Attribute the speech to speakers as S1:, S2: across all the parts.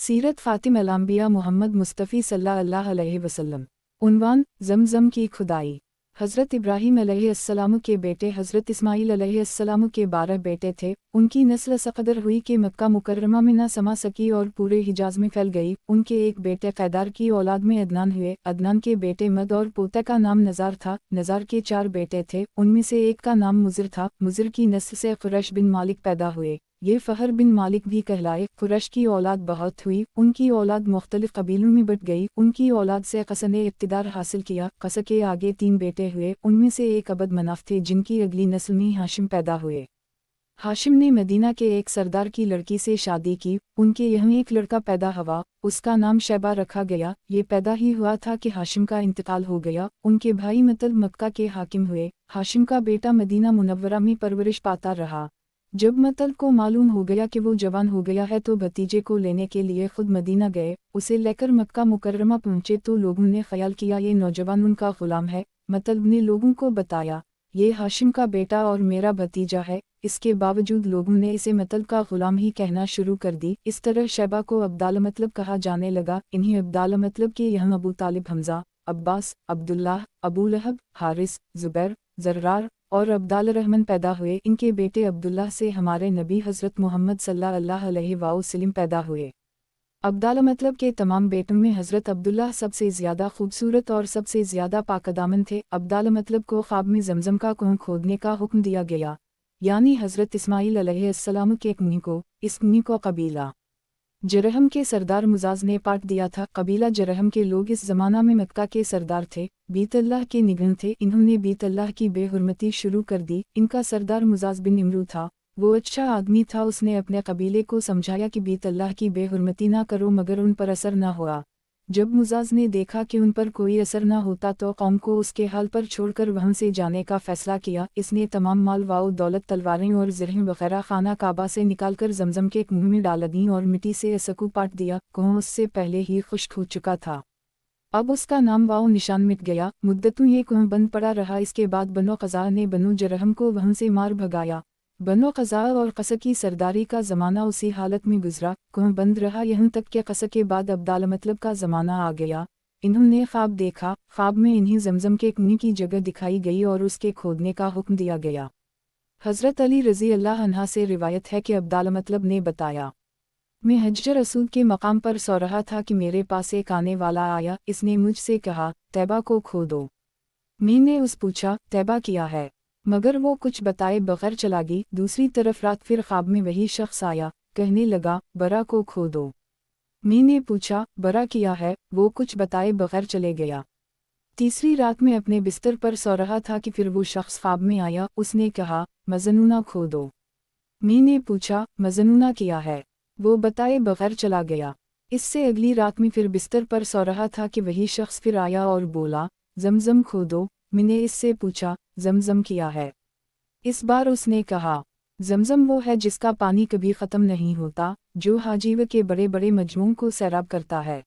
S1: सीरत फ़ातिमा अल-अंबिया मोहम्मद मुस्तफ़ी सल्लल्लाहु अलैहि वसल्लम। उन्वान ज़मज़म की खुदाई। हज़रत इब्राहीम अलैहिस्सलाम के बेटे हज़रत इस्माईल अलैहिस्सलाम के 12 बेटे थे। उनकी नस्ल सक़दर हुई कि मक्का मुकर्रमा में न समा सकी और पूरे हिजाज़ में फैल गई। उनके एक बेटे क़ैदार की औलाद में अदनान हुए। अदनान के बेटे मद और पोता का नाम नज़ार था। नज़ार के 4 बेटे थे, उनमें से एक का नाम मुज़िर था। मुज़िर की नस्ल से क़ुरैश बिन मालिक पैदा हुए, ये फ़हर बिन मालिक भी कहलाए। क़ुरैश की औलाद बहुत हुई, उनकी औलाद मुख्तलिफ़ कबीलों में बट गई। उनकी औलाद से क़स ने इक़्तिदार हासिल किया। क़स के आगे 3 बेटे हुए, उनमें से एक अबद मनाफ़ थे जिनकी अगली नस्ल में हाशिम पैदा हुए। हाशिम ने मदीना के एक सरदार की लड़की से शादी की, उनके यहाँ एक लड़का पैदा हुआ, उसका नाम शैबा रखा गया। ये पैदा ही हुआ था कि हाशिम का इंतकाल हो गया। उनके भाई मतल मक्का के हाकिम हुए। हाशिम का बेटा मदीना मुनव्वरा में परवरिश पाता रहा। जब मतल को मालूम हो गया कि वो जवान हो गया है तो भतीजे को लेने के लिए खुद मदीना गए। उसे लेकर मक्का मुकर्रमा पहुँचे तो लोगों ने ख्याल किया ये नौजवान उनका ग़ुलाम है। मतल ने लोगों को बताया, ये हाशिम का बेटा और मेरा भतीजा है। इसके बावजूद लोगों ने इसे मतल का ग़ुलाम ही कहना शुरू कर दी। इस तरह शैबा को अब्दाल मतलब कहा जाने लगा। इन्हीं अब्दाल मतलब के यहाँ अबू तालिब, हमज़ा, अब्बास, अब्दुल्लाह, अबू लहब, हारिस, ज़ुबैर, ज़र्रार और अब्दाल रहमान पैदा हुए। इनके बेटे अब्दुल्लाह से हमारे नबी हज़रत मोहम्मद सल्लल्लाहु अलैहि वसल्लम पैदा हुए। अब्दाल मतलब के तमाम बेटों में हज़रत अब्दुल्लाह सबसे ज़्यादा खूबसूरत और सबसे ज़्यादा पाकदामन थे। अब्दाल मतलब को ख्वाब में ज़मज़म का कुआं खोदने का हुक्म दिया गया, यानी हज़रत इस्माईल अलैहिस्सलाम के कुएं को। इस कुएं को कबीला जरहम के सरदार मुजाज ने पाट दिया था। कबीला जरहम के लोग इस ज़माना में मक्का के सरदार थे, बीतल्लाह के निगरान थे। इन्होंने बीतल्लाह की बेहुरमती शुरू कर दी। इनका सरदार मुजाज बिन इमरू था, वो अच्छा आदमी था। उसने अपने कबीले को समझाया कि बीतल्लाह की बेहुरमती ना करो, मगर उन पर असर ना हुआ। जब मुजाज ने देखा कि उन पर कोई असर न होता तो कौम को उसके हाल पर छोड़कर वहाँ से जाने का फ़ैसला किया। इसने तमाम माल वाओ दौलत, तलवारें और ज़रह वगैरह खाना काबा से निकालकर ज़मज़म के कुएं में डाल दी और मिट्टी से असकू पाट दिया। कुआं उससे पहले ही खुश्क हो चुका था, अब उसका नाम वाओ निशान मिट गया। मुद्दतों ये कुआं बंद पड़ा रहा। इसके बाद बनो क़ज़ा ने बनो जरहम को वहाँ से मार भगाया। बनो क़ज़ा और क़स की सरदारी का ज़माना उसी हालत में गुजरा, कुआं बंद रहा यहाँ तक कि क़स के बाद अब्दाल मतलब का ज़माना आ गया। इन्होंने ख्वाब देखा, ख्वाब में इन्हें ज़मज़म के कुएं की जगह दिखाई गई और उसके खोदने का हुक्म दिया गया। हज़रत अली रज़ी अल्लाह अन्हा से रिवायत है कि अब्दाल मतलब ने बताया, मैं हजर रसूल के मकाम पर सो रहा था कि मेरे पास एक आने वाला आया। इसने मुझसे कहा, तैबा को खोदो। मैंने उस पूछा, तैबा किया है? मगर वो कुछ बताए बगैर चला गई। दूसरी तरफ रात फिर ख्वाब में वही शख्स आया, कहने लगा, बरा को खोदो। मैंने पूछा, बरा किया है? वो कुछ बताए बगैर चले गया। तीसरी रात में अपने बिस्तर पर सो रहा था कि फिर वो शख्स ख्वाब में आया। उसने कहा, मजनूना खोदो। मैंने पूछा, मजनूना किया है? वो बताए बगैर चला गया। इससे अगली रात में फिर बिस्तर पर सो रहा था कि वही शख्स फिर आया और बोला, ज़मज़म खोदो। मैंने इससे पूछा, ज़मज़म किया है? इस बार उसने कहा, ज़मज़म वो है जिसका पानी कभी ख़त्म नहीं होता, जो हाजीव के बड़े बड़े मजमून को सैराब करता है।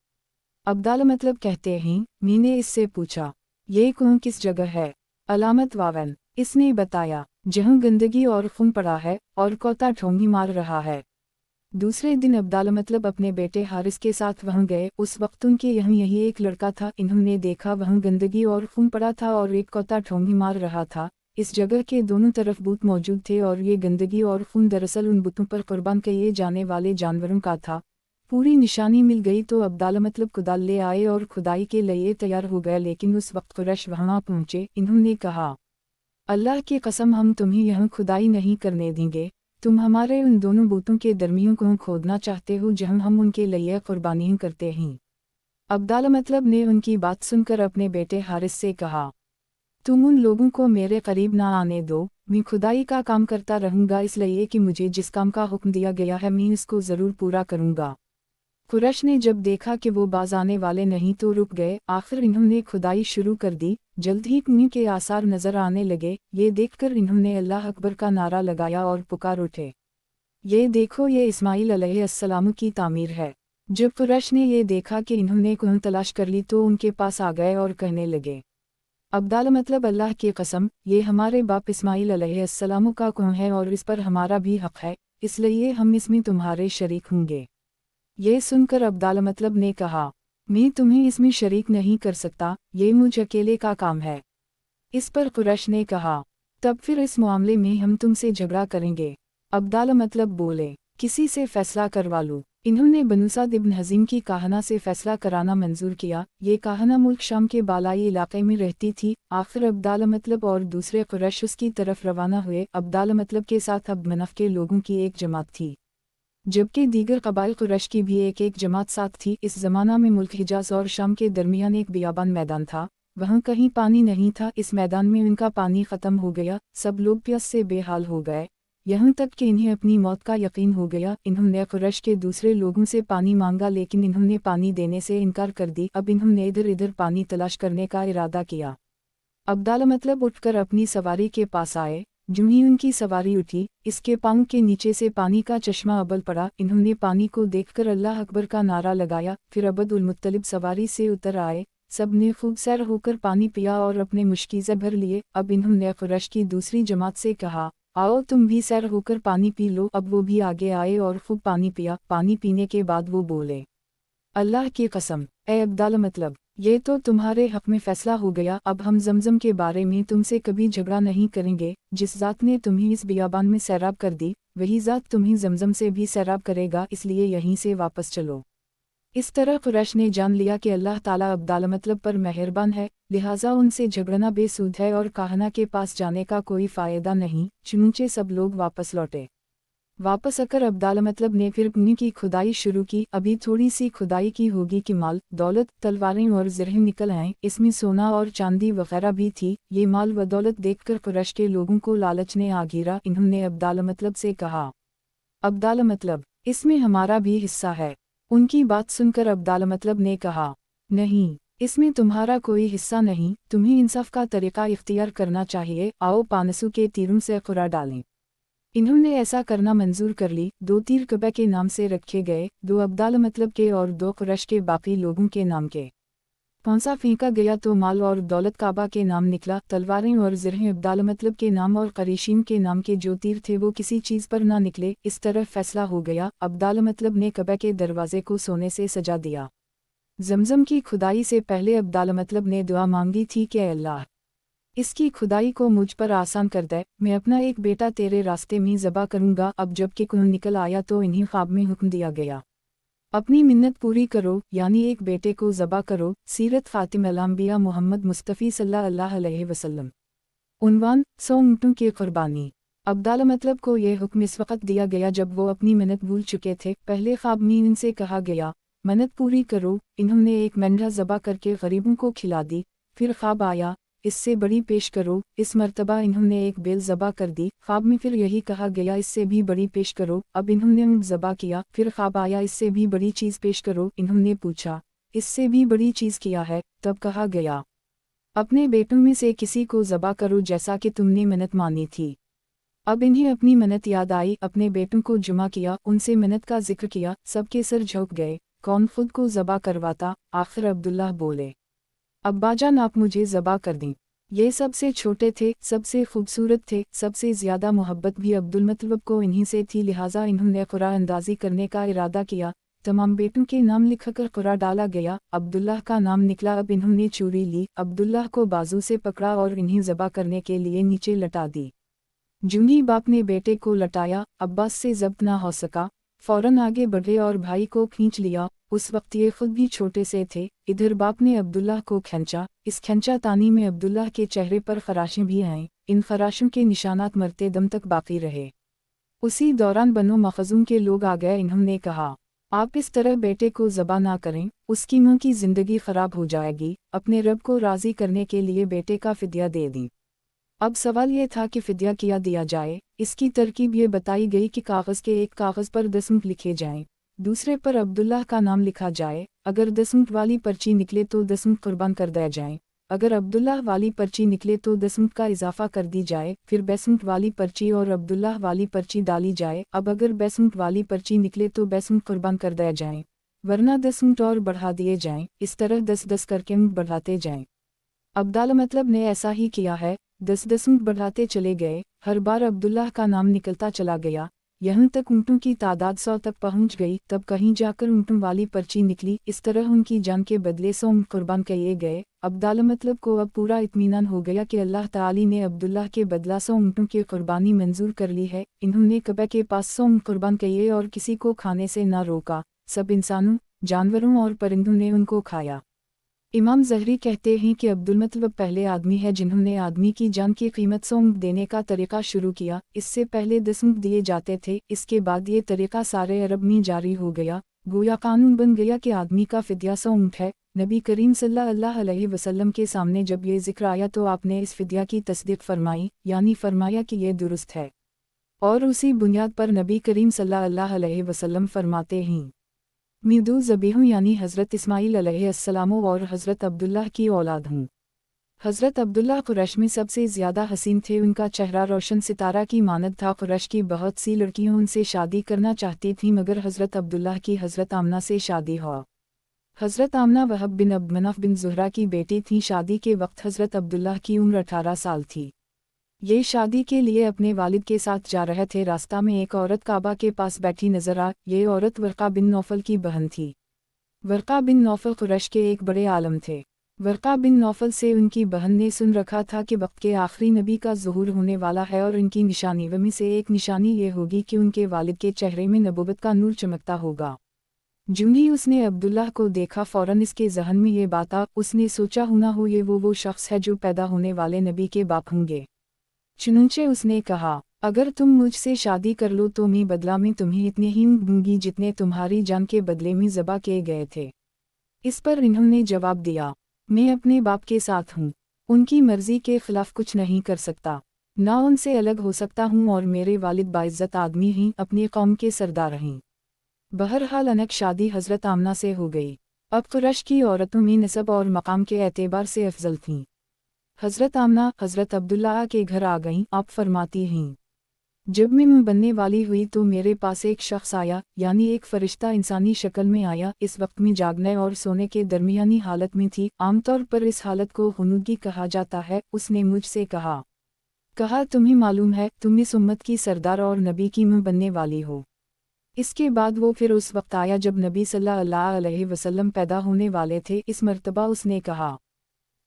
S1: अब्दाल मतलब कहते हैं, मैंने इससे पूछा, ये कुआं किस जगह है? अलामत वावन। इसने बताया, जहाँ गंदगी और खून पड़ा है और कोता ठोंगी मार रहा है। दूसरे दिन अब्दाल मतलब अपने बेटे हारिस के साथ वहाँ गए। उस वक्त उनके यहाँ यही एक लड़का था। इन्होंने देखा वहाँ गंदगी और खून पड़ा था और एक कोता ठोंगी मार रहा था। इस जगह के दोनों तरफ बुत मौजूद थे और ये गंदगी और खून दरअसल उन बुतों पर कुर्बान किए जाने वाले जानवरों का था। पूरी निशानी मिल गई तो अब्दाल मतलब कुदाल ले आए और खुदाई के लिए तैयार हो गया, लेकिन उस वक्त कुरैश वहाँ पहुँचे। इन्होंने कहा, अल्लाह की कसम, हम तुम्हें यहाँ खुदाई नहीं करने देंगे। तुम हमारे उन दोनों बूतों के दरमियान को खोदना चाहते हो जहाँ हम उनके लिए कुर्बानियाँ करते हैं। अब्दाल मतलब ने उनकी बात सुनकर अपने बेटे हारिस से कहा, तुम उन लोगों को मेरे करीब ना आने दो। मैं खुदाई का काम करता रहूँगा, इसलिए कि मुझे जिस काम का हुक्म दिया गया है मैं इसको ज़रूर पूरा करूँगा। कुरैश ने जब देखा कि वो बाज आने वाले नहीं तो रुक गए। आखिर इन्होंने खुदाई शुरू कर दी। जल्द ही कुएं के आसार नजर आने लगे। ये देखकर इन्होंने अल्लाह अकबर का नारा लगाया और पुकार उठे, ये देखो, ये इस्माईल अलैहिस्सलाम की तामीर है। जब कुरैश ने ये देखा कि इन्होंने कुएं तलाश कर ली तो उनके पास आ गए और कहने लगे, अब्दाल मतलब अल्लाह की कसम, ये हमारे बाप इस्माईल अलैहिस्सलाम का कुआं है और इस पर हमारा भी हक है, इसलिए हम इसमें तुम्हारे शरीक होंगे। ये सुनकर अब्दाल मतलब ने कहा, मैं तुम्हें इसमें शरीक नहीं कर सकता, ये मुझ अकेले का काम है। इस पर कुरैश ने कहा, तब फिर इस मामले में हम तुमसे झगड़ा करेंगे। अब्दाल मतलब बोले, किसी से फैसला करवा लो। इन्होंने बनु साद इब्न हज़ीम की काहना से फैसला कराना मंजूर किया। ये काहना मुल्क शाम के बालाई इलाके में रहती थी। आखिर अब्दाल मतलब और दूसरे कुरैश उसकी तरफ रवाना हुए। अब्दाल मतलब के साथ अब्द मनफ के लोगों की एक जमात थी, जबकि दीगर कबाइल कुरैश की भी एक एक जमात साथ थी। इस ज़माना में मुल्क हिजाज और शाम के दरमियान एक बियाबान मैदान था, वहाँ कहीं पानी नहीं था। इस मैदान में उनका पानी ख़त्म हो गया, सब लोग प्यास से बेहाल हो गए, यहाँ तक कि इन्हें अपनी मौत का यकीन हो गया। इन्होंने कुरैश के दूसरे लोगों से पानी मांगा, लेकिन इन्होंने पानी देने से इनकार कर दी। अब इन्होंने इधर इधर पानी तलाश करने का इरादा किया। अब्दाल मतलब उठकर अपनी सवारी के पास आए। जूं ही उनकी सवारी उठी, इसके पांव के नीचे से पानी का चश्मा अबल पड़ा। इन्होंने पानी को देखकर अल्लाह अकबर का नारा लगाया। फिर अब्द उल मुत्तलिब सवारी से उतर आए, सब ने खूब सैर होकर पानी पिया और अपने मुश्किज़े भर लिए। अब इन्होंने कुरैश की दूसरी जमात से कहा, आओ तुम भी सैर होकर पानी पी लो। अब वो भी आगे आए और खूब पानी पिया। पानी पीने के बाद वो बोले, अल्लाह की कसम, ए अब्दाल मतलब, ये तो तुम्हारे हक में फैसला हो गया। अब हम जमजम के बारे में तुमसे कभी झगड़ा नहीं करेंगे। जिस ज़ात ने तुम्हें इस बियाबान में सैराब कर दी, वही ज़ात तुम्हें जमजम से भी सैराब करेगा, इसलिए यहीं से वापस चलो। इस तरह कुरैश ने जान लिया कि अल्लाह ताला अब्दाल मतलब पर मेहरबान है, लिहाजा उनसे झगड़ना बेसूद है और काहना के पास जाने का कोई फ़ायदा नहीं। चुनचे सब लोग वापस लौटे। वापस आकर अब्दाल मतलब ने फिर अपनी की खुदाई शुरू की। अभी थोड़ी सी खुदाई की होगी कि माल, दौलत, तलवारें और ज़रह निकल आएँ। इसमें सोना और चांदी वगैरह भी थी। ये माल व दौलत देखकर कुरैश के लोगों को लालच ने आ घेरा। इन्होंने अब्दाल मतलब से कहा, अब्दाल मतलब, इसमें हमारा भी हिस्सा है। उनकी बात सुनकर अब्दाल मतलब ने कहा, नहीं, इसमें तुम्हारा कोई हिस्सा नहीं, तुम्हें इंसाफ का तरीका इख्तियार करना चाहिए। आओ पानसू के तीरों से कुरा डालें। इन्होंने ऐसा करना मंजूर कर ली। 2 तीर कबा के नाम से रखे गए, 2 अब्दाल मतलब के और 2 कुरैश के बाकी लोगों के नाम के। पौंसा फेंका गया तो माल और दौलत काबा के नाम निकला। तलवारें और ज़रह अब्दाल मतलब के नाम और करीशीम के नाम के जो तीर थे वो किसी चीज़ पर ना निकले। इस तरह फैसला हो गया। अब्दाल मतलब ने कबा के दरवाजे को सोने से सजा दिया। जमजम की खुदाई से पहले अब्दाल मतलब ने दुआ मांगी थी कि अल्लाह, इसकी खुदाई को मुझ पर आसान कर दे। मैं अपना एक बेटा तेरे रास्ते में ज़बा करूँगा। अब जबकि खून निकल आया तो इन्हीं ख्वाब में हुक्म दिया गया, अपनी मिन्नत पूरी करो, यानी एक बेटे को ज़बा करो। सीरत ख़ातिम अल-अंबिया मोहम्मद मुस्तफ़ी सल्लल्लाहु अलैहि वसल्लम। उन्वान 100 ऊँटों की क़ुरबानी। अब्दाल मतलब को यह हुक्म इस वक्त दिया गया जब वो अपनी मिन्नत भूल चुके थे। पहले ख्वाब में इनसे कहा गया, मिन्नत पूरी करो। इन्होंने एक मेंढा ज़बा करके गरीबों को खिला दी। फिर ख्वाब आया, इससे बड़ी पेश करो। इस मर्तबा इन्होंने एक बेल ज़बा कर दी। ख्वाब में फिर यही कहा गया, इससे भी बड़ी पेश करो। अब इन्होंने ऊँट ज़बा किया। फिर ख्वाब आया, इससे भी बड़ी चीज़ पेश करो। इन्होंने पूछा, इससे भी बड़ी चीज़ किया है? तब कहा गया, अपने बेटों में से किसी को ज़बा करो जैसा कि तुमने मिन्नत मानी थी। अब इन्हें अपनी मिन्नत याद आई। अपने बेटों को जुमा किया, उनसे मिन्नत का जिक्र किया। सबके सर झुक गए, कौन खुद को ज़बा करवाता। आखिर अब्दुल्लाह बोले, अब्बाजान आप मुझे ज़बा कर दें। ये सबसे छोटे थे, सबसे खूबसूरत थे, सबसे ज़्यादा मोहब्बत भी अब्दुल मतलब को इन्हीं से थी, लिहाजा इन्होंने क़ुरा अंदाज़ी करने का इरादा किया। तमाम बेटों के नाम लिखकर क़ुरा डाला गया। अब्दुल्लाह का नाम निकला। अब इन्होंने चूड़ी ली, अब्दुल्लाह को बाजू से पकड़ा और इन्हें ज़बा करने के लिए नीचे लटा दी। जूनी बाप ने बेटे को लटाया, अब्बास से ज़ब्त ना हो सका, फ़ौरन आगे बढ़े और भाई को खींच लिया। उस वक्त ये खुद भी छोटे से थे। इधर बाप ने अब्दुल्लाह को खींचा। इस खींचा तानी में अब्दुल्लाह के चेहरे पर खराशें भी आईं। इन खराशों के निशानात मरते दम तक बाकी रहे। उसी दौरान बनो मखज़ूम के लोग आ गए। इन्होंने कहा, आप इस तरह बेटे को ज़बा ना करें, उसकी मुँह की ज़िंदगी ख़राब हो जाएगी। अपने रब को राज़ी करने के लिए बेटे का फ़िद्या दे दें। अब सवाल ये था कि फ़िद्या क्या दिया जाए। इसकी तरकीब ये बताई गई कि कागज़ के एक कागज़ पर 10 ऊँट लिखे जाएं, दूसरे पर अब्दुल्लाह का नाम लिखा जाए। अगर 10 ऊँट वाली पर्ची निकले तो 10 ऊँट कुर्बान कर दिया जाए। अगर अब्दुल्लाह वाली पर्ची निकले तो 10 ऊँट का इजाफा कर दी जाए। फिर 20 ऊँट वाली पर्ची और अब्दुल्लाह वाली पर्ची डाली जाए। अब अगर 20 ऊँट वाली पर्ची निकले तो 20 ऊँट कुर्बान कर दिया जाए, वरना 10 ऊँट और बढ़ा दिए जाएं। इस तरह 10-10 करके ऊँट बढ़ाते जाएं। अब्दाल मतलब ने ऐसा ही किया है। 10-10 ऊँट बढ़ाते चले गए। हर बार अब्दुल्लाह का नाम निकलता चला गया। यहाँ तक ऊँटों की तादाद 100 तक पहुँच गई। तब कहीं जाकर ऊँटों वाली पर्ची निकली। इस तरह उनकी जान के बदले 100 ऊँट कुर्बान किए गए। अब्दाल मतलब को अब पूरा इत्मीनान हो गया कि अल्लाह ताली ने अब्दुल्लाह के बदला 100 ऊँटों की कुर्बानी मंजूर कर ली है। इन्होंने कबा के पास 100 ऊँट कुर्बान किए और किसी को खाने से न रोका। सब इंसानों, जानवरों और परिंदों ने उनको खाया। इमाम ज़हरी कहते हैं कि अब्दुल मतलब पहले आदमी है जिन्होंने आदमी की जान की कीमत 100 ऊँट देने का तरीक़ा शुरू किया। इससे पहले 10 ऊँट दिए जाते थे। इसके बाद ये तरीक़ा सारे अरब में जारी हो गया। गोया कानून बन गया कि आदमी का फ़िद्या 100 ऊँट है। नबी करीम सल्लल्लाहु अलैहि वसल्लम के सामने जब ये ज़िक्र आया तो आपने इस फ़िद्या की तस्दीक़ फरमाई, यानी फरमाया कि ये दुरुस्त है। और उसी बुनियाद पर नबी करीम सल्लल्लाहु अलैहि वसल्लम फरमाते हैं, मैं दो ज़बीहों यानी हज़रत इस्माईल अलैहिस्सलाम और हज़रत अब्दुल्लाह की औलाद हूँ। हज़रत अब्दुल्लाह कुरैश में सबसे ज़्यादा हसीन थे। उनका चेहरा रोशन सितारा की मानद था। कुरैश की बहुत सी लड़कियों उनसे शादी करना चाहती थीं मगर हज़रत अब्दुल्लाह की हज़रत आमना से शादी हो। हज़रत आमना वहब बिन अब्द मनाफ बिन ज़ुहरा की बेटी थीं। शादी के वक्त हज़रत अब्दुल्लाह की उम्र 18 साल थी। ये शादी के लिए अपने वालिद के साथ जा रहे थे। रास्ता में एक औरत काबा के पास बैठी नजर आ। ये औरत वर्का बिन नौफल की बहन थी। वर्का बिन नौफल कुरैश के एक बड़े आलम थे। वर्का बिन नौफल से उनकी बहन ने सुन रखा था कि वक्त के आखिरी नबी का ज़ुहूर होने वाला है और इनकी निशानी में से एक निशानी ये होगी कि उनके वालिद के चेहरे में नबूवत का नूर चमकता होगा। जूं ही उसने अब्दुल्लाह को देखा फ़ौरन इसके जहन में ये बात आ। उसने सोचा होना हो ये वो शख्स है जो पैदा होने वाले नबी के बाप होंगे। चुनंचे उसने कहा, अगर तुम मुझसे शादी कर लो तो मैं बदला में तुम्हें इतने ही ऊँट दूंगी जितने तुम्हारी जान के बदले में ज़बा किए गए थे। इस पर इन्होंने जवाब दिया, मैं अपने बाप के साथ हूँ, उनकी मर्ज़ी के ख़िलाफ़ कुछ नहीं कर सकता, ना उनसे अलग हो सकता हूँ और मेरे वालिद बाइज़्ज़त आदमी हैं, अपने कौम के सरदार हैं। बहरहाल अनक शादी हज़रत आमना से हो गई। अब कुरैश की औरतों में नसब और मकाम के एतबार से अफजल थीं। हज़रत आमना हज़रत अब्दुल्लाह के घर आ गईं। आप फरमाती हैं, जब मैं बनने वाली हुई तो मेरे पास एक शख्स आया, यानी एक फ़रिश्ता इंसानी शक्ल में आया। इस वक्त में जागने और सोने के दरमियानी हालत में थी। आमतौर पर इस हालत को हुनूगी कहा जाता है। उसने मुझसे कहा तुम्हें मालूम है तुम इस उम्मत की सरदार और नबी की मुँह बनने वाली हो। इसके बाद वो फिर उस वक्त आया जब नबी सल्लल्लाहु अलैहि वसल्लम पैदा होने वाले थे। इस मर्तबा उसने कहा,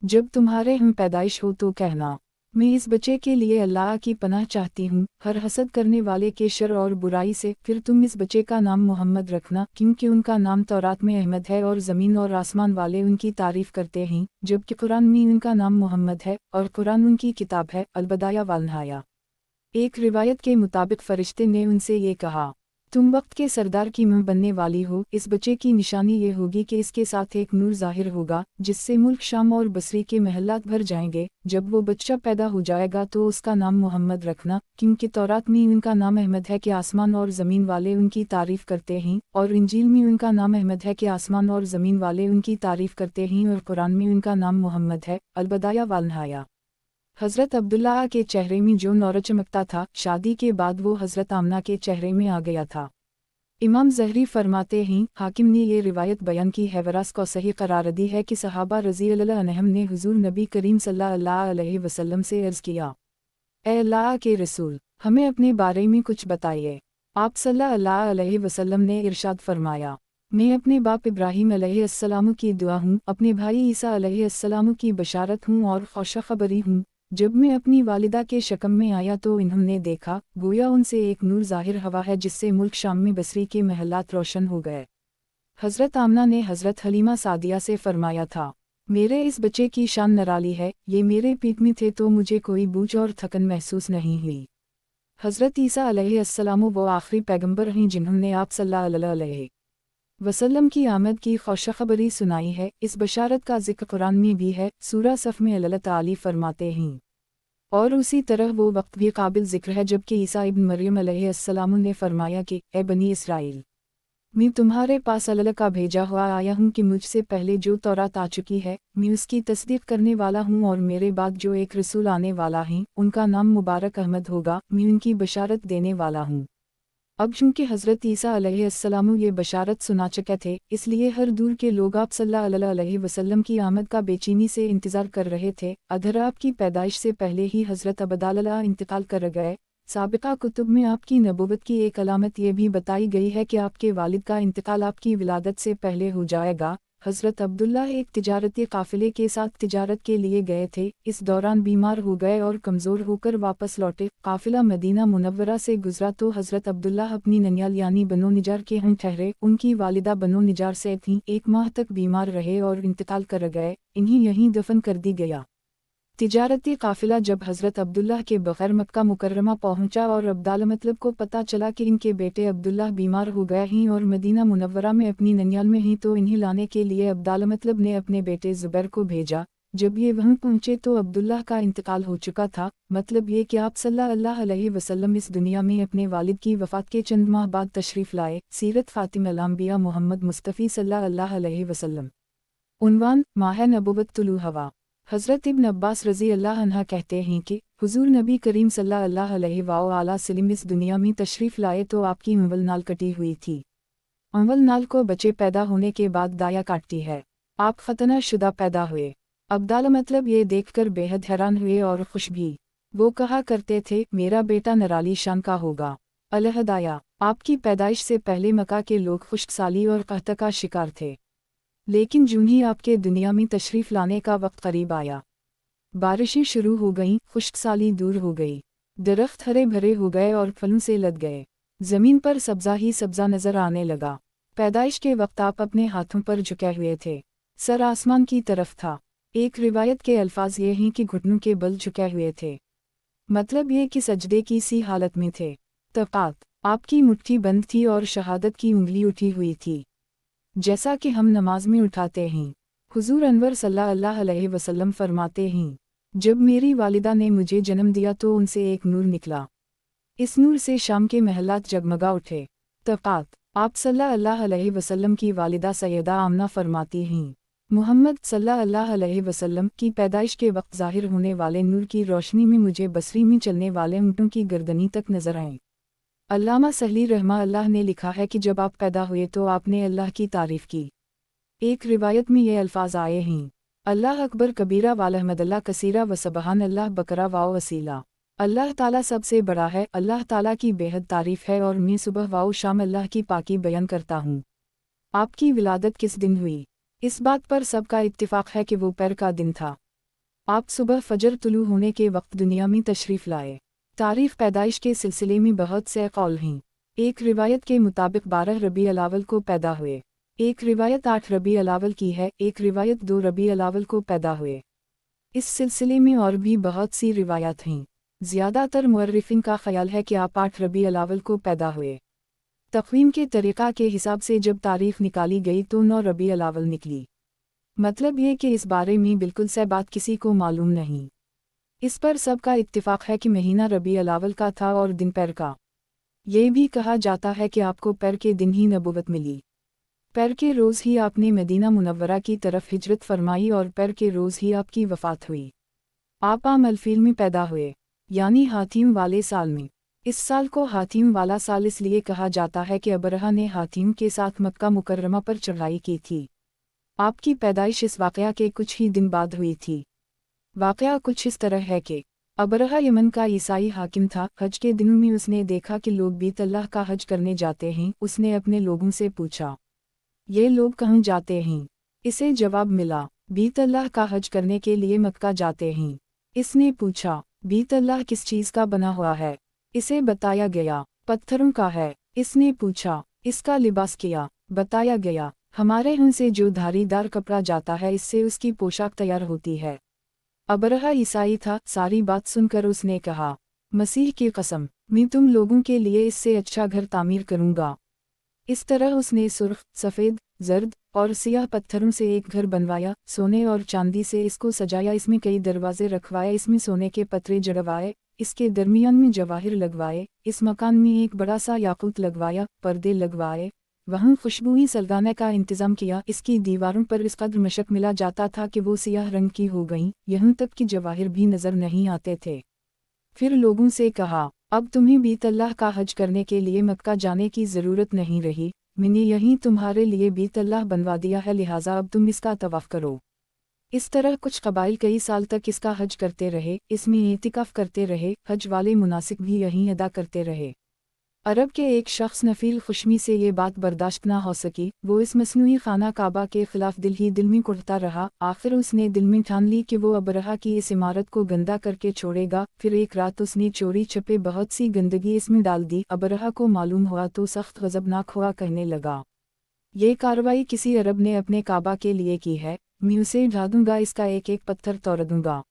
S1: जब तुम्हारे हम पैदाइश हो तो कहना, मैं इस बच्चे के लिए अल्लाह की पनाह चाहती हूँ हर हसद करने वाले के शर और बुराई से। फिर तुम इस बच्चे का नाम मोहम्मद रखना क्योंकि उनका नाम तौरात में अहमद है और ज़मीन और आसमान वाले उनकी तारीफ़ करते हैं, जबकि कुरान में उनका नाम मोहम्मद है और कुरान उनकी किताब है अलबदाया वालनहाया। एक रिवायत के मुताबिक फ़रिश्ते ने उनसे ये कहा, तुम वक्त के सरदार की मुँह बनने वाली हो। इस बच्चे की निशानी ये होगी कि इसके साथ एक नूर ज़ाहिर होगा जिससे मुल्क शाम और बसरी के महलात भर जाएंगे। जब वो बच्चा पैदा हो जाएगा तो उसका नाम मोहम्मद रखना क्योंकि तौरात में उनका नाम अहमद है कि आसमान और ज़मीन वाले उनकी तारीफ़ करते हैं, और इंजील में उनका नाम अहमद है कि आसमान और ज़मीन वाले उनकी तारीफ़ करते हैं, और कुरान में उनका नाम मोहम्मद है अलबदाया वालनहाया। हज़रत अब्दुल्लाह के चेहरे में जो नौर चमकता था, शादी के बाद वो हज़रत आमना के चेहरे में आ गया था। इमाम ज़हरी फरमाते हैं, हाकिम ने ये रिवायत बयान की है वरास को सही करार दी है कि सहाबा रज़ी अल्लाह अन्हुम ने हुज़ूर नबी करीम सल्लल्लाहु अलैहि वसल्लम से अर्ज़ किया, ए अल्लाह के रसूल, हमें अपने बारे में कुछ बताइए। आप सल्लल्लाहु अलैहि वसल्लम ने इरशाद फरमाया, मैं अपने बाप इब्राहीम अलैहिस्सलाम की दुआ हूँ, अपने भाई ईसा अलैहिस्सलाम की बशारत हूँ और खुशखबरी हूँ। जब मैं अपनी वालिदा के शकम में आया तो इन्होंने देखा गोया उनसे एक नूर ज़ाहिर हवा है जिससे मुल्क शाम में बसरी के महलात रोशन हो गए। हज़रत आमना ने हज़रत हलीमा सादिया से फरमाया था, मेरे इस बच्चे की शान नराली है, ये मेरे पेट में थे तो मुझे कोई बूझ और थकन महसूस नहीं हुई। हज़रत ईसा अलैहिस्सलाम वो आखिरी पैगंबर हैं जिन्होंने आप सल्लल्लाहु अलैहि वसल्लम की आमद की खुशखबरी सुनाई है। इस बशारत का ज़िक्र कुरान में भी है। सूरा सफ़ में अल्लाह ताली फरमाते हैं, और उसी तरह वो वक्त भी काबिल ज़िक्र है जबकि ईसा इब्न मरियम अलैहिस्सलाम ने फरमाया कि ए बनी इसराइल, मैं तुम्हारे पास अल्लाह का भेजा हुआ आया हूँ कि मुझसे पहले जो तौरात आ चुकी है मैं उसकी तस्दीक करने वाला हूँ, और मेरे बाद जो एक रसूल आने वाला है उनका नाम मुबारक अहमद होगा, मैं उनकी बशारत देने वाला हूँ। अब चूँकि हज़रत ईसा अलैहिस्सलाम ये बशारत सुना चुके थे, इसलिए हर दूर के लोग आप सल्लल्लाहु अलैहि वसल्लम की आमद का बेचैनी से इंतज़ार कर रहे थे। अधर आपकी पैदाइश से पहले ही हज़रत अब्दुल्लाह इंतकाल कर गए। साबिका कुतुब में आपकी नबूवत की एक अलामत ये भी बताई गई है कि आपके वालिद का इंतकाल आपकी विलादत से पहले हो जाएगा। हज़रत अब्दुल्ला एक तिजारती काफ़िले के साथ तिजारत के लिए गए थे, इस दौरान बीमार हो गए और कमज़ोर होकर वापस लौटे। काफ़िला मदीना मुनव्वरा से गुजरा तो हज़रत अब्दुल्ला अपनी ननियाल यानी बनो निजार के यहाँ ठहरे। उनकी वालिदा बनो निजार से थीं, 1 माह तक बीमार रहे और इंतकाल कर गए, इन्हें यहीं दफन कर दी गया। तिजारती काफ़िला जब हज़रत अब्दुल्लाह के बग़ैर मक्का मुकर्रमा पहुंचा और अब्दाल मतलब को पता चला कि इनके बेटे अब्दुल्लाह बीमार हो गए हैं और मदीना मुनव्वरा में अपनी ननियाल में ही, तो इन्हें लाने के लिए अब्दाल मतलब ने अपने बेटे ज़ुबैर को भेजा। जब ये वहां पहुंचे तो अब्दुल्लाह का इंतकाल हो चुका था। मतलब ये कि आप सल्लल्लाहु अलैहि वसल्लम इस दुनिया में अपने वालिद की वफ़ात के चंद माह बाद तशरीफ़ लाए। सीरत फ़ातिमुल अंबिया मोहम्मद मुस्तफ़ी सल्लल्लाहु अलैहि वसल्लम। उन्वान माह नबुव्वत तुलू हवा। हज़रत इब्न अब्बास रज़ी अल्लाह अन्हा कहते हैं कि हुज़ूर नबी करीम सल्लल्लाहु अलैहि वसल्लम इस दुनिया में तशरीफ़ लाए तो आपकी अव्वल नाल कटी हुई थी। अव्वल नाल को बच्चे पैदा होने के बाद दाया काटती है। आप खतना शुदा पैदा हुए। अब्दाल मतलब ये देखकर बेहद हैरान हुए और खुश भी। वो कहा करते थे, मेरा बेटा नराली शान का होगा। अलहदाया, आपकी पैदाइश से पहले मक्का के लोग खुश्कसाली और कहत का शिकार थे, लेकिन जूं ही आपके दुनिया में तशरीफ़ लाने का वक्त करीब आया, बारिशें शुरू हो गईं, खुश्कसाली दूर हो गई, दरख्त हरे भरे हो गए और फलों से लद गए, ज़मीन पर सब्ज़ा ही सब्ज़ा नज़र आने लगा। पैदाइश के वक्त आप अपने हाथों पर झुके हुए थे, सर आसमान की तरफ था। एक रिवायत के अल्फाज ये हैं कि घुटनों के बल झुके हुए थे, मतलब ये कि सजदे की सी हालत में थे। तक़ात, आपकी मुट्ठी बंद थी और शहादत की उंगली उठी हुई थी, जैसा कि हम नमाज में उठाते हैं। हुजूर अनवर सल्लल्लाहु अलैहि वसल्लम फरमाते हैं, जब मेरी वालिदा ने मुझे जन्म दिया तो उनसे एक नूर निकला, इस नूर से शाम के महलात जगमगा उठे। तक़ात, आप सल्लल्लाहु अलैहि वसल्लम की वालिदा सैयदा आमना फरमाती हैं, मुहम्मद सल्लल्लाहु अलैहि वसल्लम की पैदाइश के वक्त ज़ाहिर होने वाले नूर की रोशनी में मुझे बसरी में चलने वाले ऊँटों की गर्दनी तक नजर आए। अल्लामा सहली रहमा अल्लाह ने लिखा है कि जब आप पैदा हुए तो आपने अल्लाह की तारीफ़ की। एक रिवायत में ये अल्फाज आए हैं, अल्लाह अकबर कबीरा वालहमदल्ला कसीरा व सबहान अल्लाह बकरा वाओ वसीला। अल्लाह ताला सबसे बड़ा है, अल्लाह ताला की बेहद तारीफ़ है और मैं सुबह वाओ शाम अल्लाह की पाकी बयान करता हूँ। आपकी विलादत किस दिन हुई? इस बात पर सबका इत्तिफाक है कि वो पैर का दिन था। आप सुबह फजर तुलू होने के वक्त दुनिया में तशरीफ़ लाए। तारीफ़ पैदाइश के सिलसिले में बहुत से कौल हैं। एक रिवायत के मुताबिक 12 रबी अलावल को पैदा हुए, एक रिवायत 8 रबी अलावल की है, एक रिवायत 2 रबी अलावल को पैदा हुए। इस सिलसिले में और भी बहुत सी रिवायत हैं। ज़्यादातर मुअर्रिफ़ीन का ख्याल है कि आप 8 रबी अलावल को पैदा हुए। तक़वीम के तरीक़ा के हिसाब से जब तारीख़ निकाली गई तो 9 रबी अलावल निकली। मतलब ये कि इस बारे में बिल्कुल से बात किसी को मालूम नहीं। इस पर सबका इत्तिफाक है कि महीना रबी अलावल का था और दिन पैर का। ये भी कहा जाता है कि आपको पैर के दिन ही नबूवत मिली। पैर के रोज़ ही आपने मदीना मुनव्वरा की तरफ हिजरत फरमाई और पैर के रोज़ ही आपकी वफ़ात हुई। आप आम अलफील में पैदा हुए, यानी हाथीम वाले साल में। इस साल को हाथीम वाला साल इसलिए कहा जाता है कि अबरहा ने हाथीम के साथ मक्का मुकर्रमा पर चढ़ाई की थी। आपकी पैदाइश इस वाक़या के कुछ ही दिन बाद हुई थी। वाक़या कुछ इस तरह है कि अबरहा यमन का ईसाई हाकिम था। हज के दिनों में उसने देखा कि लोग बीत अल्लाह का हज करने जाते हैं। उसने अपने लोगों से पूछा, ये लोग कहाँ जाते हैं? इसे जवाब मिला, बीत अल्लाह का हज करने के लिए मक्का जाते हैं। इसने पूछा, बीत अल्लाह किस चीज़ का बना हुआ है? इसे बताया गया, पत्थरों का है। इसने पूछा, इसका लिबास क्या? बताया गया, हमारे यहाँ से जो धारीदार कपड़ा जाता है इससे उसकी पोशाक तैयार होती है। अबरहा ईसाई था। सारी बात सुनकर उसने कहा, मसीह की कसम, मैं तुम लोगों के लिए इससे अच्छा घर तामीर करूँगा। इस तरह उसने सुर्ख, सफ़ेद, जर्द और सियाह पत्थरों से एक घर बनवाया। सोने और चांदी से इसको सजाया, इसमें कई दरवाजे रखवाए, इसमें सोने के पत्रे जड़वाए, इसके दरमियान में जवाहिर लगवाए, इस मकान में एक बड़ा सा याकूत लगवाया, पर्दे लगवाए, वहाँ खुशबुई सलगाने का इंतज़ाम किया। इसकी दीवारों पर इस कदर मशक मिला जाता था कि वो सियाह रंग की हो गईं, यहाँ तक कि जवाहिर भी नज़र नहीं आते थे। फिर लोगों से कहा, अब तुम्हें बीत अल्लाह का हज करने के लिए मक्का जाने की ज़रूरत नहीं रही। मैंने यहीं तुम्हारे लिए बीत अल्लाह बनवा दिया है, लिहाजा अब तुम इसका तवाफ़ करो। इस तरह कुछ कबाइल कई साल तक इसका हज करते रहे, इसमें एतिकाफ करते रहे, हज वाले मुनासिक भी यहीं अदा करते रहे। अरब के एक शख्स नफील खुशमी से ये बात बर्दाश्त ना हो सकी, वो इस मसनूई खाना काबा के खिलाफ दिल ही दिल में कुढ़ता रहा। आखिर उसने दिल में ठान ली कि वो अबरहा की इस इमारत को गंदा करके छोड़ेगा। फिर एक रात उसने चोरी छपे बहुत सी गंदगी इसमें डाल दी। अबरहा को मालूम हुआ तो सख्त गज़बनाक हुआ, कहने लगा, ये कार्रवाई किसी अरब ने अपने काबा के लिए की है, मैं उसे ढा दूंगा, इसका एक एक पत्थर तोड़ दूंगा।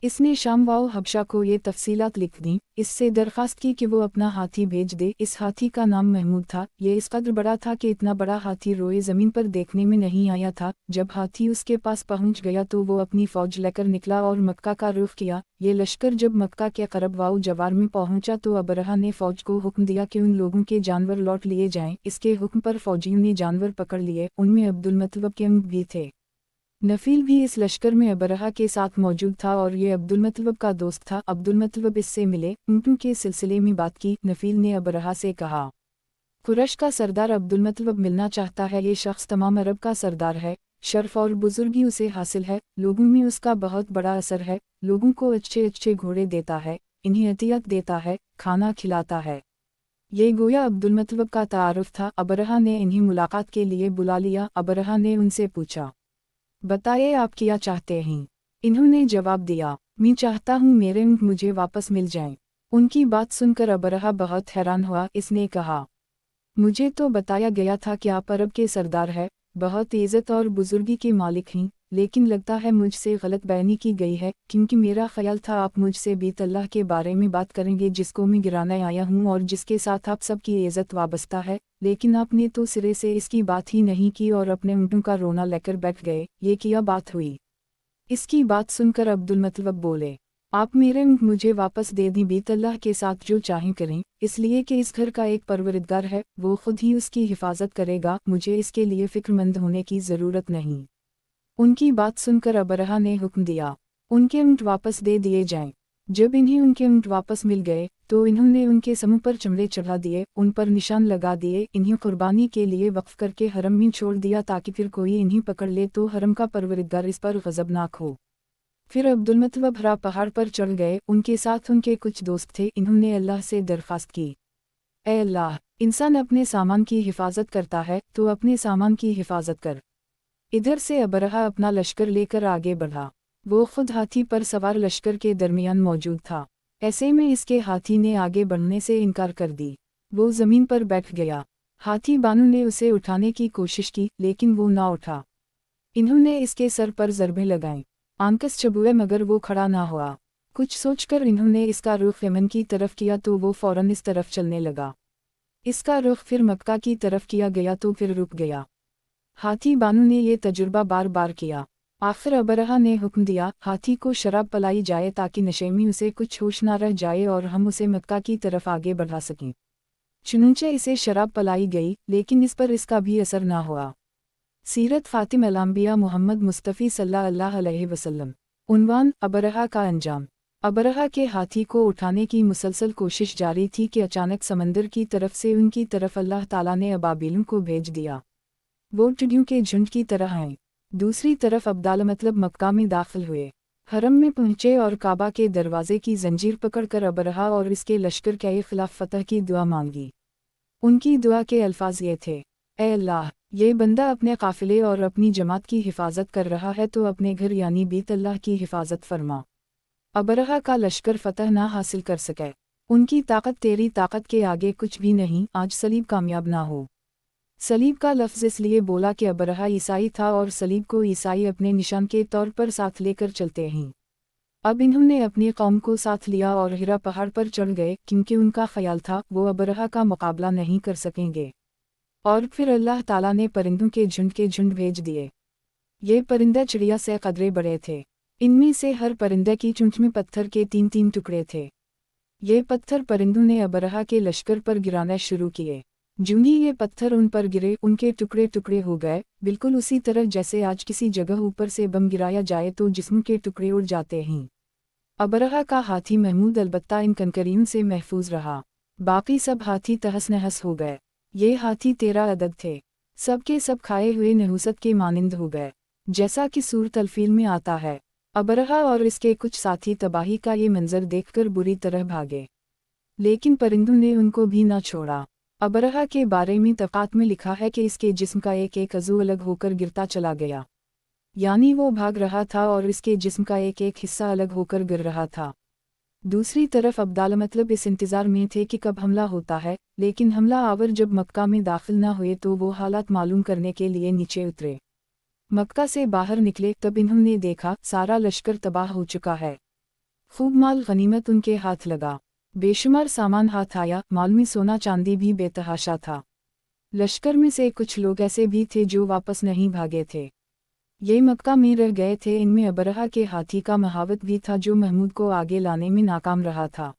S1: इसने शाम व हबशा को ये तफसीलात लिख दी, इससे दरख्वास्त की कि वो अपना हाथी भेज दे। इस हाथी का नाम महमूद था। ये इस कदर बड़ा था कि इतना बड़ा हाथी रोए ज़मीन पर देखने में नहीं आया था। जब हाथी उसके पास पहुंच गया तो वो अपनी फ़ौज लेकर निकला और मक्का का रुख किया। ये लश्कर जब मक्का के क़रब वाउ जवार में पहुंचा तो अबरहा ने फ़ौज को हुक्म दिया कि उन लोगों के जानवर लौट लिए जाएं। इसके हुक्म पर फ़ौजियों ने जानवर पकड़ लिए, उनमें अब्दुल मतलब के ऊँट भी थे। नफील भी इस लश्कर में अबरहा के साथ मौजूद था और ये अब्दुल मतलब का दोस्त था। अब्दुल मतलब इससे मिले, ऊँटों के सिलसिले में बात की। नफील ने अबरहा से कहा, कुरैश का सरदार अब्दुल मतलब मिलना चाहता है। ये शख्स तमाम अरब का सरदार है, शर्फ और बुजुर्गी उसे हासिल है, लोगों में उसका बहुत बड़ा असर है, लोगों को अच्छे अच्छे घोड़े देता है, इन्हें अतियत देता है, खाना खिलाता है। ये गोया अब्दुल मतलब का तारुफ था। अबरहा ने इन्हें मुलाकात के लिए बुला लिया। अबरहा ने उनसे पूछा, बताइए आप क्या चाहते हैं? इन्होंने जवाब दिया, मैं चाहता हूँ मेरे ऊँट मुझे वापस मिल जाएं। उनकी बात सुनकर अबरहा बहुत हैरान हुआ। इसने कहा, मुझे तो बताया गया था कि आप अरब के सरदार हैं, बहुत इज़्ज़त और बुजुर्गी के मालिक हैं, लेकिन लगता है मुझसे गलत बयानी की गई है, क्योंकि मेरा ख्याल था आप मुझसे बीत अल्लाह के बारे में बात करेंगे, जिसको मैं गिराने आया हूँ और जिसके साथ आप सबकी इज़्ज़त वाबस्ता है। लेकिन आपने तो सिरे से इसकी बात ही नहीं की और अपने ऊँटों का रोना लेकर बैठ गए। ये क्या बात हुई? इसकी बात सुनकर अब्दुल मतलब बोले, आप मेरे ऊँट मुझे वापस दे दी, बीत अल्लाह के साथ जो चाहें करें, इसलिए कि इस घर का एक परवरिदगार है, वो खुद ही उसकी हिफाजत करेगा, मुझे इसके लिए फ़िक्रमंद होने की ज़रूरत नहीं। उनकी बात सुनकर अबरहा ने हुक्म दिया, उनके ऊँट वापस दे दिए जाएं। जब इन्हें उनके ऊँट वापस मिल गए तो इन्होंने उनके समूह पर चमड़े चढ़ा दिए, उन पर निशान लगा दिए, इन्हें कुर्बानी के लिए वक्फ करके हरम में छोड़ दिया ताकि फिर कोई इन्हें पकड़ ले तो हरम का परवरिदगार इस पर गज़बनाक हो। फिर अब्दुल मतलब हरा पहाड़ पर चढ़ गए, उनके साथ उनके कुछ दोस्त थे। इन्होंने अल्लाह से दरख्वास्त की, ऐ अल्लाह, इंसान अपने सामान की हिफाजत करता है तो अपने सामान की हिफाजत कर। इधर से अबरहा अपना लश्कर लेकर आगे बढ़ा। वो खुद हाथी पर सवार लश्कर के दरमियान मौजूद था। ऐसे में इसके हाथी ने आगे बढ़ने से इनकार कर दी। वो ज़मीन पर बैठ गया। हाथी बानू ने उसे उठाने की कोशिश की, लेकिन वो ना उठा। इन्होंने इसके सर पर ज़रबें लगाईं, आंकस चबुए, मगर वो खड़ा ना हुआ। कुछ सोचकर इन्होंने इसका रुख यमन की तरफ किया तो वो फ़ौरन इस तरफ चलने लगा। इसका रुख फिर मक्का की तरफ किया गया तो फिर रुक गया। हाथी बानू ने ये तजुर्बा बार बार किया। आखिर अबरहा ने हुक्म दिया, हाथी को शराब पिलाई जाए ताकि नशे में उसे कुछ होश ना रह जाए और हम उसे मक्का की तरफ आगे बढ़ा सकें। चुनंचे इसे शराब पिलाई गई, लेकिन इस पर इसका भी असर ना हुआ। सीरत फ़ातिम अल-अंबिया मोहम्मद मुस्तफ़ी सल्लल्लाहु अलैहि वसल्लम। उन्वान, अबरहा का अंजाम। अबरहा के हाथी को उठाने की मुसलसल कोशिश जारी थी कि अचानक समंदर की तरफ से उनकी तरफ अल्लाह ताला ने अबाबिलों को भेज दिया। वो टिड्डियों के झुंड की तरह आए। दूसरी तरफ अब्दाल मतलब मक्का में दाखिल हुए, हरम में पहुंचे और काबा के दरवाजे की जंजीर पकड़कर अबरहा और इसके लश्कर के खिलाफ फतह की दुआ मांगी। उनकी दुआ के अल्फाज ये थे, ऐ अल्लाह, ये बंदा अपने काफिले और अपनी जमात की हिफाजत कर रहा है तो अपने घर यानी बीत अल्लाह की हिफाजत फरमा। अबरहा का लश्कर फतह ना हासिल कर सके, उनकी ताकत तेरी ताकत के आगे कुछ भी नहीं, आज सलीब कामयाब ना हो। सलीब का लफ्ज़ इसलिए बोला कि अबरहा ईसाई था और सलीब को ईसाई अपने निशान के तौर पर साथ लेकर चलते हैं। अब इन्होंने अपनी कौम को साथ लिया और हिरा पहाड़ पर चढ़ गए, क्योंकि उनका ख्याल था वो अबरहा का मुकाबला नहीं कर सकेंगे। और फिर अल्लाह ताला ने परिंदों के झुंड भेज दिए। ये परिंदे चिड़िया से कदरे बड़े थे। इनमें से हर परिंदे की चोंच में पत्थर के 3-3 टुकड़े थे। ये पत्थर परिंदों ने अबरहा के लश्कर पर गिराना शुरू किए। जूं ही ये पत्थर उन पर गिरे, उनके टुकड़े टुकड़े हो गए, बिल्कुल उसी तरह जैसे आज किसी जगह ऊपर से बम गिराया जाए तो जिस्म के टुकड़े उड़ जाते हैं। अबरहा का हाथी महमूद अलबत्ता इन कंकरियों से महफूज रहा। बाकी सब हाथी तहस नहस हो गए। ये हाथी 13 अदद थे। सब के सब खाए हुए नहुसत के मानिंद हो गए। जैसा कि सूरत अल-फील में आता है, अबरहा और इसके कुछ साथी तबाही का ये मंजर देखकर बुरी तरह भागे, लेकिन परिंदों ने उनको भी न छोड़ा। अबरहा के बारे में तफ़ात में लिखा है कि इसके जिस्म का एक एक अज़ू अलग होकर गिरता चला गया, यानी वो भाग रहा था और इसके जिस्म का एक एक हिस्सा अलग होकर गिर रहा था। दूसरी तरफ अब्दाल मतलब इस इंतज़ार में थे कि कब हमला होता है, लेकिन हमला आवर जब मक्का में दाखिल न हुए तो वो हालात मालूम करने के लिए नीचे उतरे। मक्का से बाहर निकले तब इन्होंने देखा सारा लश्कर तबाह हो चुका है। खूब माल गनीमत उनके हाथ लगा, बेशुमार सामान हाथ आया, माल में सोना चांदी भी बेतहाशा था। लश्कर में से कुछ लोग ऐसे भी थे जो वापस नहीं भागे थे, ये मक्का में रह गए थे। इनमें अबरहा के हाथी का महावत भी था जो महमूद को आगे लाने में नाकाम रहा था।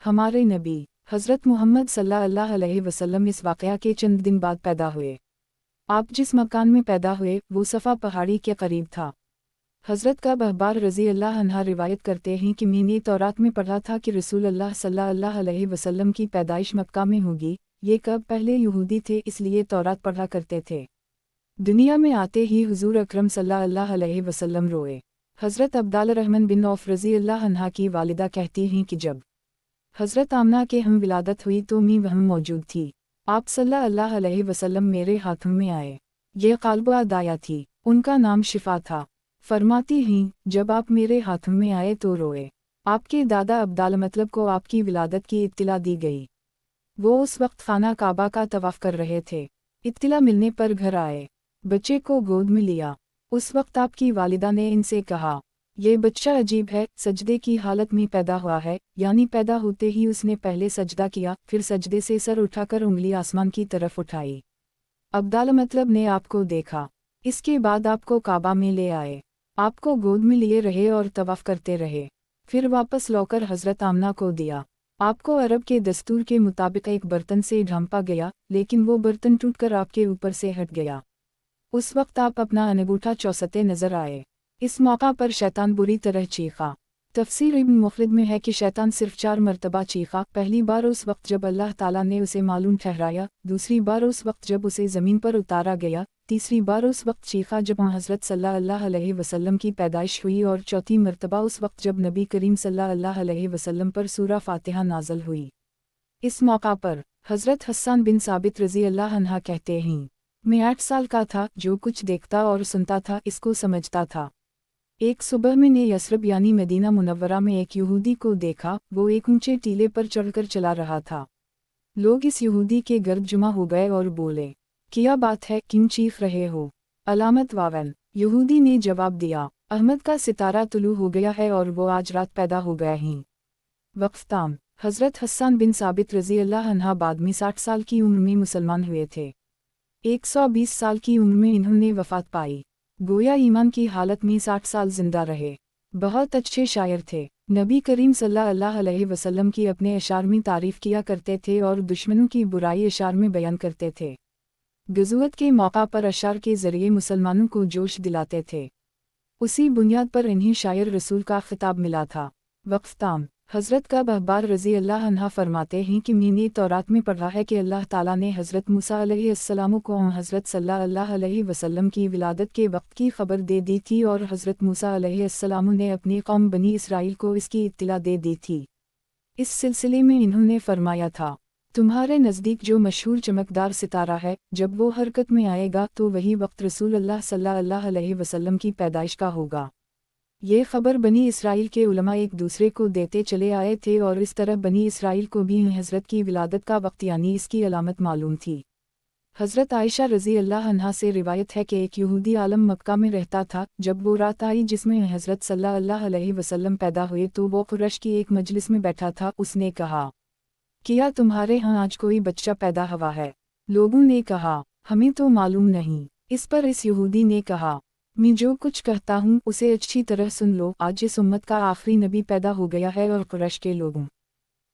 S1: हमारे नबी हज़रत मोहम्मद सल्लल्लाहु अलैहि वसल्लम इस वाक़या के चंद दिन बाद पैदा हुए। आप जिस मकान में पैदा हुए वो सफ़ा पहाड़ी के करीब था। हज़रत का अहबार रज़ी अल्लाह अन्हा रिवायत करते हैं कि मैंने तौरात में पढ़ा था कि रसूल अल्लाह सल्लल्लाहु अलैहि वसल्लम की पैदाइश मक्का में होगी। ये कब पहले यहूदी थे इसलिए तौरात पढ़ा करते थे। दुनिया में आते ही हुजूर अकरम सल्लल्लाहु अलैहि वसल्लम रोए। हज़रत अब्दाल रहमान बिन औफ रज़ी अल्लाह अन्हा की वालिदा कहती हैं कि जब हज़रत आमना के हम विलादत हुई तो मैं वहाँ मौजूद थी। आप सल्लल्लाहु अलैहि वसल्लम मेरे हाथों में आए। ये क़ाल्बा दाया थी, उनका नाम शिफा था। फरमाती हैं जब आप मेरे हाथों में आए तो रोए। आपके दादा अब्दाल मतलब को आपकी विलादत की इत्तिला दी गई। वो उस वक्त खाना काबा का तवाफ़ कर रहे थे। इत्तिला मिलने पर घर आए, बच्चे को गोद में लिया। उस वक्त आपकी वालिदा ने इनसे कहा, ये बच्चा अजीब है, सजदे की हालत में पैदा हुआ है, यानी पैदा होते ही उसने पहले सजदा किया, फिर सजदे से सर उठाकर उंगली आसमान की तरफ उठाई। अब्दाल मतलब ने आपको देखा, इसके बाद आपको काबा में ले आए, आपको गोद में लिए रहे और तवाफ़ करते रहे, फिर वापस लौकर हज़रत आमना को दिया। आपको अरब के दस्तूर के मुताबिक एक बर्तन से ढांपा गया, लेकिन वो बर्तन टूटकर आपके ऊपर से हट गया। उस वक्त आप अपना अनगूठा चौसते नजर आए। इस मौका पर शैतान बुरी तरह चीखा। तफसीर इब्न मुखलिद में है कि शैतान सिर्फ 4 मरतबा चीखा। पहली बार उस वक्त जब अल्लाह ताला ने उसे मालूम ठहराया, दूसरी बार उस वक्त जब उसे ज़मीन पर उतारा गया, तीसरी बार उस वक्त चीखा जब हज़रत सल्लल्लाहु अलैहि वसल्लम की पैदाइश हुई, और चौथी मरतबा उस वक्त जब नबी करीम सल्लल्लाहु अलैहि वसल्लम पर सूरा फातिहा नाज़िल हुई। इस मौका पर हज़रत हस्सान बिन साबित रज़ी अल्लाह अन्हा कहते हैं, मैं 8 साल का था, जो कुछ देखता और सुनता था इसको समझता था। एक सुबह मैंने यसरब यानी मदीना मुनव्वरा में एक यहूदी को देखा। वो एक ऊंचे टीले पर चढ़कर चला रहा था। लोग इस यहूदी के गर्द जुमा हो गए और बोले, क्या बात है, क्यों चीख रहे हो? अलामत वावन। यहूदी ने जवाब दिया, अहमद का सितारा तुलू हो गया है और वो आज रात पैदा हो गया है। वक्फताम। हज़रत हस्सान बिन साबित रज़ी अल्लाह अन्हा बाद में 60 साल की उम्र में मुसलमान हुए थे। 120 साल की उम्र में इन्होंने वफ़ात पाई। गोया ईमान की हालत में 60 साल जिंदा रहे। बहुत अच्छे शायर थे। नबी करीम सल्लल्लाहु अलैहि वसल्लम की अपने अशार में तारीफ़ किया करते थे और दुश्मनों की बुराई अशार में बयान करते थे। गज़वत के मौका पर अशार के ज़रिए मुसलमानों को जोश दिलाते थे। उसी बुनियाद पर इन्हीं शायर रसूल का खिताब मिला था। वक्फताम। हज़रत का अहबार रज़ी अल्लाह अन्हा फरमाते हैं कि मैंने तौरात में पढ़ा है कि अल्लाह ताला ने हज़रत मूसा अलैहिस्सलाम को हज़रत सल्लल्लाहु अलैहि वसल्लम की विलादत के वक्त की खबर दे दी थी, और हज़रत मूसा अलैहिस्सलाम ने अपनी कौम बनी इसराइल को इसकी इत्तिला दे दी थी। इस सिलसिले में इन्होंने फरमाया था, तुम्हारे नज़दीक जो मशहूर चमकदार सितारा है, जब वो हरकत में आएगा तो वही वक्त रसूल अल्लाह सल्लल्लाहु अलैहि वसल्लम की पैदाइश का होगा। ये खबर बनी इसराइल के उलमा एक दूसरे को देते चले आए थे, और इस तरह बनी इसराइल को भी हज़रत की विलादत का वक्त यानी इसकी अलामत मालूम थी। हज़रत आयशा रज़ी अल्लाह अन्हा से रिवायत है कि एक यहूदी आलम मक्का में रहता था। जब वो रात आई जिसमें हज़रत सल्लल्लाहु अलैहि वसल्लम पैदा हुए तो वो कुरैश की एक मजलिस में बैठा था। उसने कहा, क्या तुम्हारे यहाँ आज कोई बच्चा पैदा हुआ है? लोगों ने कहा, हमें तो मालूम नहीं। इस पर इस यहूदी ने कहा, मैं जो कुछ कहता हूँ उसे अच्छी तरह सुन लो। आज इस उम्मत का आखिरी नबी पैदा हो गया है, और कुरैश के लोगों,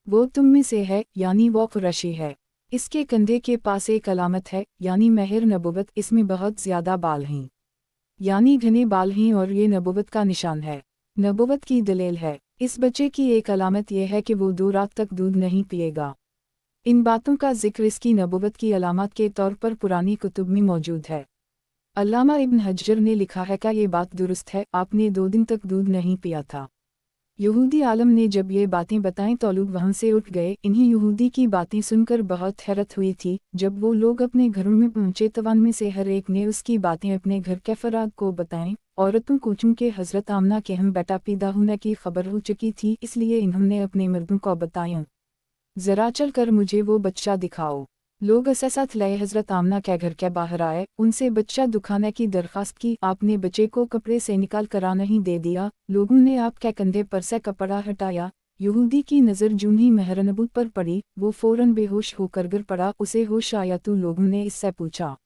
S1: वो तुम में से है, यानी वो कुरैशी है। इसके कंधे के पास एक अलामत है, यानी महर नबुवत। इसमें बहुत ज़्यादा बाल हैं, यानी घने बाल हैं, और ये नबुवत का निशान है, नबुवत की दलील है। इस बच्चे की एक अलामत यह है कि वो 2 रात तक दूध नहीं पिएगा। इन बातों का जिक्र इसकी नबुवत की अलामत के तौर पर पुरानी कुतुब में मौजूद है। अल्लामा इब्न हज्जर ने लिखा है कि ये बात दुरुस्त है, आपने 2 दिन तक दूध नहीं पिया था। यहूदी आलम ने जब ये बातें बताईं तो लोग वहाँ से उठ गए। इन्हीं यहूदी की बातें सुनकर बहुत हैरत हुई थी। जब वो लोग अपने घरों में पहुँचे तो उनमें से हर एक ने उसकी बातें अपने घर के अफराद को बताईं। औरतों को चूँकि हज़रत आमना के हम बेटा पैदा होने की खबर हो चुकी थी, इसलिए इन्होंने अपने मर्दों को बताया, ज़रा चल कर मुझे वो बच्चा दिखाओ। लोग साथ लए हज़रत आमना के घर के बाहर आए, उनसे बच्चा दिखाने की दरख्वास्त की। आपने बच्चे को कपड़े से निकाल कर नहीं दे दिया। लोगों ने आपके कंधे पर से कपड़ा हटाया। यहूदी की नज़र जूं ही महरनबूत पर पड़ी, वो फ़ौरन बेहोश होकर गिर पड़ा। उसे होश आया तो लोगों ने इससे पूछा,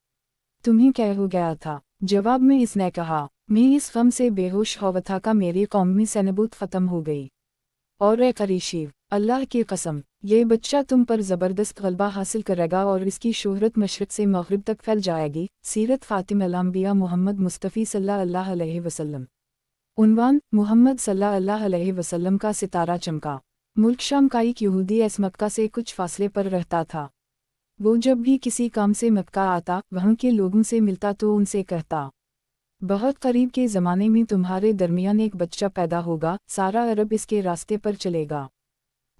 S1: तुम्हें क्या हो गया था? जवाब में इसने कहा, मैं इस गम से बेहोश हुआ था कि मेरी कौम में से नबूत ख़त्म हो गई। और ए करीशीव, अल्लाह की कसम, ये बच्चा तुम पर ज़बरदस्त गलबा हासिल करेगा और इसकी शोहरत मशरिक़ से मग़रिब तक फैल जाएगी। सीरत ख़ातिमुल अंबिया मोहम्मद मुस्तफ़ी सल्लल्लाहु अलैहि वसल्लम। उन्वान, मोहम्मद सल्लल्लाहु अलैहि वसल्लम का सितारा चमका। मुल्क शाम का एक यहूदी ऐस मक्का से कुछ फासले पर रहता था। वो जब भी किसी काम से मक्का आता, वहाँ के लोगों से मिलता तो उनसे कहता, बहुत करीब के ज़माने में तुम्हारे दरमियान एक बच्चा पैदा होगा, सारा अरब इसके रास्ते पर चलेगा।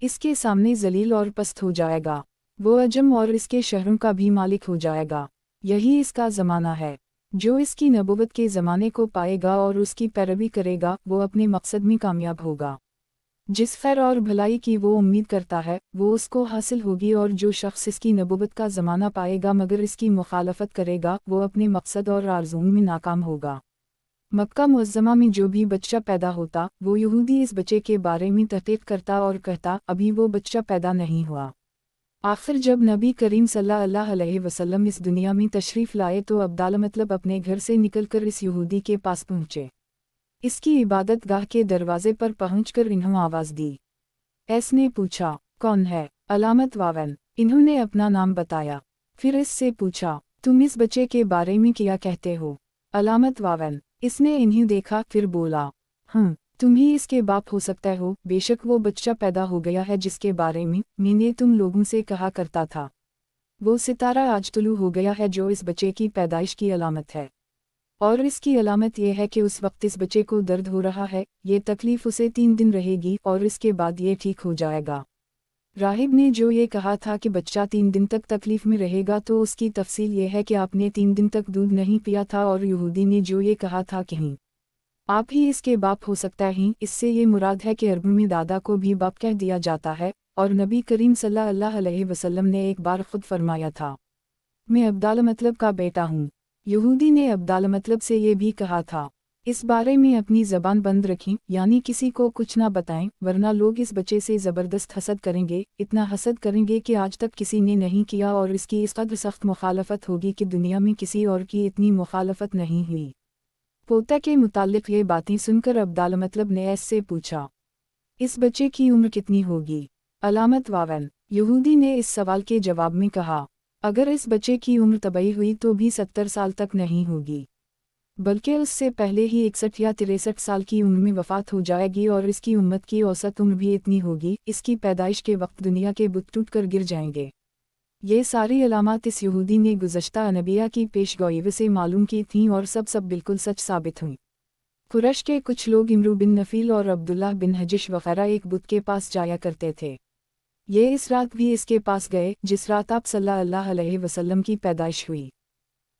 S1: इसके सामने जलील और पस्त हो जाएगा। वो अजम और इसके शहरों का भी मालिक हो जाएगा। यही इसका ज़माना है। जो इसकी नबूवत के ज़माने को पाएगा और उसकी पैरवी करेगा, वो अपने मकसद में कामयाब होगा। जिस खैर और भलाई की वो उम्मीद करता है, वो उसको हासिल होगी। और जो शख्स इसकी नबूवत का ज़माना पाएगा मगर इसकी मुखालफत करेगा, वो अपने मकसद और आरज़ूओं में नाकाम होगा। मक्का मुअज़्ज़मा में जो भी बच्चा पैदा होता, वो यहूदी इस बच्चे के बारे में तहक़ीक़ करता और कहता, अभी वो बच्चा पैदा नहीं हुआ। आखिर जब नबी करीम सल्लल्लाहु अलैहि वसल्लम इस दुनिया में तशरीफ़ लाए तो अब्दाल मतलब अपने घर से निकलकर इस यहूदी के पास पहुँचे। इसकी इबादत गाह के दरवाज़े पर पहुँचकर इन्होंने आवाज़ दी। ऐसने पूछा, कौन है? अलामत वावन। इन्होंने अपना नाम बताया। फिर इससे पूछा, तुम इस बच्चे के बारे में क्या कहते हो? अलामत वावन। इसने इन्हें देखा, फिर बोला, तुम ही इसके बाप हो सकते हो। बेशक वो बच्चा पैदा हो गया है जिसके बारे में मैंने तुम लोगों से कहा करता था। वो सितारा आज तुलू हो गया है जो इस बच्चे की पैदाइश की अलामत है। और इसकी अलामत यह है कि उस वक्त इस बच्चे को दर्द हो रहा है। ये तकलीफ़ उसे 3 दिन रहेगी और इसके बाद ये ठीक हो जाएगा। राहिब ने जो ये कहा था कि बच्चा 3 दिन तक तकलीफ़ में रहेगा, तो उसकी तफसील ये है कि आपने 3 दिन तक दूध नहीं पिया था। और यहूदी ने जो ये कहा था कि आप ही इसके बाप हो सकता है, इससे ये मुराद है कि अरबी में दादा को भी बाप कह दिया जाता है। और नबी करीम सल्लल्लाहु अलैहि वसल्लम ने एक बार खुद फरमाया था, मैं अब्दाल मतलब का बेटा हूँ। यहूदी ने अब्दाल मतलब से ये भी कहा था, इस बारे में अपनी ज़बान बंद रखें, यानी किसी को कुछ ना बताएं, वरना लोग इस बच्चे से ज़बरदस्त हसद करेंगे। इतना हसद करेंगे कि आज तक किसी ने नहीं किया और इसकी इस कदर सख्त मुखालफत होगी कि दुनिया में किसी और की इतनी मुखालफत नहीं हुई। पोता के मुतालिक ये बातें सुनकर अब्दाल मतलब ने ऐसे पूछा, इस बच्चे की उम्र कितनी होगी? अलामत वावन। यहूदी ने इस सवाल के जवाब में कहा, अगर इस बच्चे की उम्र तबई हुई तो भी 70 साल तक नहीं होगी, बल्कि उससे पहले ही 61 या 63 साल की उम्र में वफ़ात हो जाएगी। और इसकी उम्मत की औसत उम्र भी इतनी होगी, इसकी पैदाइश के वक्त दुनिया के बुत टूट कर गिर जाएंगे। ये सारी अलामात इस यहूदी ने गुज़श्ता अनबिया की पेशगोई से मालूम की थीं और सब बिल्कुल सच साबित हुई। कुरैश के कुछ लोग इमरू बिन नफ़ील और अब्दुल्लाह बिन हजिश वग़ैरह एक बुत के पास जाया करते थे। ये इस रात भी इसके पास गए जिस रात आप सल्लल्लाहु अलैहि वसल्लम की पैदाइश हुई।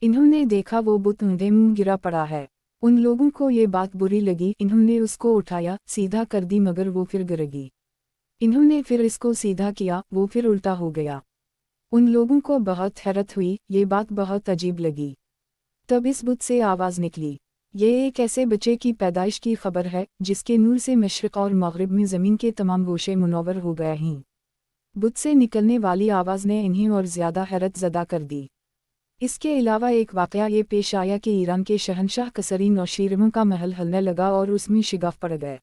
S1: इन्होंने देखा वो बुत ऊंधे मुंह गिरा पड़ा है। उन लोगों को ये बात बुरी लगी। इन्होंने उसको उठाया, सीधा कर दी, मगर वो फिर गिरेगी। इन्होंने फिर इसको सीधा किया, वो फिर उल्टा हो गया। उन लोगों को बहुत हैरत हुई, ये बात बहुत अजीब लगी। तब इस बुत से आवाज़ निकली, ये एक ऐसे बच्चे की पैदाइश की खबर है जिसके नूर से मशरिक़ और मग़रिब में ज़मीन के तमाम गोशे मुनव्वर हो गए हैं। बुत से निकलने वाली आवाज़ ने इन्हें और ज़्यादा हैरत ज़दा कर दी। इसके अलावा एक वाक़या ये पेश आया कि ईरान के शहनशाह कसरी नौशीरवों का महल हलने लगा और उसमें शिगाफ पड़ गए।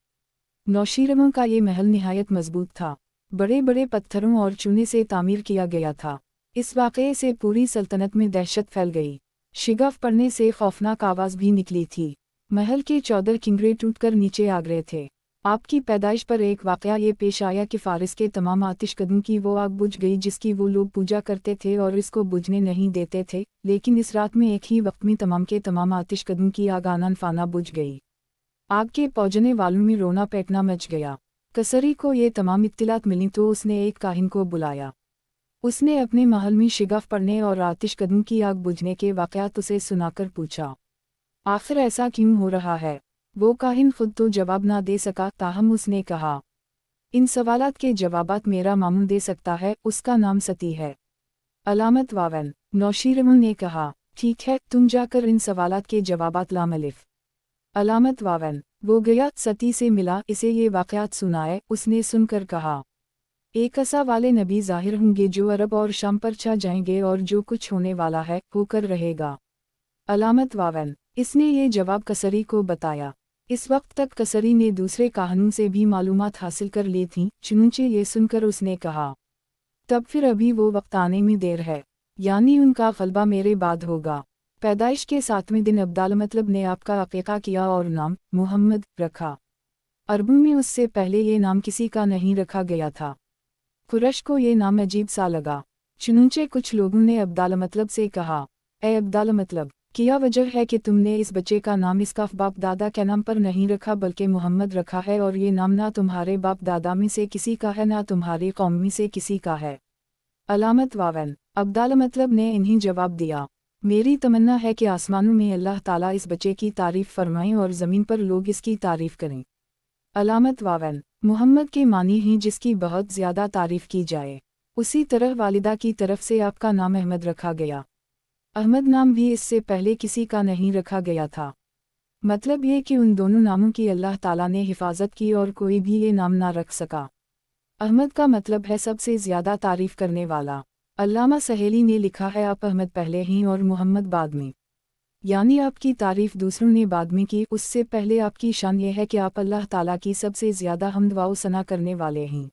S1: नौशीरवों का ये महल निहायत मजबूत था, बड़े बड़े पत्थरों और चूने से तामीर किया गया था। इस वाक़ये से पूरी सल्तनत में दहशत फैल गई। शिगाफ पड़ने से खौफनाक आवाज़ भी निकली थी। महल के 14 किंगरे टूटकर नीचे आ गए थे। آپ کی پیدائش پر ایک واقعہ یہ پیش آیا کہ فارس کے تمام آتش کدوں کی وہ آگ بجھ گئی جس کی وہ لوگ پوجا کرتے تھے اور اس کو بجھنے نہیں دیتے تھے، لیکن اس رات میں ایک ہی وقت میں تمام کے تمام آتش کدوں کی آگ آنن فانا بجھ گئی۔ آگ کے پوجنے والوں میں رونا پیٹنا مچ گیا۔ کسری کو یہ تمام اطلاعات ملیں تو اس نے ایک کاہن کو بلایا۔ اس نے اپنے محل میں شگاف پڑھنے اور آتش کدوں کی آگ بجھنے کے واقعات اسے سنا کر پوچھا، آخر ایسا کیوں ہو رہا ہے؟ وہ کاہن خود تو جواب نہ دے سکا، تاہم اس نے کہا، ان سوالات کے جوابات میرا ماموں دے سکتا ہے، اس کا نام ستی ہے۔ علامت واون نوشیروان نے کہا، ٹھیک ہے، تم جا کر ان سوالات کے جوابات لام الف۔ علامت واون وہ گیا، ستی سے ملا، اسے یہ واقعات سنائے۔ اس نے سن کر کہا، ایک عصا والے نبی ظاہر ہوں گے جو عرب اور شام پر چھا جائیں گے، اور جو کچھ ہونے والا ہے ہو کر رہے گا۔ علامت واون اس نے یہ جواب کسری کو بتایا۔ اس وقت تک کسری نے دوسرے کاہنوں سے بھی معلومات حاصل کر لی تھیں، چنانچہ یہ سن کر اس نے کہا، تب پھر ابھی وہ وقت آنے میں دیر ہے، یعنی ان کا غلبہ میرے بعد ہوگا۔ پیدائش کے 7ویں دن عبدالمطلب نے آپ کا عقیقہ کیا اور نام محمد رکھا۔ عربوں میں اس سے پہلے یہ نام کسی کا نہیں رکھا گیا تھا۔ قریش کو یہ نام عجیب سا لگا، چنانچہ کچھ لوگوں نے عبدالمطلب سے کہا، اے عبدالمطلب، کیا وجہ ہے کہ تم نے اس بچے کا نام اس کا باپ دادا کے نام پر نہیں رکھا بلکہ محمد رکھا ہے، اور یہ نام نہ تمہارے باپ دادا میں سے کسی کا ہے نہ تمہاری قوم میں سے کسی کا ہے؟ علامت واون عبدالمطلب نے انہیں جواب دیا، میری تمنا ہے کہ آسمانوں میں اللہ تعالیٰ اس بچے کی تعریف فرمائیں اور زمین پر لوگ اس کی تعریف کریں۔ علامت واون محمد کے معنی ہیں جس کی بہت زیادہ تعریف کی جائے۔ اسی طرح والدہ کی طرف سے آپ کا نام احمد رکھا گیا۔ احمد نام بھی اس سے پہلے کسی کا نہیں رکھا گیا تھا۔ مطلب یہ کہ ان دونوں ناموں کی اللہ تعالیٰ نے حفاظت کی اور کوئی بھی یہ نام نہ رکھ سکا۔ احمد کا مطلب ہے سب سے زیادہ تعریف کرنے والا۔ علامہ سہیلی نے لکھا ہے، آپ احمد پہلے ہیں اور محمد بعد میں، یعنی آپ کی تعریف دوسروں نے بعد میں کی، اس سے پہلے آپ کی شان یہ ہے کہ آپ اللہ تعالیٰ کی سب سے زیادہ حمد و ثنا کرنے والے ہیں۔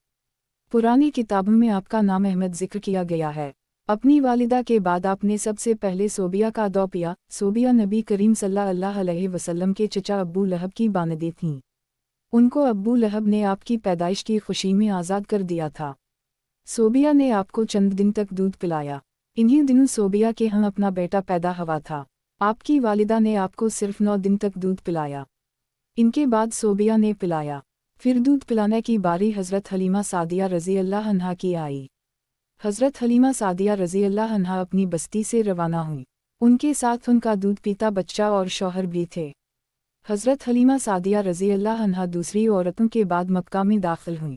S1: پرانی کتابوں میں آپ کا نام احمد ذکر کیا گیا ہے۔ اپنی والدہ کے بعد آپ نے سب سے پہلے صوبیہ کا دو پیا۔ صوبیہ نبی کریم صلی اللہ علیہ وسلم کے چچا ابو لہب کی باندی تھیں۔ ان کو ابو لہب نے آپ کی پیدائش کی خوشی میں آزاد کر دیا تھا۔ صوبیہ نے آپ کو چند دن تک دودھ پلایا۔ انہی دنوں صوبیہ کے ہم اپنا بیٹا پیدا ہوا تھا۔ آپ کی والدہ نے آپ کو صرف 9 دن تک دودھ پلایا۔ ان کے بعد صوبیہ نے پلایا۔ پھر دودھ پلانے کی باری حضرت حلیمہ سعدیہ رضی اللہ عنہا کی آئی۔ حضرت حلیمہ سعدیہ رضی اللہ عنہا اپنی بستی سے روانہ ہوئیں۔ ان کے ساتھ ان کا دودھ پیتا بچہ اور شوہر بھی تھے۔ حضرت حلیمہ سعدیہ رضی اللہ عنہا دوسری عورتوں کے بعد مکہ میں داخل ہوئیں۔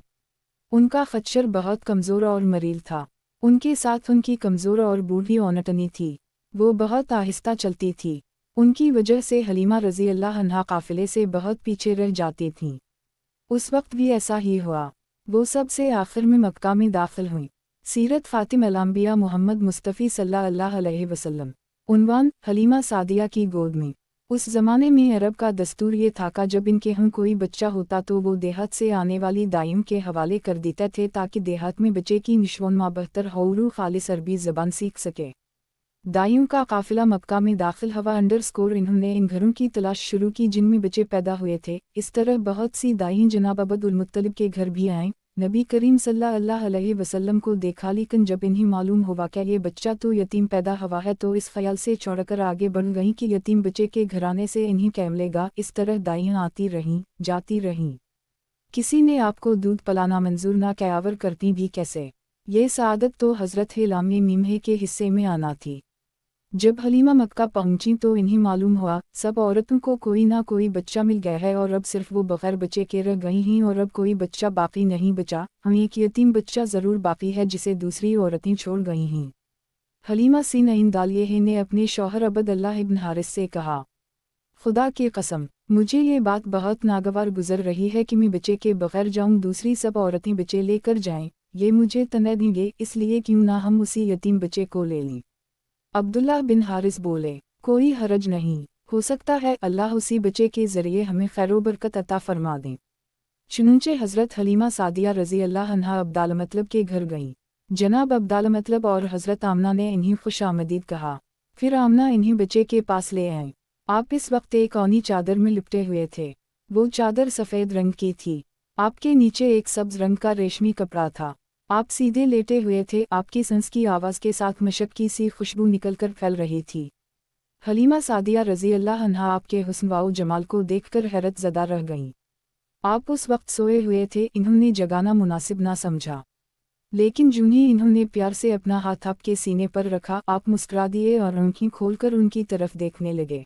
S1: ان کا خچر بہت کمزور اور مریل تھا۔ ان کے ساتھ ان کی کمزور اور بوڑھی اونٹنی تھی، وہ بہت آہستہ چلتی تھی۔ ان کی وجہ سے حلیمہ رضی اللہ عنہا قافلے سے بہت پیچھے رہ جاتی تھیں۔ اس وقت بھی ایسا ہی ہوا، وہ سب سے آخر میں مکہ میں داخل ہوئیں۔ سیرت خاتم الانبیاء محمد مصطفی صلی اللہ علیہ وسلم۔ عنوان حلیمہ سعدیہ کی گود میں۔ اس زمانے میں عرب کا دستور یہ تھا کہ جب ان کے ہاں کوئی بچہ ہوتا تو وہ دیہات سے آنے والی دائیوں کے حوالے کر دیتے تھے تاکہ دیہات میں بچے کی نشوون ماں بہتر اور خالص عربی زبان سیکھ سکے۔ دائیوں کا قافلہ مکہ میں داخل ہوا۔ انہوں نے ان گھروں کی تلاش شروع کی جن میں بچے پیدا ہوئے تھے۔ اس طرح بہت سی دائیں جناب عبد المطلب کے گھر بھی آئیں۔ نبی کریم صلی اللہ علیہ وسلم کو دیکھا، لیکن جب انہیں معلوم ہوا کہ یہ بچہ تو یتیم پیدا ہوا ہے تو اس خیال سے چھوڑ کر آگے بڑھ گئیں کہ یتیم بچے کے گھرانے سے انہیں کیا ملے گا۔ اس طرح دائیں آتی رہیں، جاتی رہیں۔ کسی نے آپ کو دودھ پلانا منظور نہ کیا اور کرتی بھی کیسے؟ یہ سعادت تو حضرت ہلامہ میمہ کے حصے میں آنا تھی۔ جب حلیمہ مکہ پہنچیں تو انہیں معلوم ہوا سب عورتوں کو کوئی نہ کوئی بچہ مل گیا ہے اور اب صرف وہ بغیر بچے کے رہ گئی ہیں، اور اب کوئی بچہ باقی نہیں بچا۔ ایک یتیم بچہ ضرور باقی ہے جسے دوسری عورتیں چھوڑ گئی ہیں۔ حلیمہ سین دالیہ نے اپنے شوہر عبد اللہ ابن حارث سے کہا، خدا کی قسم، مجھے یہ بات بہت ناگوار گزر رہی ہے کہ میں بچے کے بغیر جاؤں، دوسری سب عورتیں بچے لے کر جائیں، یہ مجھے تنہ دیں گے، اس لیے کیوں نہ ہم اسی یتیم بچے کو لے لیں۔ عبداللہ بن حارث بولے، کوئی حرج نہیں، ہو سکتا ہے اللہ اسی بچے کے ذریعے ہمیں خیر و برکت عطا فرما دیں۔ چنانچہ حضرت حلیمہ سعدیہ رضی اللہ عنہا عبدالمطلب کے گھر گئیں۔ جناب عبدالمطلب اور حضرت آمنہ نے انہیں خوش آمدید کہا۔ پھر آمنہ انہیں بچے کے پاس لے آئیں۔ آپ اس وقت ایک اونی چادر میں لپٹے ہوئے تھے۔ वो चादर सफ़ेद रंग की थी। आपके नीचे एक सब्ज रंग का रेशमी कपड़ा था। आप सीधे लेटे हुए थे। आपकी सांस की आवाज़ के साथ मशक की सी खुशबू निकलकर फैल रही थी। हलीमा सादिया रज़ी अल्लाह अन्हा आपके हुस्न व जमाल को देखकर हैरत ज़दा रह गईं। आप उस वक्त सोए हुए थे, इन्होंने जगाना मुनासिब ना समझा। लेकिन जूं ही इन्होंने प्यार से अपना हाथ आपके सीने पर रखा, आप मुस्कुरा दिए और आंखें खोलकर उनकी तरफ देखने लगे।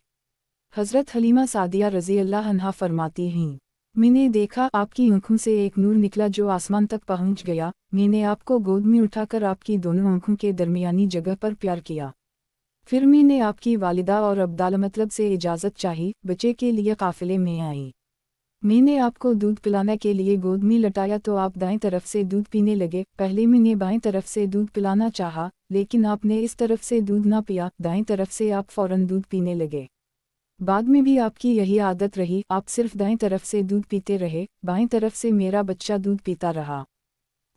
S1: हज़रत हलीमा सादिया रज़ी अल्लाह अन्हा फरमाती हैं, मैंने देखा आपकी आंखों से एक नूर निकला जो आसमान तक पहुंच गया। मैंने आपको गोद में उठाकर आपकी दोनों आंखों के दरमियानी जगह पर प्यार किया। फिर मैंने आपकी वालिदा और अब्दाल मतलब से इजाज़त चाही, बच्चे के लिए काफ़िले में आई। मैंने आपको दूध पिलाने के लिए गोद में लटाया तो आप दाएं तरफ से दूध पीने लगे। पहले मैंने बाएं तरफ से दूध पिलाना चाहा, लेकिन आपने इस तरफ से दूध ना पिया। दाएं तरफ से आप फ़ौरन दूध पीने लगे। बाद में भी आपकी यही आदत रही, आप सिर्फ दाएं तरफ से दूध पीते रहे, बाएं तरफ से मेरा बच्चा दूध पीता रहा।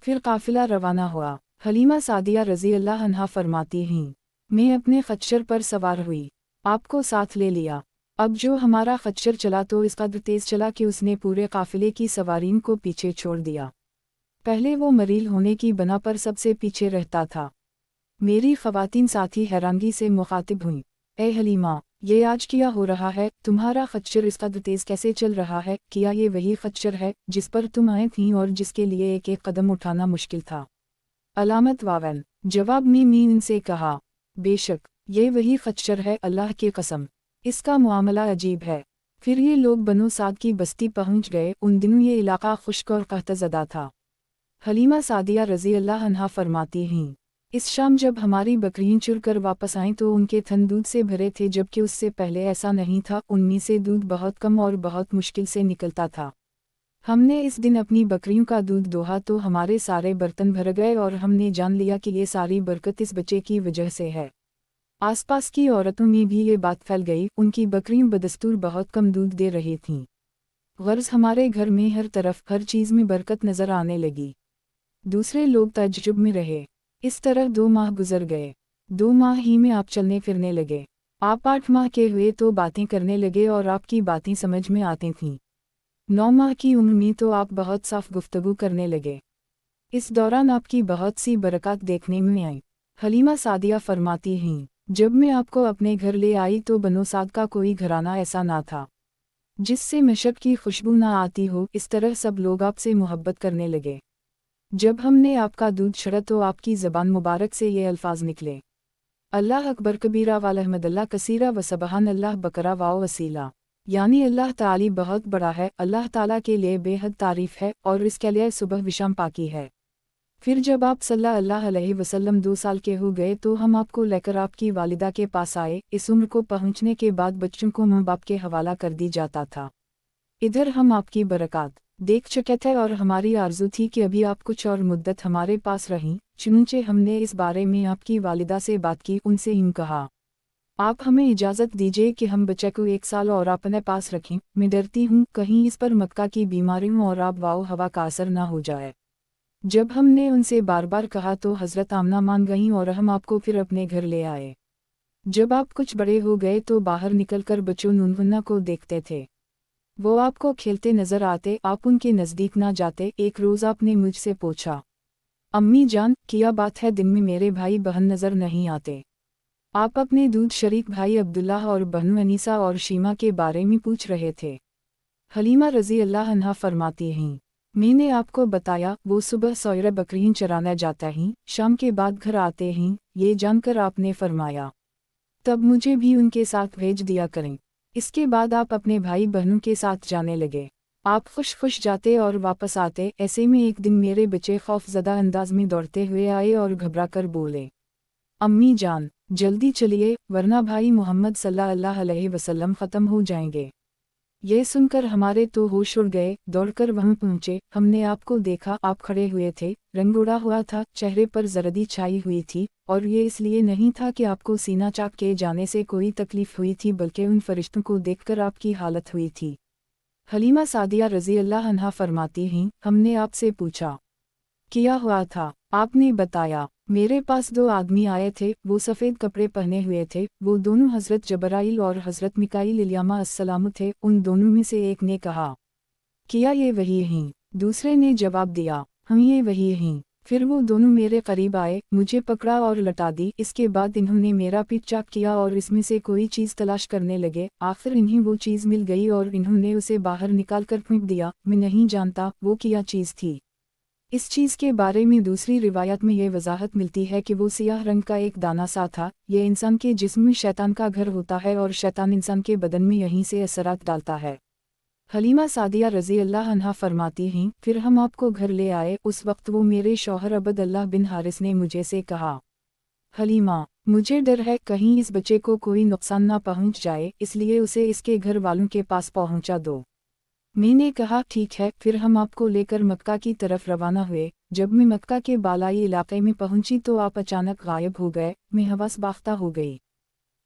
S1: फिर काफ़िला रवाना हुआ। हलीमा सादिया रज़ी अल्लाह अन्हा फरमाती हैं, मैं अपने खच्चर पर सवार हुई, आपको साथ ले लिया। अब जो हमारा खच्चर चला तो इस कदर तेज़ चला कि उसने पूरे काफ़िले की सवारीन को पीछे छोड़ दिया। पहले वो मरील होने की बना पर सबसे पीछे रहता था। मेरी ख़वातीन साथी हैरानगी से मुखातिब हुईं, ए हलीमा, ये आज क्या हो रहा है? तुम्हारा खच्चर इस कदर तेज़ कैसे चल रहा है? क्या ये वही खच्चर है जिस पर तुम आए थीं और जिसके लिए एक एक कदम उठाना मुश्किल था? अलामत वावन। जवाब में इनसे कहा, बेशक ये वही खच्चर है, अल्लाह की कसम, इसका मुआमला अजीब है। फिर ये लोग बनो साद की बस्ती पहुंच गए। उन दिनों ये इलाका खुश्क और कहतज़दा था। हलीमा सादिया रज़ी अल्लाह अन्हा फरमाती हैं, इस शाम जब हमारी बकरियां चुर कर वापस आईं तो उनके थन दूध से भरे थे, जबकि उससे पहले ऐसा नहीं था। उनमें से दूध बहुत कम और बहुत मुश्किल से निकलता था। हमने इस दिन अपनी बकरियों का दूध दोहा तो हमारे सारे बर्तन भर गए और हमने जान लिया कि ये सारी बरकत इस बच्चे की वजह से है। आसपास की औरतों में भी ये बात फैल गई। उनकी बकरियां बदस्तूर बहुत कम दूध दे रही थीं। गर्ज हमारे घर में हर तरफ हर चीज़ में बरकत नज़र आने लगी। दूसरे लोग तज्जुब में रहे। इस तरह 2 माह गुजर गए। 2 माह ही में आप चलने फिरने लगे। आप 8 माह के हुए तो बातें करने लगे और आपकी बातें समझ में आती थीं। 9 माह की उम्र में तो आप बहुत साफ गुफ्तगू करने लगे। इस दौरान आपकी बहुत सी बरकत देखने में आई। हलीमा सादिया फरमाती हैं, जब मैं आपको अपने घर ले आई तो बनो साद का कोई घराना ऐसा ना था जिससे मशक की खुशबू ना आती हो। इस तरह सब लोग आपसे मोहब्बत करने लगे। जब हमने आपका दूध छड़ा तो आपकी ज़बान मुबारक से ये अल्फाज निकले, अल्लाह अकबर कबीरा वलहमदुल्लाह कसीरा व सबहान अल्लाह बकरा वाओ वसीला, यानी अल्लाह ताली बहुत बड़ा है, अल्लाह ताला के लिए बेहद तारीफ़ है और इसके लिए सुबह विशाम पाकी है। फिर जब आप सल्लल्लाहु अलैहि वसल्लम 2 साल के हो गए तो हम आपको लेकर आपकी वालिदा के पास आए। इस उम्र को पहुँचने के बाद बच्चों को माँ बाप के हवाला कर दी जाता था। इधर हम आपकी बरकत देख चुके थे और हमारी आरज़ू थी कि अभी आप कुछ और मुद्दत हमारे पास रहीं। चुनचे हमने इस बारे में आपकी वालिदा से बात की। उनसे यूं कहा, आप हमें इजाज़त दीजिए कि हम बच्चे को 1 साल और अपने पास रखें। मैं डरती हूँ कहीं इस पर मक्का की बीमारियों और आब व हवा का असर ना हो जाए। जब हमने उनसे बार बार कहा तो हज़रत आमना मान गईं और हम आपको फिर अपने घर ले आए। जब आप कुछ बड़े हो गए तो बाहर निकलकर बच्चों नुनवन्ना को देखते थे। वो आपको खेलते नजर आते, आप उनके नज़दीक ना जाते। एक रोज़ आपने मुझसे पूछा, अम्मी जान क्या बात है, दिन में मेरे भाई बहन नज़र नहीं आते? आप अपने दूध शरीक भाई अब्दुल्लाह और बहनों अनीसा और शीमा के बारे में पूछ रहे थे। हलीमा रज़ी अल्लाह अन्हा फरमाती हैं, मैंने आपको बताया वो सुबह सौर बकरियां चराने जाता हैं, शाम के बाद घर आते हैं। ये जानकर आपने फरमाया, तब मुझे भी उनके साथ भेज दिया करें। इसके बाद आप अपने भाई बहनों के साथ जाने लगे। आप खुश खुश जाते और वापस आते। ऐसे में एक दिन मेरे बच्चे खौफज़दा अंदाज में दौड़ते हुए आए और घबरा कर बोले, अम्मी जान जल्दी चलिए वरना भाई मोहम्मद सल्लल्लाहु अलैहि वसल्लम ख़त्म हो जाएंगे। ये सुनकर हमारे तो होश उड़ गए। दौड़कर वहाँ पहुँचे, हमने आपको देखा, आप खड़े हुए थे, रंग उड़ा हुआ था, चेहरे पर जर्दी छाई हुई थी और ये इसलिए नहीं था कि आपको सीना चाक के जाने से कोई तकलीफ हुई थी, बल्कि उन फरिश्तों को देखकर आपकी हालत हुई थी। हलीमा सादिया रज़ी अल्लाह अन्हा फरमाती हैं, हमने आपसे पूछा क्या हुआ था? आपने बताया, मेरे पास 2 आदमी आए थे, वो सफ़ेद कपड़े पहने हुए थे, वो दोनों हज़रत जबराइल और हज़रत मिकाईल इल्यामा अस्सलाम थे। उन दोनों में से एक ने कहा, क्या ये वही हैं? दूसरे ने जवाब दिया, हम ये वही हैं। फिर वो दोनों मेरे करीब आए, मुझे पकड़ा और लटा दी। इसके बाद इन्होंने मेरा पीठ चाक किया और इसमें से कोई चीज़ तलाश करने लगे। आखिर इन्हें वो चीज़ मिल गई और इन्होंने उसे बाहर निकाल कर फेंक दिया। मैं नहीं जानता वो क्या चीज़ थी। इस चीज़ के बारे में दूसरी रिवायत में ये वजाहत मिलती है कि वो सियाह रंग का एक दाना सा था। ये इंसान के जिस्म में शैतान का घर होता है और शैतान इंसान के बदन में यहीं से असरात डालता है। हलीमा सादिया रज़ी अल्लाह अन्हा फरमाती हैं, फिर हम आपको घर ले आए। उस वक्त वो मेरे शौहर अब्द अल्लाह बिन हारिस ने मुझे से कहा, हलीमा, मुझे डर है कहीं इस बच्चे को कोई नुकसान ना पहुंच जाए, इसलिए उसे इसके घर वालों के पास पहुंचा दो। मैंने कहा ठीक है। फिर हम आपको लेकर मक्का की तरफ रवाना हुए। जब मैं मक्का के बालाई इलाके में पहुंची तो आप अचानक गायब हो गए। मैं हवस बाख्ता हो गई।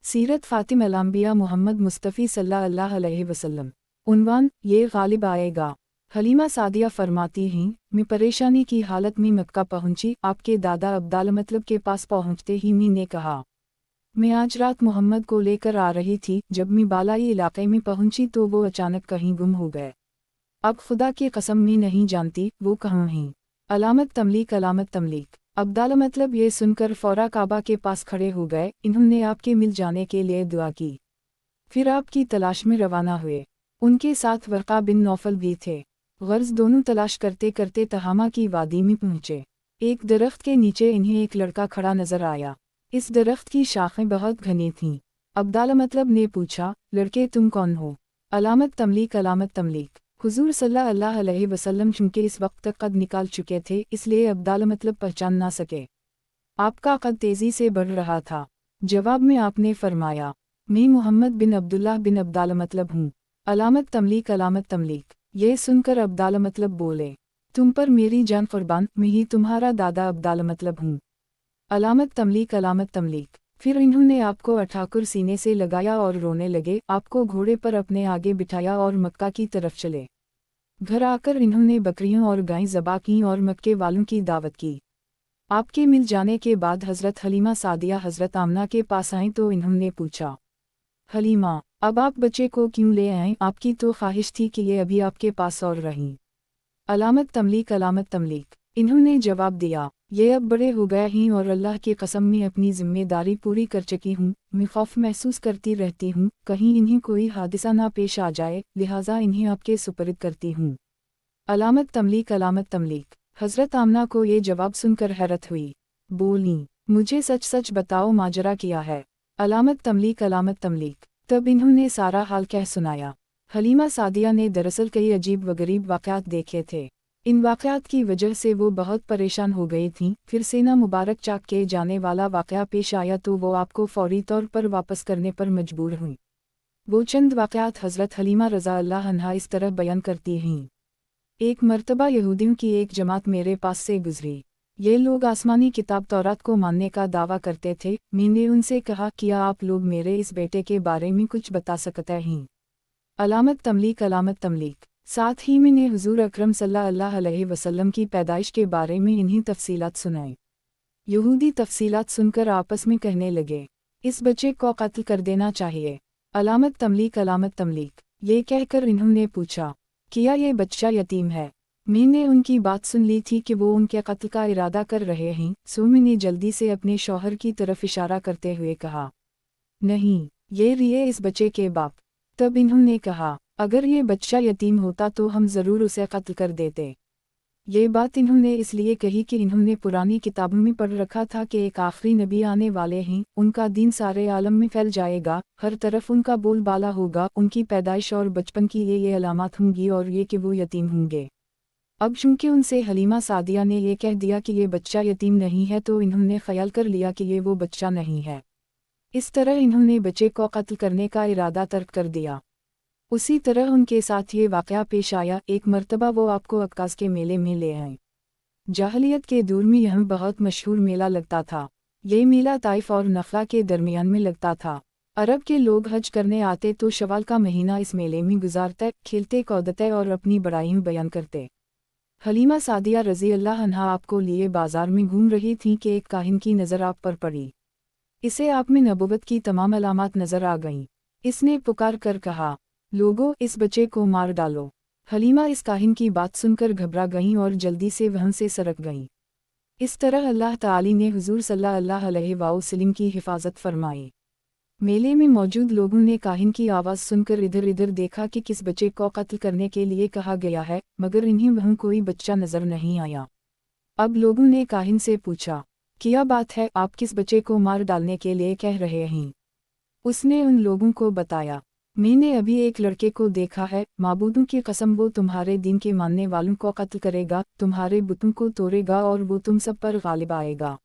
S1: सीरत फ़ातिम अल-अंबिया मोहम्मद मुस्तफ़ी सल्लल्लाहु अलैहि वसल्लम। उन्वान, ये गालिब आएगा। हलीमा सादिया फरमाती हैं, मैं परेशानी की हालत में मक्का पहुंची। आपके दादा अब्दाल मतलब के पास पहुंचते ही मैंने कहा, मैं आज रात मोहम्मद को लेकर आ रही थी। जब मैं बालाई इलाके में पहुंची तो वो अचानक कहीं गुम हो गए। अब खुदा की कसम मैं नहीं जानती वो कहाँ हैं। अलामत तमलीक, अलामत तमलीक। अब्दाल मतलब ये सुनकर फौरा काबा के पास खड़े हो गए। इन्होंने आपके मिल जाने के लिए दुआ की। फिर आपकी तलाश में रवाना हुए। उनके साथ वर्का बिन नौफल भी थे। गर्ज दोनों तलाश करते करते तहामा की वादी में पहुँचे। एक दरख्त के नीचे इन्हें एक लड़का खड़ा नजर आया। इस दरख्त की शाखें बहुत घनी थीं। अब्दाल मतलब ने पूछा, लड़के तुम कौन हो? अलामत तमलीक, अलामत तमलीक। हुजूर सल्लल्लाहु अलैहि वसल्लम चूँकि इस वक्त तक कद निकाल चुके थे, इसलिए अब्दाल मतलब पहचान ना सके। आपका कद तेज़ी से बढ़ रहा था। जवाब में आपने फरमाया, मैं मोहम्मद बिन अब्दुल्लाह बिन अब्दाल मतलब हूँ। अलामत तमलीक, अलामत तमलीक। ये सुनकर अब्दाल मतलब बोले, तुम पर मेरी जान कुर्बान, मैं ही तुम्हारा दादा अब्दाल मतलब हूँ। अलामत तमलीक, अलामत तमलीक। फिर इन्होंने आपको उठाकर सीने से लगाया और रोने लगे। आपको घोड़े पर अपने आगे बिठाया और मक्का की तरफ चले। घर आकर इन्होंने बकरियों और गायें ज़बा की और मक्के वालों की दावत की। आपके मिल जाने के बाद हज़रत हलीमा सादिया हज़रत आमना के पास आईं तो इन्होंने पूछा, हलीमा, अब आप बच्चे को क्यों ले आएं? आपकी तो ख्वाहिश थी कि ये अभी आपके पास और रहीं। अलामत तमलीक, अलामत तमलीक। इन्होंने जवाब दिया, ये अब बड़े हो गए हैं और अल्लाह की कसम में अपनी जिम्मेदारी पूरी कर चुकी हूँ। मैं खौफ महसूस करती रहती हूँ कहीं इन्हें कोई हादिसा ना पेश आ जाए, लिहाजा इन्हें आपके सुपरद करती हूँ। अलामत तमलीक, अलामत तमलीक। हज़रत आमना को ये जवाब सुनकर हैरत हुई। बोली, मुझे सच सच बताओ माजरा किया है। अलामत तमलीक, अलामत तमलीक। तब इन्होंने सारा हाल कह सुनाया। हलीमा सादिया ने दरअसल कई अजीब व गरीब वाक़यात देखे थे। इन वाक़यात की वजह से वो बहुत परेशान हो गई थीं। फिर सेना मुबारक चाक के जाने वाला वाक़या पेश आया तो वो आपको फौरी तौर पर वापस करने पर मजबूर हुई। वो चंद वाक़यात हज़रत हलीमा रज़ा अल्लाह अन्हा इस तरह बयान करती हैं। एक मर्तबा यहूदियों की एक जमात मेरे पास से गुजरी। ये लोग आसमानी किताब तौरात को मानने का दावा करते थे। मैंने उनसे कहा, क्या आप लोग मेरे इस बेटे के बारे में कुछ बता सकते हैं? अलामत तमलीक, अलामत तमलीक। साथ ही मैंने हुजूर अकरम सल्लल्लाहु अलैहि वसल्लम की पैदाइश के बारे में इन्हीं तफसीलात सुनाई। यहूदी तफसीलात सुनकर आपस में कहने लगे, इस बच्चे को कत्ल कर देना चाहिए। अलामत तमलीक, अलामत तमलीक। ये कहकर इन्होंने पूछा, क्या ये बच्चा यतीम है? मैंने उनकी बात सुन ली थी कि वो उनके कत्ल का इरादा कर रहे हैं, सो मैंने जल्दी से अपने शौहर की तरफ इशारा करते हुए कहा, नहीं, ये रिए इस बच्चे के बाप। तब इन्होंने कहा, अगर ये बच्चा यतीम होता तो हम ज़रूर उसे कत्ल कर देते। ये बात इन्होंने इसलिए कही कि इन्होंने पुरानी किताबों में पढ़ रखा था कि एक आखिरी नबी आने वाले हैं, उनका दीन सारे आलम में फैल जाएगा, हर तरफ उनका बोलबाला होगा, उनकी पैदाइश और बचपन की ये अलामत होंगी और ये कि वो यतीम होंगे। अब चूंकि उनसे हलीमा सादिया ने ये कह दिया कि ये बच्चा यतीम नहीं है तो इन्होंने ख्याल कर लिया कि ये वो बच्चा नहीं है। इस तरह इन्होंने बच्चे को कत्ल करने का इरादा तर्क कर दिया। उसी तरह उनके साथ ये वाक़या पेश आया। एक मर्तबा वो आपको अक्कास के मेले में ले आए। जाहलियत के दौर में यहाँ बहुत मशहूर मेला लगता था। ये मेला ताइफ और नखला के दरमियान में लगता था। अरब के लोग हज करने आते तो शवाल का महीना इस मेले में गुजारते, खेलते कूदते और अपनी बड़ाइयाँ बयान करते। हलीमा सादिया रज़ी अल्लाह अन्हा आपको लिए बाजार में घूम रही थीं कि एक काहिन की नज़र आप पर पड़ी। इसे आप में नबूवत की तमाम अलामात नज़र आ गईं। इसने पुकार कर कहा, लोगों, इस बच्चे को मार डालो। हलीमा इस काहिन की बात सुनकर घबरा गईं और जल्दी से वहाँ से सरक गईं। इस तरह अल्लाह ताली ने हुज़ूर सल्लल्लाहु अलैहि वसल्लम की हिफाजत फरमाई। मेले में मौजूद लोगों ने काहिन की आवाज़ सुनकर इधर इधर देखा कि किस बच्चे को कत्ल करने के लिए कहा गया है, मगर इन्हें वहाँ कोई बच्चा नज़र नहीं आया। अब लोगों ने काहिन से पूछा, क्या बात है, आप किस बच्चे को मार डालने के लिए कह रहे हैं? उसने उन लोगों को बताया, मैंने अभी एक लड़के को देखा है, माबूदों की कसम वो तुम्हारे दीन के मानने वालों को कत्ल करेगा, तुम्हारे बुतों को तोड़ेगा और वो तुम सब पर गालिब आएगा।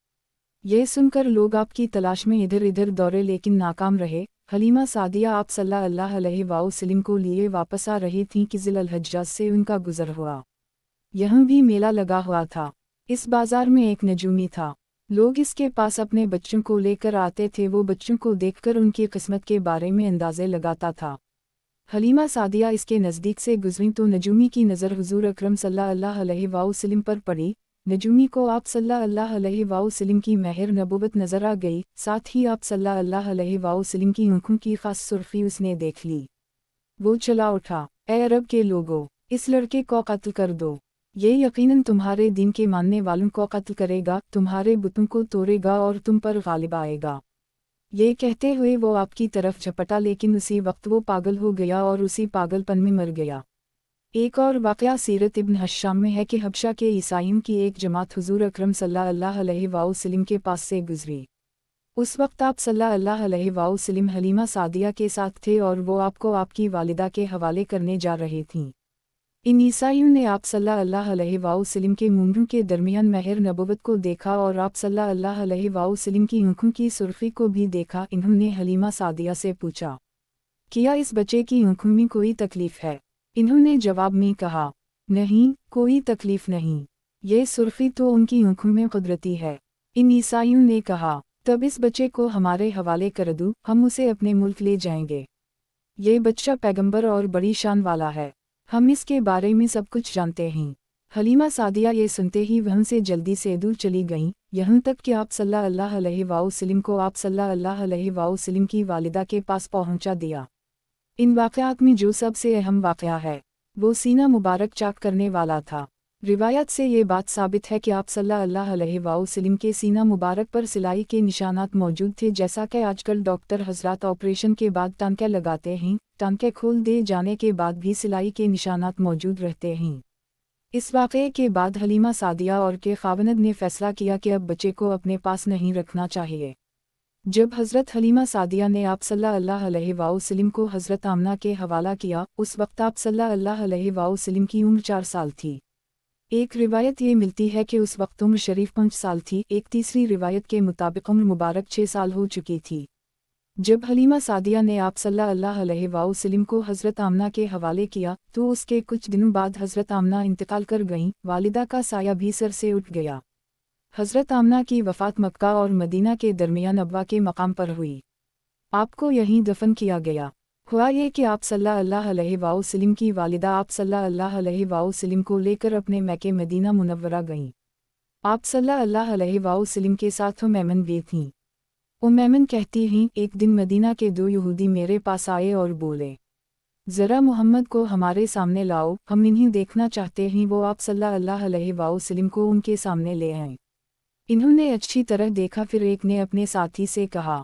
S1: ये सुनकर लोग आपकी तलाश में इधर इधर दौड़े लेकिन नाकाम रहे। हलीमा सादिया आप सल्लल्लाहु अलैहि वसल्लम को लिए वापस आ रही थीं कि ज़िल-अल-हज्जाज से उनका गुज़र हुआ। यहाँ भी मेला लगा हुआ था। इस बाजार में एक नजूमी था। लोग इसके पास अपने बच्चों को लेकर आते थे। वो बच्चों को देखकर उनकी किस्मत के बारे में अंदाज़े लगाता था। हलीमा सादिया इसके नज़दीक से गुजरीं तो नजूमी की नज़र हुज़ूर अकरम सल्लल्लाहु अलैहि वसल्लम पर पड़ी। नजूमी को आप सल्लल्लाहु अलैहि वसल्लम की महर नबूवत नज़र आ गई। साथ ही आप सल्लल्लाहु अलैहि वसल्लम की आँखों की खास सुर्खी उसने देख ली। वो चला उठा, ए अरब के लोगों, इस लड़के को कत्ल कर दो। ये यकीनन तुम्हारे दीन के मानने वालों को कत्ल करेगा, तुम्हारे बुतों को तोड़ेगा और तुम पर गालिब आएगा। ये कहते हुए वो आपकी तरफ झपटा, लेकिन उसी वक्त वो पागल हो गया और उसी पागलपन में मर गया। एक और वाक़या सीरत इब्न हश्शाम में है कि हबशा के ईसाइयों की एक जमात हुज़ूर अकरम सल्लल्लाहु अलैहि वसल्लम के पास से गुजरी। उस वक्त आप सल्लल्लाहु अलैहि वसल्लम हलीमा सादिया के साथ थे और वो आपको आपकी वालिदा के हवाले करने जा रही थीं। इन ईसाइयों ने आप सल्लल्लाहु अलैहि वसल्लम के मुंडों के दरमियान महर नबूवत को देखा और आप सल्लल्लाहु अलैहि वसल्लम की आँखों की सुर्खी को भी देखा। इन्होंने हलीमा सादिया से पूछा, क्या इस बच्चे की आँखों में कोई तकलीफ़ है? इन्होंने जवाब में कहा, नहीं, कोई तकलीफ़ नहीं, ये सुर्खी तो उनकी आँखों में कुदरती है। इन ईसाइयों ने कहा, तब इस बच्चे को हमारे हवाले कर दो, हम उसे अपने मुल्क ले जाएंगे। ये बच्चा पैगंबर और बड़ी शान वाला है, हम इसके बारे में सब कुछ जानते हैं। हलीमा सादिया ये सुनते ही वहाँ से जल्दी से दूर चली गईं, यहाँ तक कि आप सल्लल्लाहु अलैहि वसल्लम को आप सल्लल्लाहु अलैहि वसल्लम की वालिदा के पास पहुँचा दिया। इन वाक़यात में जो सबसे अहम वाक़या है, वो सीना मुबारक चाक करने वाला था। रिवायत से ये बात साबित है कि आप सल्लल्लाहु अलैहि वसल्लम के सीना मुबारक पर सिलाई के निशानात मौजूद थे, जैसा कि आजकल डॉक्टर हजरात ऑपरेशन के बाद टांके लगाते हैं, टांके खोल दिए जाने के बाद भी सिलाई के निशानात मौजूद रहते हैं। इस वाक़ये के बाद हलीमा सादिया और के खावनद ने फ़ैसला किया कि अब बच्चे को अपने पास नहीं रखना चाहिए। जब हज़रत हलीमा सादिया ने आप सल्लल्लाहु अलैहि वसल्लम को हज़रत आमना के हवाला किया, उस वक्त आप सल्लल्लाहु अलैहि वसल्लम की उम्र 4 साल थी। एक रिवायत ये मिलती है कि उस वक्त उम्र शरीफ 5 साल थी। एक तीसरी रिवायत के मुताबिक उम्र मुबारक 6 साल हो चुकी थी। जब हलीमा सादिया ने आप सल्लल्लाहु अलैहि वसल्लम को हज़रत आमना के हवाले किया तो उसके कुछ दिनों बाद हज़रत आमना इंतकाल कर गईं। वालिदा का साया भी सर से उठ गया। हज़रत आमना की वफ़ात मक्का और मदीना के दरमियान अबवा के मकाम पर हुई। आपको यहीं दफन किया गया। हुआ ये कि आप सल्लल्लाहु अलैहि वसल्लम की वालिदा आप सल्लल्लाहु अलैहि वसल्लम को लेकर अपने मैके मदीना मुनव्वरा गईं। आप सल्लल्लाहु अलैहि वसल्लम के साथ उम्मैमन भी थीं। उम्मैमन कहती हैं, एक दिन मदीना के 2 यहूदी मेरे पास आए और बोले, ज़रा मोहम्मद को हमारे सामने लाओ, हम इन्हें देखना चाहते हैं। वो आप सल्लल्लाहु अलैहि वसल्लम को उनके सामने ले आए। इन्होंने अच्छी तरह देखा, फिर एक ने अपने साथी से कहा,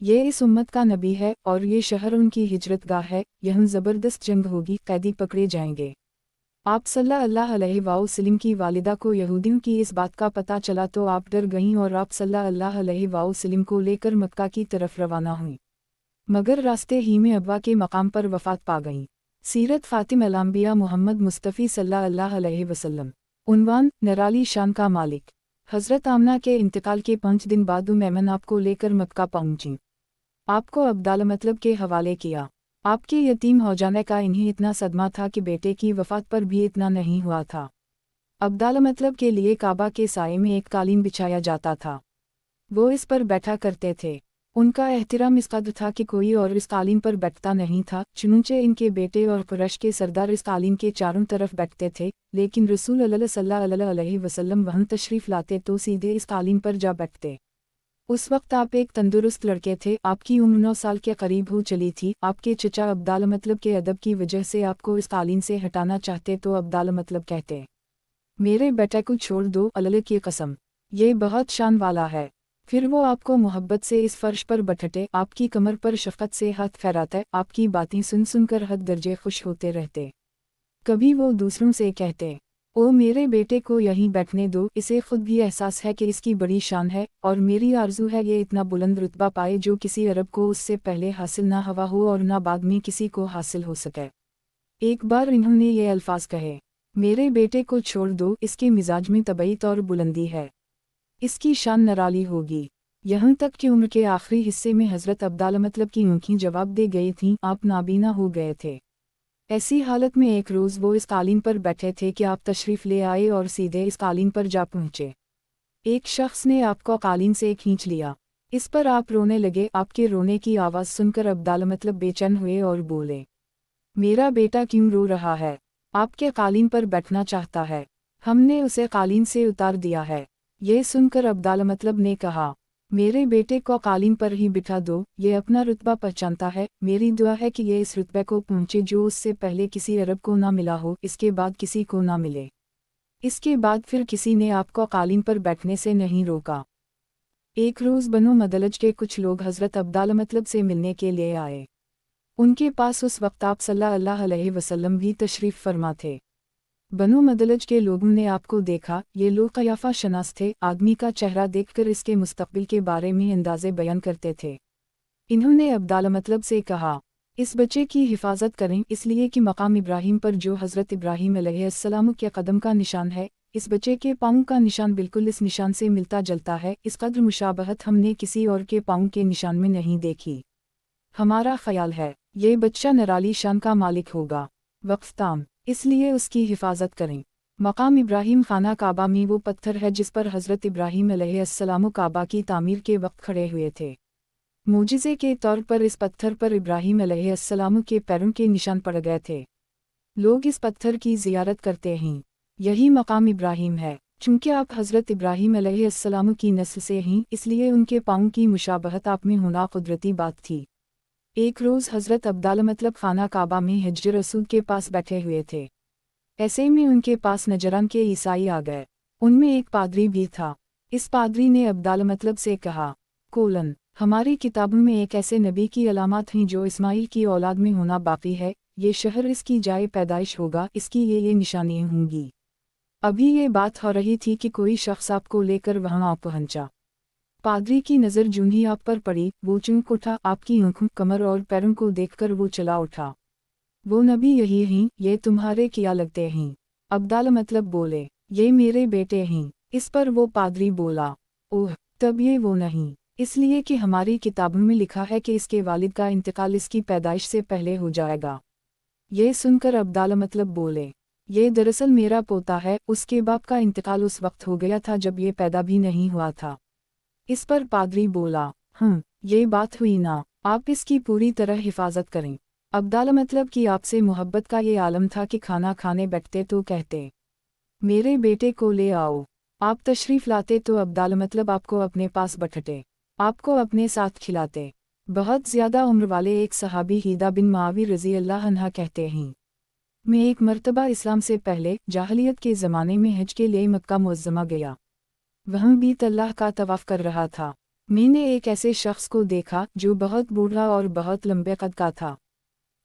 S1: ये इस उम्मत का नबी है और ये शहर उनकी हिजरतगाह है, यहाँ ज़बरदस्त जंग होगी, कैदी पकड़े जाएंगे। आप सल्लल्लाहु अलैहि वसल्लम की वालिदा को यहूदियों की इस बात का पता चला तो आप डर गईं और आप सल्लल्लाहु अलैहि वसल्लम को लेकर मक्का की तरफ रवाना हुईं, मगर रास्ते ही में अबवा के मकाम पर वफ़ात पा गईं। सीरत ख़ातिम अल-अंबिया मोहम्मद मुस्तफ़ी सल्लल्लाहु अलैहि वसल्लम। उन्वान, निराली शान का मालिक। हज़रत आमना के इंतकाल के 5 दिन बाद उम्मैमन आपको लेकर मक्का पहुंची। आपको अब्दाल मतलब के हवाले किया। आपके यतीम हो जाने का इन्हें इतना सदमा था कि बेटे की वफ़ात पर भी इतना नहीं हुआ था। अब्दाल मतलब के लिए काबा के साए में एक कालीन बिछाया जाता था। वो इस पर बैठा करते थे। ان کا احترام اس قدر تھا کہ کوئی اور اس قالین پر بیٹھتا نہیں تھا، چنانچہ ان کے بیٹے اور قریش کے سردار اس قالین کے چاروں طرف بیٹھتے تھے، لیکن رسول اللہ صلی اللہ علیہ وسلم وہاں تشریف لاتے تو سیدھے اس قالین پر جا بیٹھتے۔ اس وقت آپ ایک تندرست لڑکے تھے، آپ کی عمر 9 سال کے قریب ہو چلی تھی۔ آپ کے چچا عبداللہ مطلب کے ادب کی وجہ سے آپ کو اس قالین سے ہٹانا چاہتے تو عبداللہ مطلب کہتے، میرے بیٹے کو چھوڑ دو، اللہ کی قسم یہ بہت شان والا ہے۔ پھر وہ آپ کو محبت سے اس فرش پر بٹھتے، آپ کی کمر پر شفقت سے ہاتھ پھیراتے، آپ کی باتیں سن سن کر حد درجے خوش ہوتے رہتے۔ کبھی وہ دوسروں سے کہتے، او میرے بیٹے کو یہیں بیٹھنے دو، اسے خود بھی احساس ہے کہ اس کی بڑی شان ہے، اور میری آرزو ہے یہ اتنا بلند رتبہ پائے جو کسی عرب کو اس سے پہلے حاصل نہ ہوا ہو اور نہ بعد میں کسی کو حاصل ہو سکے۔ ایک بار انہوں نے یہ الفاظ کہے، میرے بیٹے کو چھوڑ دو، اس کے مزاج میں طبیعت اور بلندی ہے، اس کی شان نرالی ہوگی۔ یہاں تک کہ عمر کے آخری حصے میں حضرت عبداللہ مطلب کی آنکھیں جواب دے گئی تھیں، آپ نابینا ہو گئے تھے۔ ایسی حالت میں ایک روز وہ اس قالین پر بیٹھے تھے کہ آپ تشریف لے آئے اور سیدھے اس قالین پر جا پہنچے۔ ایک شخص نے آپ کو قالین سے کھینچ لیا، اس پر آپ رونے لگے۔ آپ کے رونے کی آواز سن کر عبداللہ مطلب بے چین ہوئے اور بولے، میرا بیٹا کیوں رو رہا ہے؟ آپ کے قالین پر بیٹھنا چاہتا ہے، ہم نے اسے قالین سے اتار دیا ہے۔ یہ سن کر عبداللہ مطلب نے کہا، میرے بیٹے کو قالین پر ہی بٹھا دو، یہ اپنا رتبہ پہچانتا ہے، میری دعا ہے کہ یہ اس رتبے کو پہنچے جو اس سے پہلے کسی عرب کو نہ ملا ہو، اس کے بعد کسی کو نہ ملے۔ اس کے بعد پھر کسی نے آپ کو قالین پر بیٹھنے سے نہیں روکا۔ ایک روز بنو مدلج کے کچھ لوگ حضرت عبداللہ مطلب سے ملنے کے لیے آئے۔ ان کے پاس اس وقت آپ صلی اللہ علیہ وسلم بھی تشریف فرما تھے۔ بنو مدلج کے لوگوں نے آپ کو دیکھا، یہ لوگ قیافہ شناس تھے، آدمی کا چہرہ دیکھ کر اس کے مستقبل کے بارے میں اندازے بیان کرتے تھے۔ انہوں نے عبداللہ مطلب سے کہا، اس بچے کی حفاظت کریں، اس لیے کہ مقام ابراہیم پر جو حضرت ابراہیم علیہ السلام کے قدم کا نشان ہے، اس بچے کے پاؤں کا نشان بالکل اس نشان سے ملتا جلتا ہے، اس قدر مشابہت ہم نے کسی اور کے پاؤں کے نشان میں نہیں دیکھی۔ ہمارا خیال ہے یہ بچہ نرالی شان کا مالک ہوگا۔ وقف تام، اس لیے اس کی حفاظت کریں۔ مقام ابراہیم خانہ کعبہ میں وہ پتھر ہے جس پر حضرت ابراہیم علیہ السلام کعبہ کی تعمیر کے وقت کھڑے ہوئے تھے۔ معجزے کے طور پر اس پتھر پر ابراہیم علیہ السلام کے پیروں کے نشان پڑ گئے تھے۔ لوگ اس پتھر کی زیارت کرتے ہیں، یہی مقام ابراہیم ہے۔ چونکہ آپ حضرت ابراہیم علیہ السلام کی نسل سے ہیں، اس لیے ان کے پاؤں کی مشابہت آپ میں ہونا قدرتی بات تھی۔ ایک روز حضرت عبداللہ مطلب خانہ کعبہ میں حجر رسول کے پاس بیٹھے ہوئے تھے۔ ایسے میں ان کے پاس نجران کے عیسائی آ گئے، ان میں ایک پادری بھی تھا۔ اس پادری نے عبداللہ مطلب سے کہا، کولن، ہماری کتابوں میں ایک ایسے نبی کی علامات ہیں جو اسماعیل کی اولاد میں ہونا باقی ہے، یہ شہر اس کی جائے پیدائش ہوگا، اس کی یہ نشانیاں ہوں گی۔ ابھی یہ بات ہو رہی تھی کہ کوئی شخص آپ کو لے کر وہاں آ پہنچا۔ پادری کی نظر جوں ہی آپ پر پڑی، وہ چونک اٹھا، آپ کی آنکھوں، کمر اور پیروں کو دیکھ کر وہ چلا اٹھا، وہ نبی یہی ہیں، یہ تمہارے کیا لگتے ہیں؟ عبداللہ مطلب بولے، یہ میرے بیٹے ہیں۔ اس پر وہ پادری بولا، اوہ، تب یہ وہ نہیں، اس لیے کہ ہماری کتابوں میں لکھا ہے کہ اس کے والد کا انتقال اس کی پیدائش سے پہلے ہو جائے گا۔ یہ سن کر عبداللہ مطلب بولے، یہ دراصل میرا پوتا ہے، اس کے باپ کا انتقال اس وقت ہو گیا تھا جب یہ پیدا بھی نہیں ہوا تھا۔ اس پر پادری بولا، یہ بات ہوئی نا، آپ اس کی پوری طرح حفاظت کریں۔ عبداللہ مطلب کی آپ سے محبت کا یہ عالم تھا کہ کھانا کھانے بیٹھتے تو کہتے، میرے بیٹے کو لے آؤ۔ آپ تشریف لاتے تو عبداللہ مطلب آپ کو اپنے پاس بٹھتے، آپ کو اپنے ساتھ کھلاتے۔ بہت زیادہ عمر والے ایک صحابی ہیدا بن معاویہ رضی اللہ عنہ کہتے ہیں، میں ایک مرتبہ اسلام سے پہلے جاہلیت کے زمانے میں حج کے لیے مکہ معظمہ گیا، وہاں بیت اللہ کا طواف کر رہا تھا۔ میں نے ایک ایسے شخص کو دیکھا جو بہت بوڑھا اور بہت لمبے قد کا تھا،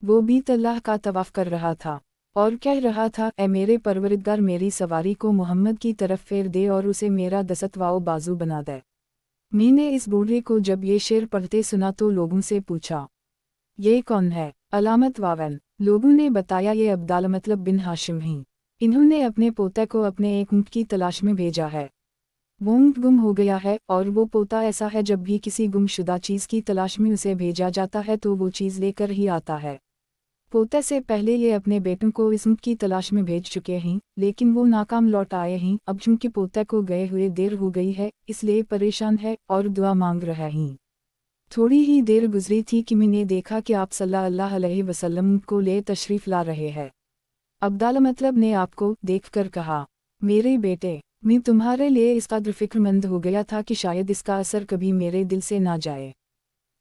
S1: وہ بیت اللہ کا طواف کر رہا تھا اور کہہ رہا تھا، اے میرے پروردگار، میری سواری کو محمد کی طرف پھیر دے اور اسے میرا دستواؤ بازو بنا دے۔ میں نے اس بوڑھے کو جب یہ شعر پڑھتے سنا تو لوگوں سے پوچھا، یہ کون ہے؟ علامت واون۔ لوگوں نے بتایا یہ عبداللہ مطلب بن ہاشم ہیں، انہوں نے اپنے پوتے کو اپنے ایک اونٹ کی تلاش میں بھیجا ہے، وہ اونٹ گم ہو گیا ہے، اور وہ پوتا ایسا ہے جب بھی کسی گم شدہ چیز کی تلاش میں اسے بھیجا جاتا ہے تو وہ چیز لے کر ہی آتا ہے۔ پوتے سے پہلے یہ اپنے بیٹوں کو اس اونٹ کی تلاش میں بھیج چکے ہیں، لیکن وہ ناکام لوٹ آئے ہیں۔ اب چونکہ پوتے کو گئے ہوئے دیر ہو گئی ہے، اس لیے پریشان ہے اور دعا مانگ رہے ہیں۔ थोड़ी ही देर गुजरी थी कि मैंने देखा कि आप सल्लल्लाहु अलैहि वसल्लम को ले तशरीफ ला रहे हैं। अब्दुल्ला मतलब ने आपको देखकर कहा, मेरे बेटे, मैं तुम्हारे लिए इस कदर फिक्रमंद हो गया था कि शायद इसका असर कभी मेरे दिल से ना जाए।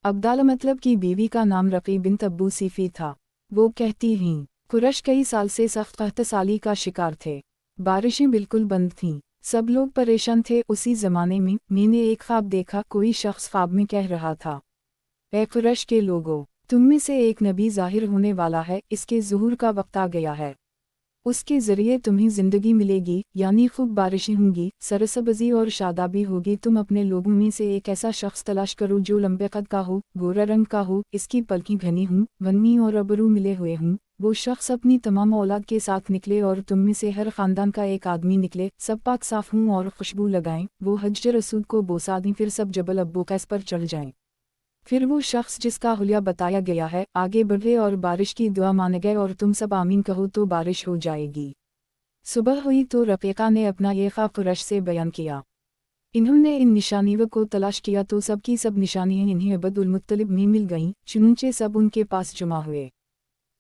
S1: अब्दुल्ला मतलब की बीवी का नाम रफ़ी बिन्त अब्बू सीफ़ी था। वो कहती हैं, कुरैश कई साल से सख्त कहतसाली का शिकार थे। बारिशें बिल्कुल बंद थीं, सब लोग परेशान थे। उसी ज़माने में मैंने एक ख्वाब देखा। कोई शख्स ख्वाब में कह रहा था, ऐ कुरैश के लोगों, तुम में से एक नबी ज़ाहिर होने वाला है, इसके ज़ुहूर का वक्त आ गया है। उसके ज़रिए तुम्हें ज़िंदगी मिलेगी, यानी खूब बारिशें होंगी, सरसब्ज़ी और शादाबी होगी। तुम अपने लोगों में से एक ऐसा शख्स तलाश करो जो लंबे कद का हो, गोरा रंग का हो, इसकी पलकें घनी हों, वन्नी और अबरू मिले हुए हों। वो शख्स अपनी तमाम औलाद के साथ निकले और तुम में से हर ख़ानदान का एक आदमी निकले, सब पाक साफ़ हों और खुशबू लगाएं। वो हजर रसूद को बोसा दें, फिर सब जबल अब्बू कैस पर चढ़ जाएं। फिर वो शख्स जिसका हुलिया बताया गया है आगे बढ़े और बारिश की दुआ मान गए और तुम सब आमीन कहो तो बारिश हो जाएगी। सुबह हुई तो रफ़ीक़ा ने अपना ये ख्वाब कुरैश से बयान किया। इन्होंने इन निशानियों को तलाश किया तो सब की सब निशानियाँ इन्हें अब्दुल मुत्तलिब में मिल गईं। चुनूंचे सब उनके पास जमा हुए।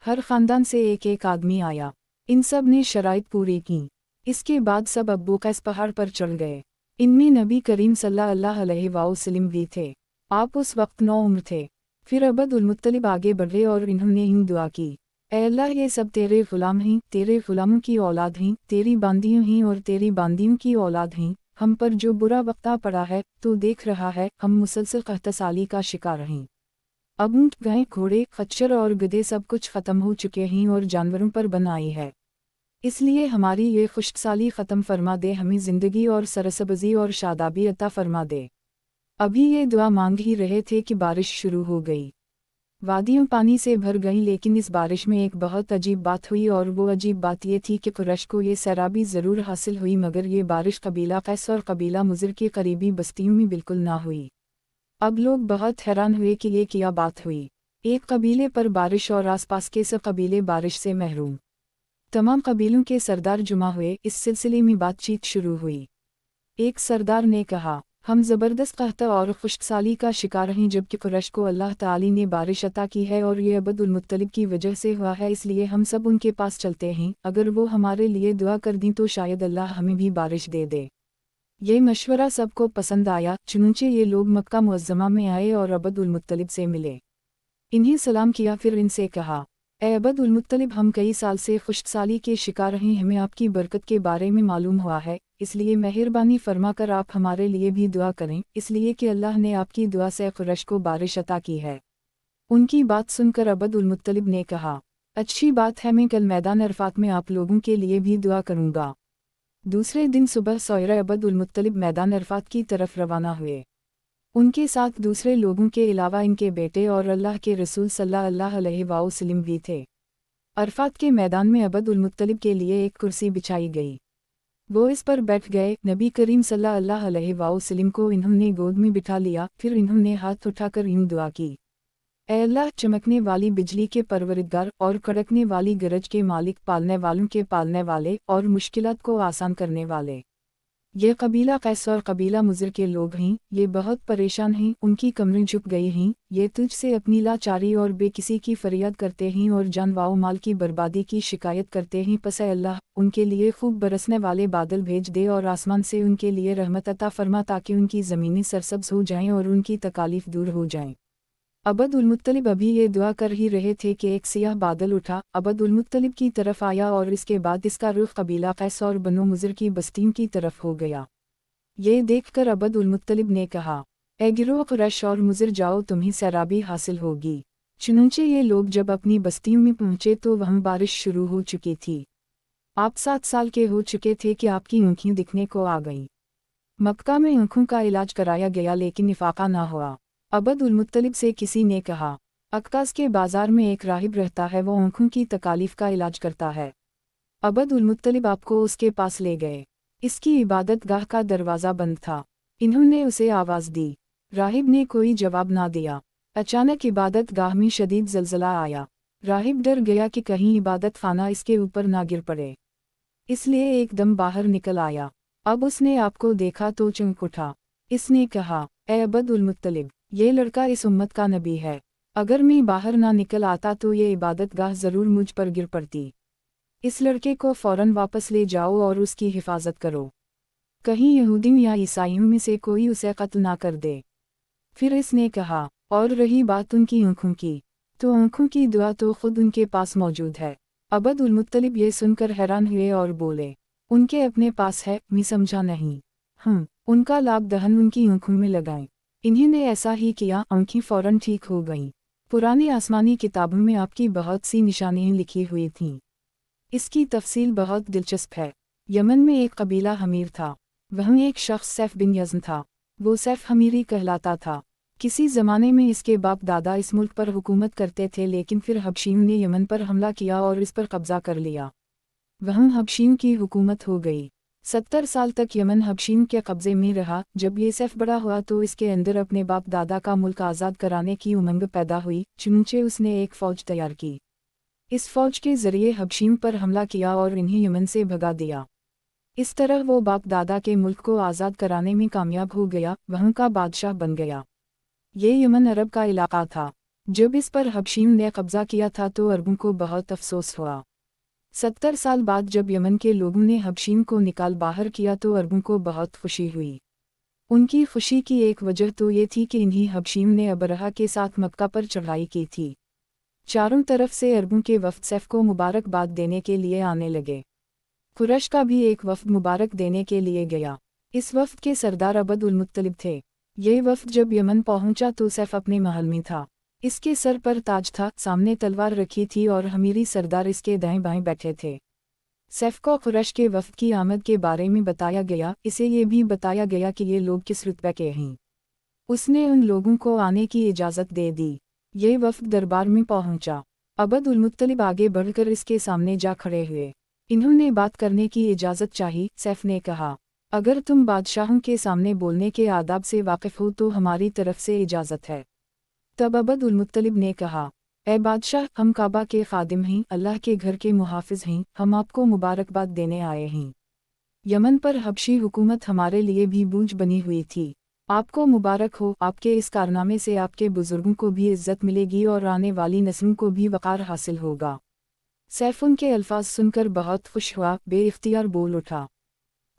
S1: हर ख़ानदान से एक एक आदमी आया। इन सब ने शराइत पूरी की। इसके बाद सब अब्बू कैस पहाड़ पर चढ़ गए। इनमें नबी करीम सल्लल्लाहु अलैहि वसल्लम भी थे। आप उस वक्त 9 उम्र थे। फिर अब्दुल मुत्तलिब आगे बढ़े और इन्होंने यूं दुआ की, ऐ अल्लाह, ये सब तेरे ग़ुलाम हैं, तेरे ग़ुलामों की औलाद हैं, तेरी बांदियों हैं और तेरी बांदियों की औलाद हैं। हम पर जो बुरा वक्त आ पड़ा है तो देख रहा है, हम मुसलसल कहतसाली का शिकार हैं। अब ऊँट, गाय, घोड़े, खच्चर और गधे सब कुछ ख़त्म हो चुके हैं और जानवरों पर बन आई है। इसलिए हमारी ये खुश्कसाली ख़त्म फरमा दे, हमें ज़िंदगी और सरसब्ज़ी और शादाबी अता फरमा दे। अभी ये दुआ मांग ही रहे थे कि बारिश शुरू हो गई। वादियाँ पानी से भर गईं, लेकिन इस बारिश में एक बहुत अजीब बात हुई और वो अजीब बात ये थी कि कुरैश को ये सैराबी ज़रूर हासिल हुई, मगर ये बारिश कबीला कैस और कबीला मुज़र की करीबी बस्तियों में बिल्कुल ना हुई। अब लोग बहुत हैरान हुए कि ये क्या बात हुई। एक कबीले पर बारिश और आसपास के सब कबीले बारिश से महरूम। तमाम कबीलों के सरदार जुमा हुए। इस सिलसिले में बातचीत शुरू हुई। एक सरदार ने कहा, हम ज़बरदस्त कहता और खुश्कसाली का शिकार हैं, जबकि कुरैश को अल्लाह ताली ने बारिश अता की है और ये अब्दुल मुत्तलिब की वजह से हुआ है, इसलिए हम सब उनके पास चलते हैं। अगर वो हमारे लिए दुआ कर दी तो शायद अल्लाह हमें भी बारिश दे दे। ये मशवरा सबको पसंद आया। चुनंचे ये लोग मक्का मुअज़्ज़मा में आए और अब्दुल मुत्तलिब से मिले। इन्हें सलाम किया, फिर इनसे कहा, ए अब्दुल मुत्तलिब, हम कई साल से खुश्कसाली के शिकार हैं, हमें आपकी बरकत के बारे में मालूम हुआ है, इसलिए मेहरबानी फरमा कर आप हमारे लिए भी दुआ करें, इसलिए कि अल्लाह ने आपकी दुआ से कुरैश को बारिश अता की है। उनकी बात सुनकर अब्दुल मुत्तलिब ने कहा, अच्छी बात है, मैं कल मैदान अरफात में आप लोगों के लिए भी दुआ करूँगा। दूसरे दिन सुबह सवेरे अब्दुल मुत्तलिब मैदान अरफात की तरफ रवाना हुए। उनके साथ दूसरे लोगों के अलावा इनके बेटे और अल्लाह के रसूल सल्लल्लाहु अलैहि वसल्लम भी थे। अरफात के मैदान में अब्दुल मुत्तलिब के लिए एक कुर्सी बिछाई गई। वो इस पर बैठ गए। नबी करीम सल्लल्लाहु अलैहि वसल्लम को इन्होंने गोद में बिठा लिया। फिर इन्होंने हाथ उठाकर यूं दुआ की, ऐ अल्लाह, चमकने वाली बिजली के परवरिदगार और कड़कने वाली गरज के मालिक, पालने वालों के पालने वाले और मुश्किलात को आसान करने वाले, ये कबीला कैस और कबीला मुज़र के लोग हैं, ये बहुत परेशान हैं, उनकी कमरें झुक गई हैं, ये तुझसे अपनी लाचारी और बेकिसी की फरियाद करते हैं और जान व माल की बर्बादी की शिकायत करते हैं। पस अल्लाह, उनके लिए खूब बरसने वाले बादल भेज दे और आसमान से उनके लिए रहमत अता फरमा, ताकि उनकी ज़मीनें सरसब्ज़ हो जाएं और उनकी तकालीफ दूर हो जाएं। अब्दुल मुत्तलिब अभी ये दुआ कर ही रहे थे कि एक सियाह बादल उठा, अब्दुल मुत्तलिब की तरफ आया और इसके बाद इसका रुख कबीला कैस और बनो मुज़र की बस्तियों की तरफ हो गया। ये देखकर अब्दुल मुत्तलिब ने कहा, ए गिरोह कुरैश और मुज़र, जाओ, तुम्हें सैराबी हासिल होगी। चुनंचे ये लोग जब अपनी बस्तियों में पहुँचे तो वहाँ बारिश शुरू हो चुकी थी। आप 7 साल के हो चुके थे कि आपकी आँखें दिखने को आ गईं। मक्का में आँखों का इलाज कराया गया, लेकिन इफाका ना हुआ। अब्दुल मुत्तलिब से किसी ने कहा, अक्कास के बाजार में एक राहिब रहता है, वो आँखों की तकालीफ का इलाज करता है। अब्दुल मुत्तलिब आपको उसके पास ले गए। इसकी इबादत गाह का दरवाज़ा बंद था। इन्होंने उसे आवाज़ दी। राहिब ने कोई जवाब ना दिया। अचानक इबादत गाह में शदीद ज़लज़ला आया। राहिब डर गया कि कहीं इबादत खाना इसके ऊपर ना गिर पड़े, इसलिए एकदम बाहर निकल आया। अब उसने आपको देखा तो चौंक उठा। इसने कहा, ए अब्दुल मुत्तलिब, ये लड़का इस उम्मत का नबी है, अगर मैं बाहर ना निकल आता तो ये इबादतगाह ज़रूर मुझ पर गिर पड़ती। इस लड़के को फ़ौरन वापस ले जाओ और उसकी हिफाजत करो, कहीं यहूदियों या ईसाइयों में से कोई उसे कत्ल ना कर दे। फिर इसने कहा, और रही बात उनकी आँखों की, तो आँखों की दुआ तो खुद उनके पास मौजूद है। अब्दुल मुत्तलिब ये सुनकर हैरान हुए और बोले, उनके अपने पास है, मैं समझा नहीं। उनका लाभ दहन उनकी आँखों में लगाएं। इन्होंने ऐसा ही किया, आँखें फ़ौरन ठीक हो गईं। पुरानी आसमानी किताबों में आपकी बहुत सी निशानियाँ लिखी हुई थीं। इसकी तफसील बहुत दिलचस्प है। यमन में एक कबीला हमीर था, वहाँ एक शख्स सैफ बिन यज़्न था। वो सैफ हमीरी कहलाता था। किसी ज़माने में इसके बाप दादा इस मुल्क पर हुकूमत करते थे, लेकिन फिर हबशियों ने यमन पर हमला किया और इस पर कब्ज़ा कर लिया। वहाँ हबशियों की हुकूमत हो गई। 70 साल तक यमन हबशियों के कब्ज़े में रहा। जब ये सैफ बड़ा हुआ तो इसके अंदर अपने बाप दादा का मुल्क आज़ाद कराने की उमंग पैदा हुई, चुनचे उसने एक फ़ौज तैयार की। इस फ़ौज के ज़रिए हबशियों पर हमला किया और इन्हें यमन से भगा दिया। इस तरह वो बाप दादा के मुल्क को आज़ाद कराने में कामयाब हो गया, वहाँ का बादशाह बन गया। ये यमन अरब का इलाका था। जब इस पर हबशियों ने कब्ज़ा किया था तो अरबों को बहुत अफसोस हुआ। 70 साल बाद जब यमन के लोगों ने हबशियों को निकाल बाहर किया तो अरबों को बहुत खुशी हुई। उनकी खुशी की एक वजह तो ये थी कि इन्हीं हबशियों ने अबरहा के साथ मक्का पर चढ़ाई की थी। चारों तरफ से अरबों के वफ़द सैफ को मुबारकबाद देने के लिए आने लगे। कुरैश का भी एक वफ़द मुबारक देने के लिए गया। इस वफ़द के सरदार अब्दुल मुत्तलिब थे। ये वफ़द जब यमन पहुंचा तो सैफ अपने महल में था। इसके सर पर ताज था, सामने तलवार रखी थी और हमीरी सरदार इसके दाएं बाएं बैठे थे। सैफ को कुरैश के वफ़द की आमद के बारे में बताया गया। इसे ये भी बताया गया कि ये लोग किस रुतबे के हैं। उसने उन लोगों को आने की इजाज़त दे दी। ये वफ़द दरबार में पहुंचा। अब्दुल मुत्तलिब आगे बढ़कर इसके सामने जा खड़े हुए। इन्होंने बात करने की इजाज़त चाही। सैफ ने कहा, अगर तुम बादशाहों के सामने बोलने के आदाब से वाकिफ़ हो तो हमारी तरफ से इजाज़त है। तब अब्दुल मुत्तलिब ने कहा, ए बादशाह, हम काबा के खादिम हैं, अल्लाह के घर के मुहाफ़िज़ हैं, हम आपको मुबारकबाद देने आए हैं। यमन पर हबशी हुकूमत हमारे लिए भी बूझ बनी हुई थी। आपको मुबारक हो, आपके इस कारनामे से आपके बुज़ुर्गों को भी इज़्ज़त मिलेगी और आने वाली नस्लों को भी वक़ार हासिल होगा। सैफ उनके अल्फाज सुनकर बहुत खुश हुआ, बेइख्तियार बोल उठा,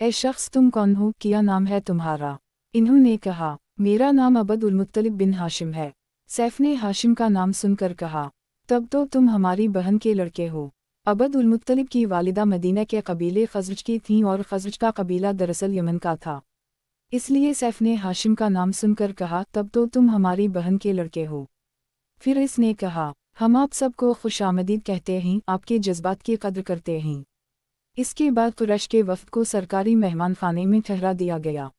S1: ए शख्स, तुम कौन हो, क्या नाम है तुम्हारा? इन्होंने कहा, मेरा नाम अब्दुल मुत्तलिब बिन हाशिम है। सैफ ने हाशिम का नाम सुनकर कहा, तब तो तुम हमारी बहन के लड़के हो। अब्दुल मुत्तलिब की वालिदा मदीना के कबीले खज़रज की थीं और खज़रज का कबीला दरअसल यमन का था। इसलिए सैफ ने हाशिम का नाम सुनकर कहा, तब तो तुम हमारी बहन के लड़के हो। फिर इसने कहा, हम आप सबको खुशामदीद कहते हैं, आपके जज्बात की कद्र करते हैं। इसके बाद कुरैश के वफ़द को सरकारी मेहमान खाने में ठहरा दिया गया।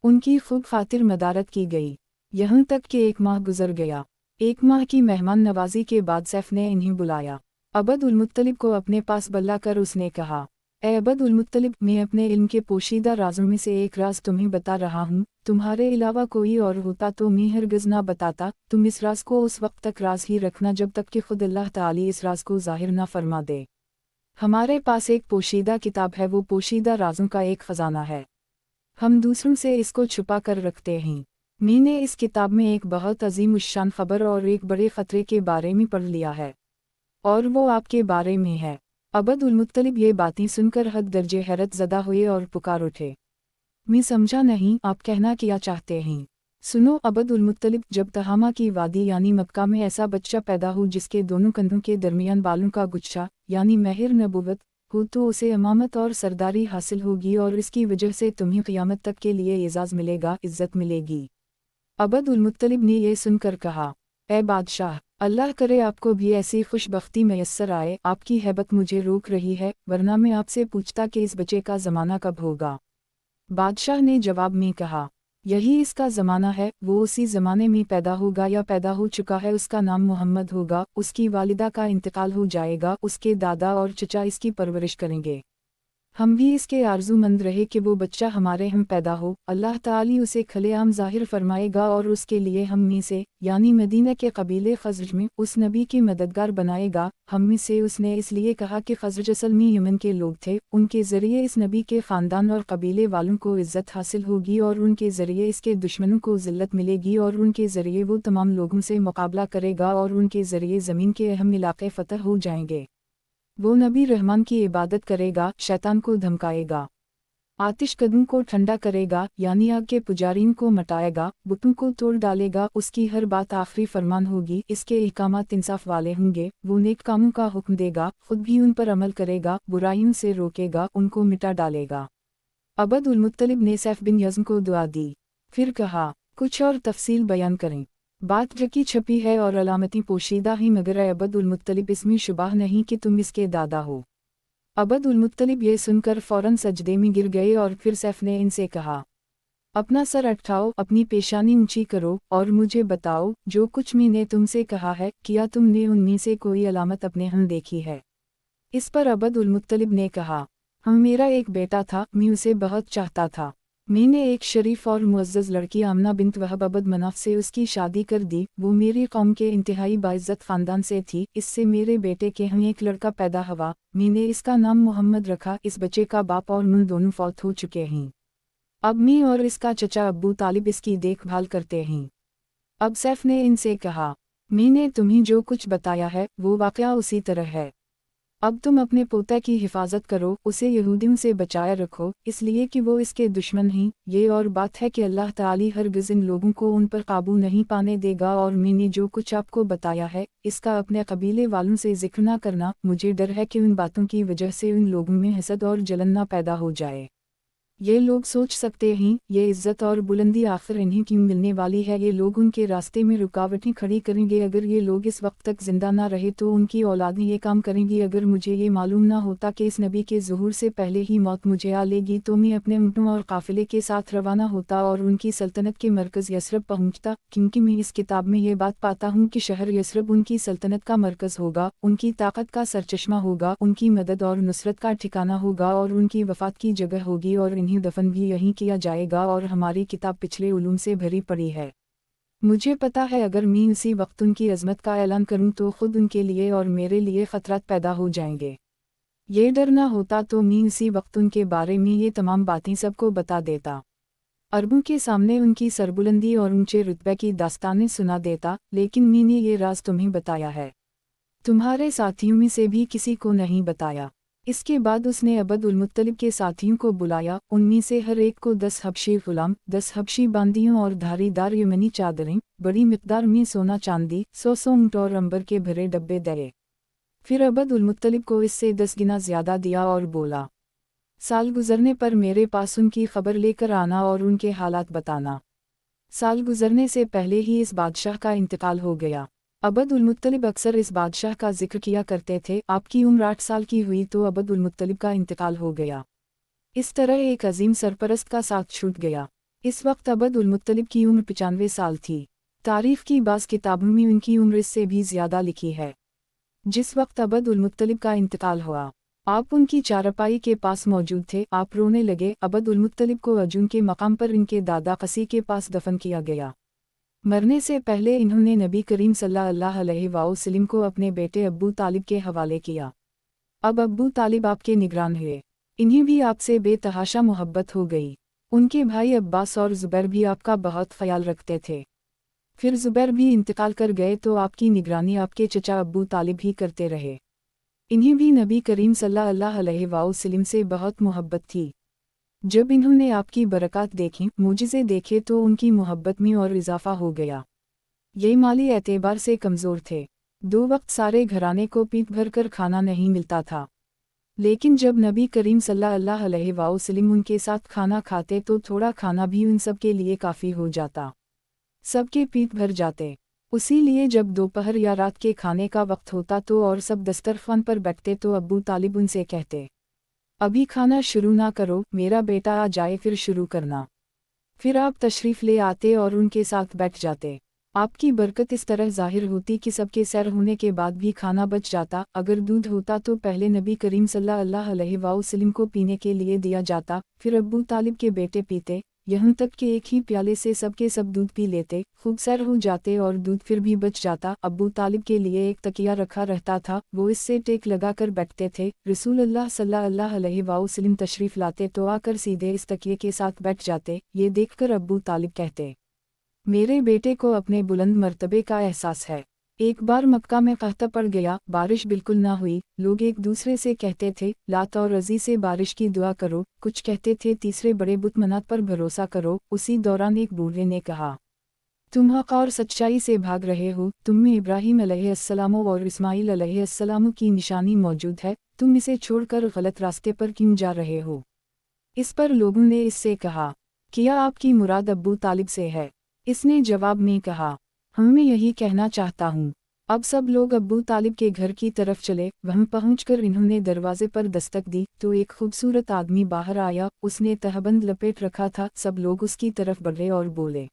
S1: उनकी खूब खातिर मदारत की गई, यहाँ तक कि 1 माह गुजर गया। 1 माह की मेहमान नवाजी के बाद सैफ ने इन्हें बुलाया। अब्दुल मुत्तलिब को अपने पास बुलाकर उसने कहा, ए अब्दुल मुत्तलिब, मैं अपने इल्म के पोशीदा राज़ों में से एक राज तुम्हें बता रहा हूँ। तुम्हारे अलावा कोई और होता तो मैं हरगिज़ ना बताता। तुम इस राज को उस वक्त तक राज ही रखना जब तक कि खुद अल्लाह ताली इस राज को ज़ाहिर ना फरमा दे। हमारे पास एक पोशीदा किताब है, वो पोशीदा राज़ों का एक ख़जाना है। हम दूसरों से इसको छुपा कर रखते हैं। मैंने इस किताब में एक बहुत अजीम उश्शान ख़बर और एक बड़े ख़तरे के बारे में पढ़ लिया है, और वो आपके बारे में है। अब्दुल मुत्तलिब ये बातें सुनकर हद दर्जे हैरत ज़दा हुए और पुकार उठे, मैं समझा नहीं, आप कहना क्या चाहते हैं? सुनो अब्दुल मुत्तलिब, जब तहामा की वादी यानी मक्का में ऐसा बच्चा पैदा हो जिसके दोनों कंधों के दरमियान बालों का गुच्छा यानी महर नबूवत हो तो उसे अमामत और सरदारी हासिल होगी और इसकी वजह से तुम्हें क़यामत तक के लिए एजाज़ मिलेगा, इज़्ज़त मिलेगी। अब्दुल मुत्तलिब ने यह सुनकर कहा, ए बादशाह, अल्लाह करे आपको भी ऐसी खुशबख्ती मैसर आए। आपकी हैबत मुझे रोक रही है, वरना मैं आपसे पूछता कि इस बच्चे का ज़माना कब होगा। बादशाह ने जवाब में कहा, यही इसका ज़माना है, वो उसी ज़माने में पैदा होगा या पैदा हो चुका है। उसका नाम मोहम्मद होगा, उसकी वालिदा का इंतकाल हो जाएगा, उसके दादा और चचा इसकी परवरिश करेंगे। हम भी इसके आरज़ूमंद रहे कि वो बच्चा हमारे हम पैदा हो। अल्लाह ताली उसे खुलेआम ज़ाहिर फरमाएगा और उसके लिए हम में से यानी मदीना के कबीले खज़रज में उस नबी की मददगार बनाएगा। हम में से उसने इसलिए कहा कि खज़रज असल में यमन के लोग थे, उनके ज़रिए इस नबी के ख़ानदान और कबीले वालों को इज़्ज़त हासिल होगी और उनके ज़रिए इसके दुश्मनों को ज़िल्लत मिलेगी और उनके ज़रिए वो तमाम लोगों से मुकाबला करेगा और उनके ज़रिए ज़मीन के अहम इलाक़े फ़तह हो जाएंगे। वो नबी रहमान की इबादत करेगा, शैतान को धमकाएगा, आतिश कदों को ठंडा करेगा यानी आग के पुजारियों को मटाएगा, बुतों को तोड़ डालेगा। उसकी हर बात आखिरी फरमान होगी, इसके अहकामात इंसाफ वाले होंगे। वो नेक कामों का हुक्म देगा, खुद भी उन पर अमल करेगा, बुराइयों से रोकेगा, उनको मिटा डालेगा। अब्द उल मुत्तलिब ने सैफ बिन यज़्म को दुआ दी। फिर कहा, कुछ और तफसील बयान करें। बात ढकी छपी है और अलामती पोशीदा ही, मगर अब्द उल मुत्तलिब इसमें शुबाह नहीं कि तुम इसके दादा हो। अब्द उल मुत्तलिब ये सुनकर फौरन सजदे में गिर गए और फिर सैफ ने इनसे कहा, अपना सर उठाओ, अपनी पेशानी ऊंची करो और मुझे बताओ जो कुछ मैंने तुमसे कहा है, किया तुमने उनमें से कोई अलामत अपने हम देखी है? इस पर अब्द उल मुत्तलिब ने कहा, मेरा एक बेटा था, मैं उसे बहुत चाहता था। मैंने एक शरीफ और मुअज़्ज़ज़ लड़की आमना बिन्त वहब अब्द मनाफ से उसकी शादी कर दी। वो मेरी कौम के इंतहाई बाइज़्ज़त ख़ानदान से थी। इससे मेरे बेटे के हम एक लड़का पैदा हुआ। मैंने इसका नाम मोहम्मद रखा। इस बच्चे का बाप और मैं दोनों फौत हो चुके हैं। अब मैं और इसका चचा अब्बू तालिब इसकी देखभाल करते हैं। अब सैफ ने इनसे कहा, मैंने तुम्हें जो कुछ बताया है वो वाक़या उसी तरह है। अब तुम अपने पोता की हिफाजत करो, उसे यहूदियों से बचाए रखो, इसलिए कि वो इसके दुश्मन हैं। ये और बात है कि अल्लाह ताली हरगिज़ इन लोगों को उन पर काबू नहीं पाने देगा। और मैंने जो कुछ आपको बताया है इसका अपने कबीले वालों से जिक्र ना करना। मुझे डर है कि उन बातों की वजह से उन लोगों में हसद और जलन ना पैदा हो जाए। ये लोग सोच सकते हैं ये इज़्ज़त और बुलंदी आखिर इन्हें क्यों मिलने वाली है। ये लोग उनके रास्ते में रुकावटें खड़ी करेंगे। अगर ये लोग इस वक्त तक जिंदा ना रहे तो उनकी औलादें ये काम करेंगी। अगर मुझे ये मालूम ना होता कि इस नबी के ज़ुहूर से पहले ही मौत मुझे आ लेगी तो मैं अपने ऊँटों और काफ़िले के साथ रवाना होता और उनकी सल्तनत के मरकज़ यसरब पहुँचता, क्योंकि मैं इस किताब में ये बात पाता हूँ कि शहर यसरब उनकी सल्तनत का मरकज़ होगा, उनकी ताकत का सरचश्मा होगा, उनकी मदद और नुसरत का ठिकाना होगा और उनकी वफ़ात की जगह होगी और इन्हें दफन भी यहीं किया जाएगा। और हमारी किताब पिछले उलूम से भरी पड़ी है। मुझे पता है अगर मैं उसी वक्त उनकी अज़मत का ऐलान करूं तो खुद उनके लिए और मेरे लिए ख़तरात पैदा हो जाएंगे। ये डर ना होता तो मैं उसी वक्त उनके बारे में ये तमाम बातें सबको बता देता, अरबों के सामने उनकी सरबुलंदी और ऊंचे रुतबे की दास्तानें सुना देता। लेकिन मैंने ये राज तुम्हें बताया है, तुम्हारे साथियों में से भी किसी को नहीं बताया। इसके बाद उसने अब्द उल मुत्तलिब के साथियों को बुलाया। उनमें से हर एक को 10 हबशी गुलाम, 10 हबशी बांदियों और धारीदार यमनी चादरें, बड़ी मिकदार में सोना चांदी, 100 ऊँट और अंबर के भरे डब्बे दिए। फिर अब्द उल मुत्तलिब को इससे 10 गुना ज़्यादा दिया और बोला, साल गुजरने पर मेरे पास उनकी खबर लेकर आना और उनके हालात बताना। साल गुजरने से पहले ही इस बादशाह का इंतकाल हो गया। अब्द उल मुत्तलिब अक्सर इस बादशाह का जिक्र किया करते थे। आपकी उम्र 8 साल की हुई तो अब्द उल मुत्तलिब का इंतकाल हो गया। इस तरह एक अजीम सरपरस्त का साथ छूट गया। इस वक्त अब्द उल मुत्तलिब की उम्र 95 साल थी। तारीफ की बाज़ किताबों में उनकी उम्र इससे भी ज़्यादा लिखी है। जिस वक्त अब्द उल मुत्तलिब का इंतकाल हुआ, आप उनकी चारपाई के पास मौजूद थे। आप रोने लगे। अब्द उल मुत्तलिब को अर्जुन के मकाम पर इनके दादा कसी के पास दफन किया गया। मरने से पहले इन्होंने नबी करीम सल्लल्लाहु अलैहि वसल्लम को अपने बेटे अब्बू तालिब के हवाले किया। अब अब्बू तालिब आपके निगरान हुए। इन्हें भी आपसे बेतहाशा मोहब्बत हो गई। उनके भाई अब्बास और ज़ुबैर भी आपका बहुत ख्याल रखते थे। फिर ज़ुबैर भी इंतकाल कर गए तो आपकी निगरानी आपके चचा अब्बू तालिब ही करते रहे। इन्हें भी नबी करीम सल्लल्लाहु अलैहि वसल्लम से बहुत मोहब्बत थी। जब इन्होंने आपकी बरकत देखी, मुजिज़े देखे तो उनकी मोहब्बत में और इजाफा हो गया। ये माली एतबार से कमज़ोर थे। 2 वक्त सारे घराने को पीठ भर कर खाना नहीं मिलता था। लेकिन जब नबी करीम सल्लल्लाहु अलैहि वसल्लम उनके साथ खाना खाते तो थोड़ा खाना भी उन सब के लिए काफ़ी हो जाता, सबके पीठ भर जाते। उसी लिए जब दोपहर या रात के खाने का वक्त होता तो और सब दस्तरखान पर बैठते तो अब्बू तालिब उनसे कहते, अभी खाना शुरू ना करो, मेरा बेटा आ जाए फिर शुरू करना। फिर आप तशरीफ़ ले आते और उनके साथ बैठ जाते। آپ کی برکت اس طرح ظاہر ہوتی کہ سب کے سیر ہونے کے بعد بھی کھانا بچ جاتا، اگر دودھ ہوتا تو پہلے نبی کریم صلی اللہ علیہ وسلم کو پینے کے لیے دیا جاتا، پھر ابو طالب کے بیٹے پیتے، یہاں تک کہ ایک ہی پیالے سے سب کے سب دودھ پی لیتے، خوب سیر ہو جاتے اور دودھ پھر بھی بچ جاتا۔ ابو طالب کے لیے ایک تکیہ رکھا رہتا تھا، وہ اس سے ٹیک لگا کر بیٹھتے تھے، رسول اللہ صلی اللہ علیہ وسلم تشریف لاتے تو آ کر سیدھے اس تکیے کے ساتھ بیٹھ جاتے۔ یہ دیکھ کر ابو طالب کہتے، میرے بیٹے کو اپنے بلند مرتبے کا احساس ہے۔ ایک بار مکہ میں قحط پڑ گیا، بارش بالکل نہ ہوئی، لوگ ایک دوسرے سے کہتے تھے لات اور عزی سے بارش کی دعا کرو، کچھ کہتے تھے تیسرے بڑے بت منات پر بھروسہ کرو۔ اسی دوران ایک بوڑھے نے کہا، تم حق اور سچائی سے بھاگ رہے ہو، تم میں ابراہیم علیہ السلام اور اسماعیل علیہ السلام کی نشانی موجود ہے، تم اسے چھوڑ کر غلط راستے پر کیوں جا رہے ہو؟ اس پر لوگوں نے اس سے کہا، کیا آپ کی مراد ابو طالب سے ہے؟ اس نے جواب میں کہا، میں یہی کہنا چاہتا ہوں۔ اب سب لوگ ابو طالب کے گھر کی طرف چلے، وہاں پہنچ کر انہوں نے دروازے پر دستک دی تو ایک خوبصورت آدمی باہر آیا، اس نے تہبند لپیٹ رکھا تھا، سب لوگ اس کی طرف بڑھے اور بولے،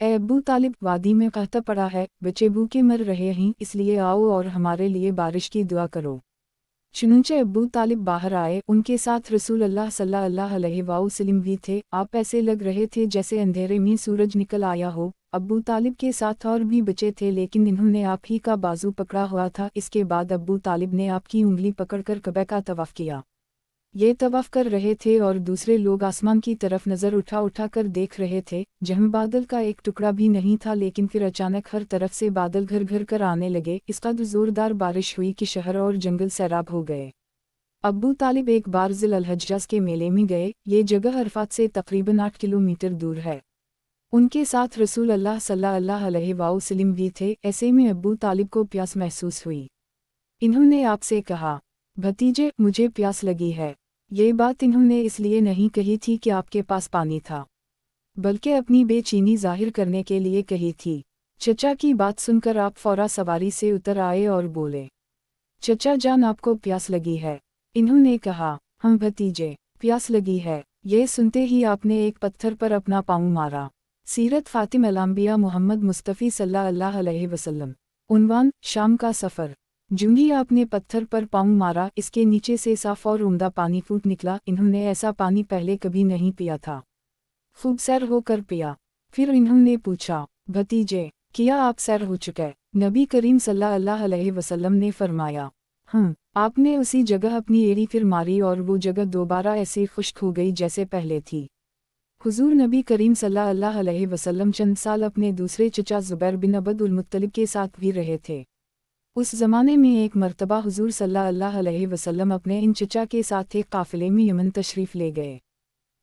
S1: اے ابو طالب، وادی میں قحط پڑا ہے، بچے بھوکے مر رہے ہیں، اس لیے آؤ اور ہمارے لیے بارش کی دعا کرو۔ چنانچہ ابو طالب باہر آئے، ان کے ساتھ رسول اللہ صلی اللہ علیہ وسلم بھی تھے، آپ ایسے لگ رہے تھے جیسے اندھیرے میں سورج نکل آیا ہو۔ ابو طالب کے ساتھ اور بھی بچے تھے لیکن انہوں نے آپ ہی کا بازو پکڑا ہوا تھا۔ اس کے بعد ابو طالب نے آپ کی انگلی پکڑ کر کعبہ کا طواف کیا۔ یہ طواف کر رہے تھے اور دوسرے لوگ آسمان کی طرف نظر اٹھا کر دیکھ رہے تھے، جہاں بادل کا ایک ٹکڑا بھی نہیں تھا، لیکن پھر اچانک ہر طرف سے بادل گھر کر آنے لگے، اس قدر زوردار بارش ہوئی کہ شہر اور جنگل سیراب ہو گئے۔ ابو طالب ایک بار ذی الحجاز کے میلے میں گئے، یہ جگہ عرفات سے تقریباً 8 کلومیٹر دور ہے۔ ان کے ساتھ رسول اللہ صلی اللہ علیہ وسلم بھی تھے، ایسے میں ابو طالب کو پیاس محسوس ہوئی۔ انہوں نے آپ سے کہا، بھتیجے، مجھے پیاس لگی ہے۔ یہ بات انہوں نے اس لیے نہیں کہی تھی کہ آپ کے پاس پانی تھا، بلکہ اپنی بے چینی ظاہر کرنے کے لیے کہی تھی۔ چچا کی بات سن کر آپ فورا سواری سے اتر آئے اور بولے، چچا جان، آپ کو پیاس لگی ہے؟ انہوں نے کہا، ہم بھتیجے، پیاس لگی ہے۔ یہ سنتے ہی آپ نے ایک پتھر پر اپنا پاؤں مارا۔ سیرت خاتم الانبیاء محمد مصطفی صلی اللہ علیہ وسلم۔ عنوان: شام کا سفر۔ جوں ہی آپ نے پتھر پر پاؤں مارا، اس کے نیچے سے صاف اور عمدہ پانی پھوٹ نکلا، انہوں نے ایسا پانی پہلے کبھی نہیں پیا تھا۔ خوب سیر ہو کر پیا۔ پھر انہوں نے پوچھا، بھتیجے، کیا آپ سیر ہو چکے؟ نبی کریم صلی اللہ علیہ وسلم نے فرمایا، آپ نے اسی جگہ اپنی ایڑی پھر ماری اور وہ جگہ دوبارہ ایسی خشک ہو گئی جیسے پہلے تھی۔ حضور نبی کریم صلی اللہ علیہ وسلم چند سال اپنے دوسرے چچا زبیر بن عبد المطلب کے ساتھ بھی رہے تھے۔ اس زمانے میں ایک مرتبہ حضور صلی اللہ علیہ وسلم اپنے ان چچا کے ساتھ ایک قافلے میں یمن تشریف لے گئے۔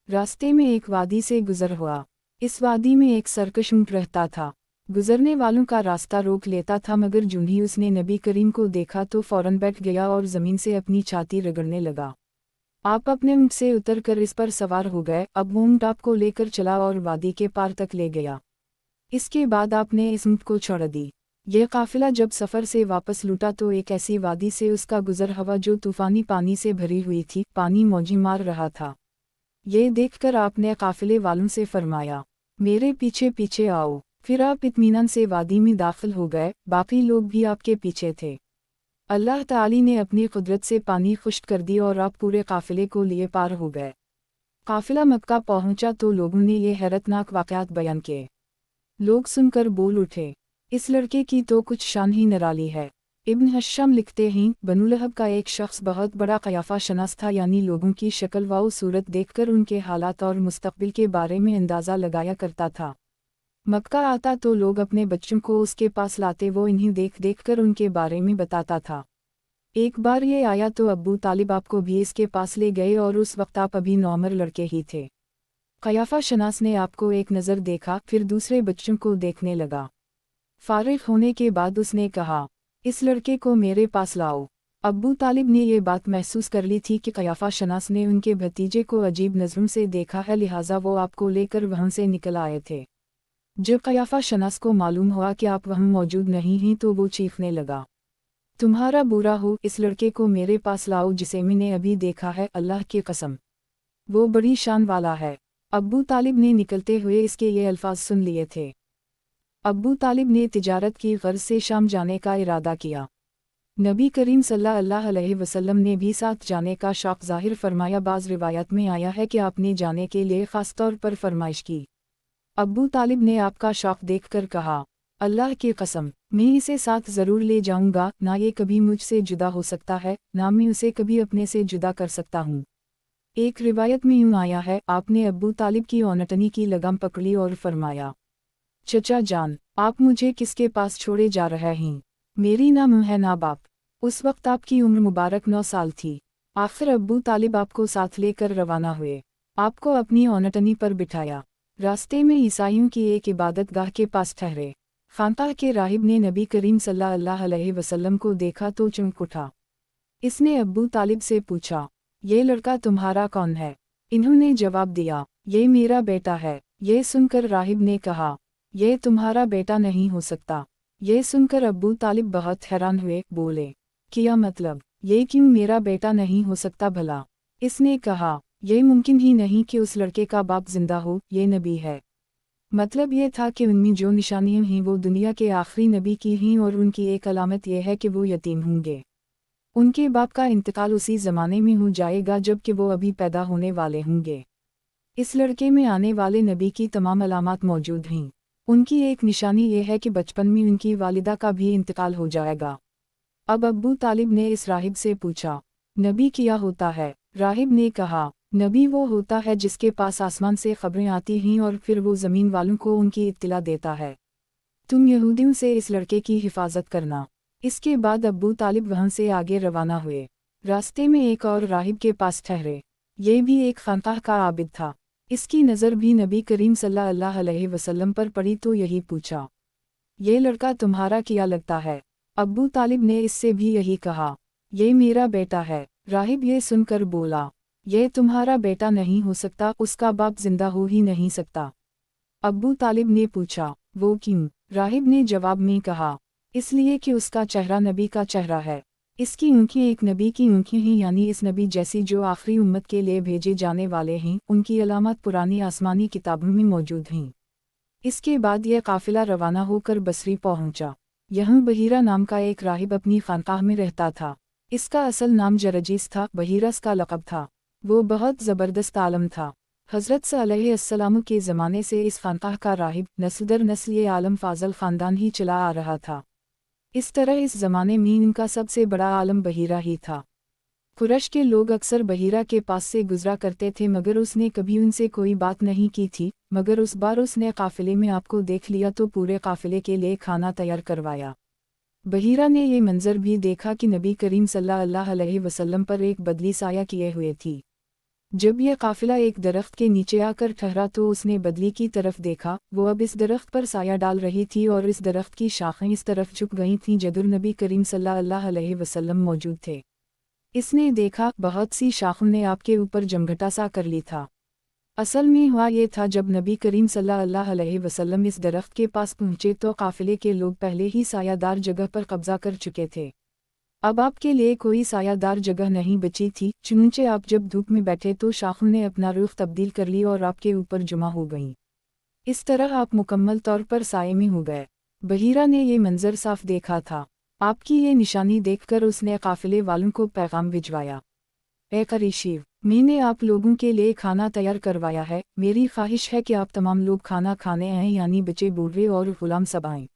S1: راستے میں ایک وادی سے گزر ہوا۔ اس وادی میں ایک سرکش اونٹ رہتا تھا، گزرنے والوں کا راستہ روک لیتا تھا، مگر جوں ہی اس نے نبی کریم کو دیکھا تو فوراً بیٹھ گیا اور زمین سے اپنی چھاتی رگڑنے لگا۔ آپ اپنے اونٹ سے اتر کر اس پر سوار ہو گئے، اب وہ اونٹ آپ کو لے کر چلا اور وادی کے پار تک لے گیا۔ اس کے بعد آپ نے اس اونٹ کو چھوڑ دی۔ یہ قافلہ جب سفر سے واپس لوٹا تو ایک ایسی وادی سے اس کا گزر ہوا جو طوفانی پانی سے بھری ہوئی تھی، پانی موجیں مار رہا تھا۔ یہ دیکھ کر آپ نے قافلے والوں سے فرمایا، میرے پیچھے پیچھے آؤ۔ پھر آپ اطمینان سے وادی میں داخل ہو گئے، باقی لوگ بھی آپ کے پیچھے تھے۔ اللہ تعالی نے اپنی قدرت سے پانی خشک کر دی اور آپ پورے قافلے کو لیے پار ہو گئے۔ قافلہ مکہ پہنچا تو لوگوں نے یہ حیرتناک واقعات بیان کیے۔ لوگ سن کر بول اٹھے، اس لڑکے کی تو کچھ شان ہی نرالی ہے۔ ابن ہشام لکھتے ہیں، بنو لہب کا ایک شخص بہت بڑا قیافہ شناس تھا، یعنی لوگوں کی شکل و صورت دیکھ کر ان کے حالات اور مستقبل کے بارے میں اندازہ لگایا کرتا تھا۔ مکہ آتا تو لوگ اپنے بچوں کو اس کے پاس لاتے، وہ انہیں دیکھ کر ان کے بارے میں بتاتا تھا۔ ایک بار یہ آیا تو ابو طالب آپ کو بھی اس کے پاس لے گئے اور اس وقت آپ ابھی نوعمر لڑکے ہی تھے۔ قیافہ شناس نے آپ کو ایک نظر دیکھا، پھر دوسرے بچوں کو دیکھنے لگا۔ فارغ ہونے کے بعد اس نے کہا، اس لڑکے کو میرے پاس لاؤ۔ ابو طالب نے یہ بات محسوس کر لی تھی کہ قیافہ شناس نے ان کے بھتیجے کو عجیب نظروں سے دیکھا ہے، لہٰذا وہ آپ کو لے کر وہاں سے نکل آئے تھے۔ جب قیافہ شناس کو معلوم ہوا کہ آپ وہاں موجود نہیں ہیں تو وہ چیخنے لگا، تمہارا برا ہو، اس لڑکے کو میرے پاس لاؤ جسے میں نے ابھی دیکھا ہے، اللہ کی قسم وہ بڑی شان والا ہے۔ ابو طالب نے نکلتے ہوئے اس کے یہ الفاظ سن لیے تھے۔ अब्बू तालिब ने तिजारत की गर्ज से शाम जाने का इरादा किया। नबी करीम सल्लल्लाहु अलैहि वसल्लम ने भी साथ जाने का शौक़ ज़ाहिर फरमाया। बाज़ रिवायत में आया है कि आपने जाने के लिए ख़ास तौर पर फरमाइश की। अब्बू तालिब ने आपका शौक़ देखकर कहा, अल्लाह की कसम, मैं इसे साथ ज़रूर ले जाऊँगा, ना ये कभी मुझसे जुदा हो सकता है, ना मैं उसे कभी अपने से जुदा कर सकता हूँ। एक रिवायत में यूँ आया है, आपने अब्बू तालिब की औनटनी की लगाम पकड़ी और फरमाया, चचा जान, आप मुझे किसके पास छोड़े जा रहे हैं? मेरी ना मुँह है ना बाप। उस वक्त आपकी उम्र मुबारक 9 साल थी। आखिर अब्बू तालिब आपको साथ लेकर रवाना हुए, आपको अपनी औनटनी पर बिठाया। रास्ते में ईसाइयों की एक इबादतगाह के पास ठहरे। खानकाह के राहिब ने नबी करीम सल्लल्लाहु अलैहि वसल्लम को देखा तो चौंक उठा। इसने अब्बू तालिब से पूछा, ये लड़का तुम्हारा कौन है? इन्होंने जवाब दिया, ये मेरा बेटा है। ये सुनकर राहिब ने कहा, ये तुम्हारा बेटा नहीं हो सकता। ये सुनकर अब्बू तालिब बहुत हैरान हुए, बोले, क्या मतलब, ये क्यों मेरा बेटा नहीं हो सकता भला? इसने कहा, ये मुमकिन ही नहीं कि उस लड़के का बाप जिंदा हो, ये नबी है। मतलब ये था कि उनमें जो निशानियां हैं वो दुनिया के आखिरी नबी की हैं, और उनकी एक अलामत यह है कि वो यतीम होंगे। उनके बाप का इंतकाल उसी ज़माने में हो जाएगा जबकि वो अभी पैदा होने वाले होंगे। इस लड़के में आने वाले नबी की तमाम अलामत मौजूद हैं। उनकी एक निशानी ये है कि बचपन में उनकी वालिदा का भी इंतकाल हो जाएगा। अब अब्बू तालिब ने इस राहिब से पूछा, नबी क्या होता है? राहिब ने कहा, नबी वो होता है जिसके पास आसमान से खबरें आती हैं और फिर वो ज़मीन वालों को उनकी इत्तिला देता है। तुम यहूदियों से इस लड़के की हिफाजत करना। इसके बाद अब्बू तालिब वहाँ से आगे रवाना हुए। रास्ते में एक और राहिब के पास ठहरे। ये भी एक खानकाह का आबिद था। इसकी नज़र भी नबी करीम सल्लल्लाहु अलैहि वसल्लम पर पड़ी तो यही पूछा, ये लड़का तुम्हारा क्या लगता है? अब्बू तालिब ने इससे भी यही कहा, ये मेरा बेटा है। राहिब ये सुनकर बोला, ये तुम्हारा बेटा नहीं हो सकता, उसका बाप जिंदा हो ही नहीं सकता। अब्बू तालिब ने पूछा, वो क्यों? राहिब ने जवाब में कहा, इसलिए कि उसका चेहरा नबी का चेहरा है। इसकी आँखें एक नबी की आँखें हैं, यानी इस नबी जैसी जो आखिरी उम्मत के लिए भेजे जाने वाले हैं, उनकी अलामत पुरानी आसमानी किताबों में मौजूद हैं। इसके बाद यह काफिला रवाना होकर बसरी पहुंचा। यहाँ बहीरा नाम का एक राहिब अपनी खानकाह में रहता था। इसका असल नाम जरजीस था, बहीरस का लक़ब था। वो बहुत ज़बरदस्त आलम था। हज़रत सल्लल्लाहु के ज़माने से इस खानकाह का राहिब नस्ल दर नस्ल ये आलम फ़ाज़ल ख़ानदान ही चला आ रहा था। इस तरह इस ज़माने में इनका सबसे बड़ा आलम बहीरा ही था। कुरैश के लोग अक्सर बहीरा के पास से गुजरा करते थे, मगर उसने कभी उनसे कोई बात नहीं की थी। मगर उस बार उसने काफ़िले में आपको देख लिया तो पूरे काफ़िले के लिए खाना तैयार करवाया। बहीरा ने ये मंजर भी देखा कि नबी करीम सल्लल्लाहु अलैहि वसल्लम पर एक बदली साया किए हुए थी। जब यह काफ़िला एक दरख्त के नीचे आकर ठहरा तो उसने बदली की तरफ देखा। वो अब इस दरख्त पर साया डाल रही थी और इस दरख्त की शाखें इस तरफ झुक गई थीं जदुर नबी करीम सल्लल्लाहु अलैहि वसल्लम मौजूद थे। इसने देखा बहुत सी शाखों ने आपके ऊपर जमघटा सा कर ली था। असल में हुआ ये था, जब नबी करीम सल्लल्लाहु अलैहि वसल्लम इस दरख्त के पास पहुंचे तो काफ़िले के लोग पहले ही सायादार जगह पर कब्जा कर चुके थे। अब आपके लिए कोई सायादार जगह नहीं बची थी, चुनचे आप जब धूप में बैठे तो शाखों ने अपना रुख तब्दील कर ली और आपके ऊपर जमा हो गईं। इस तरह आप मुकम्मल तौर पर साये में हो गए। बहीरा ने ये मंजर साफ देखा था। आपकी ये निशानी देखकर उसने काफ़िले वालों को पैगाम भिजवाया, ए करीशीव, मैंने आप लोगों के लिए खाना तैयार करवाया है। मेरी ख्वाहिश है कि आप तमाम लोग खाना खाने आएँ, यानी बच्चे बूढ़े और गुलाम सब आएँ।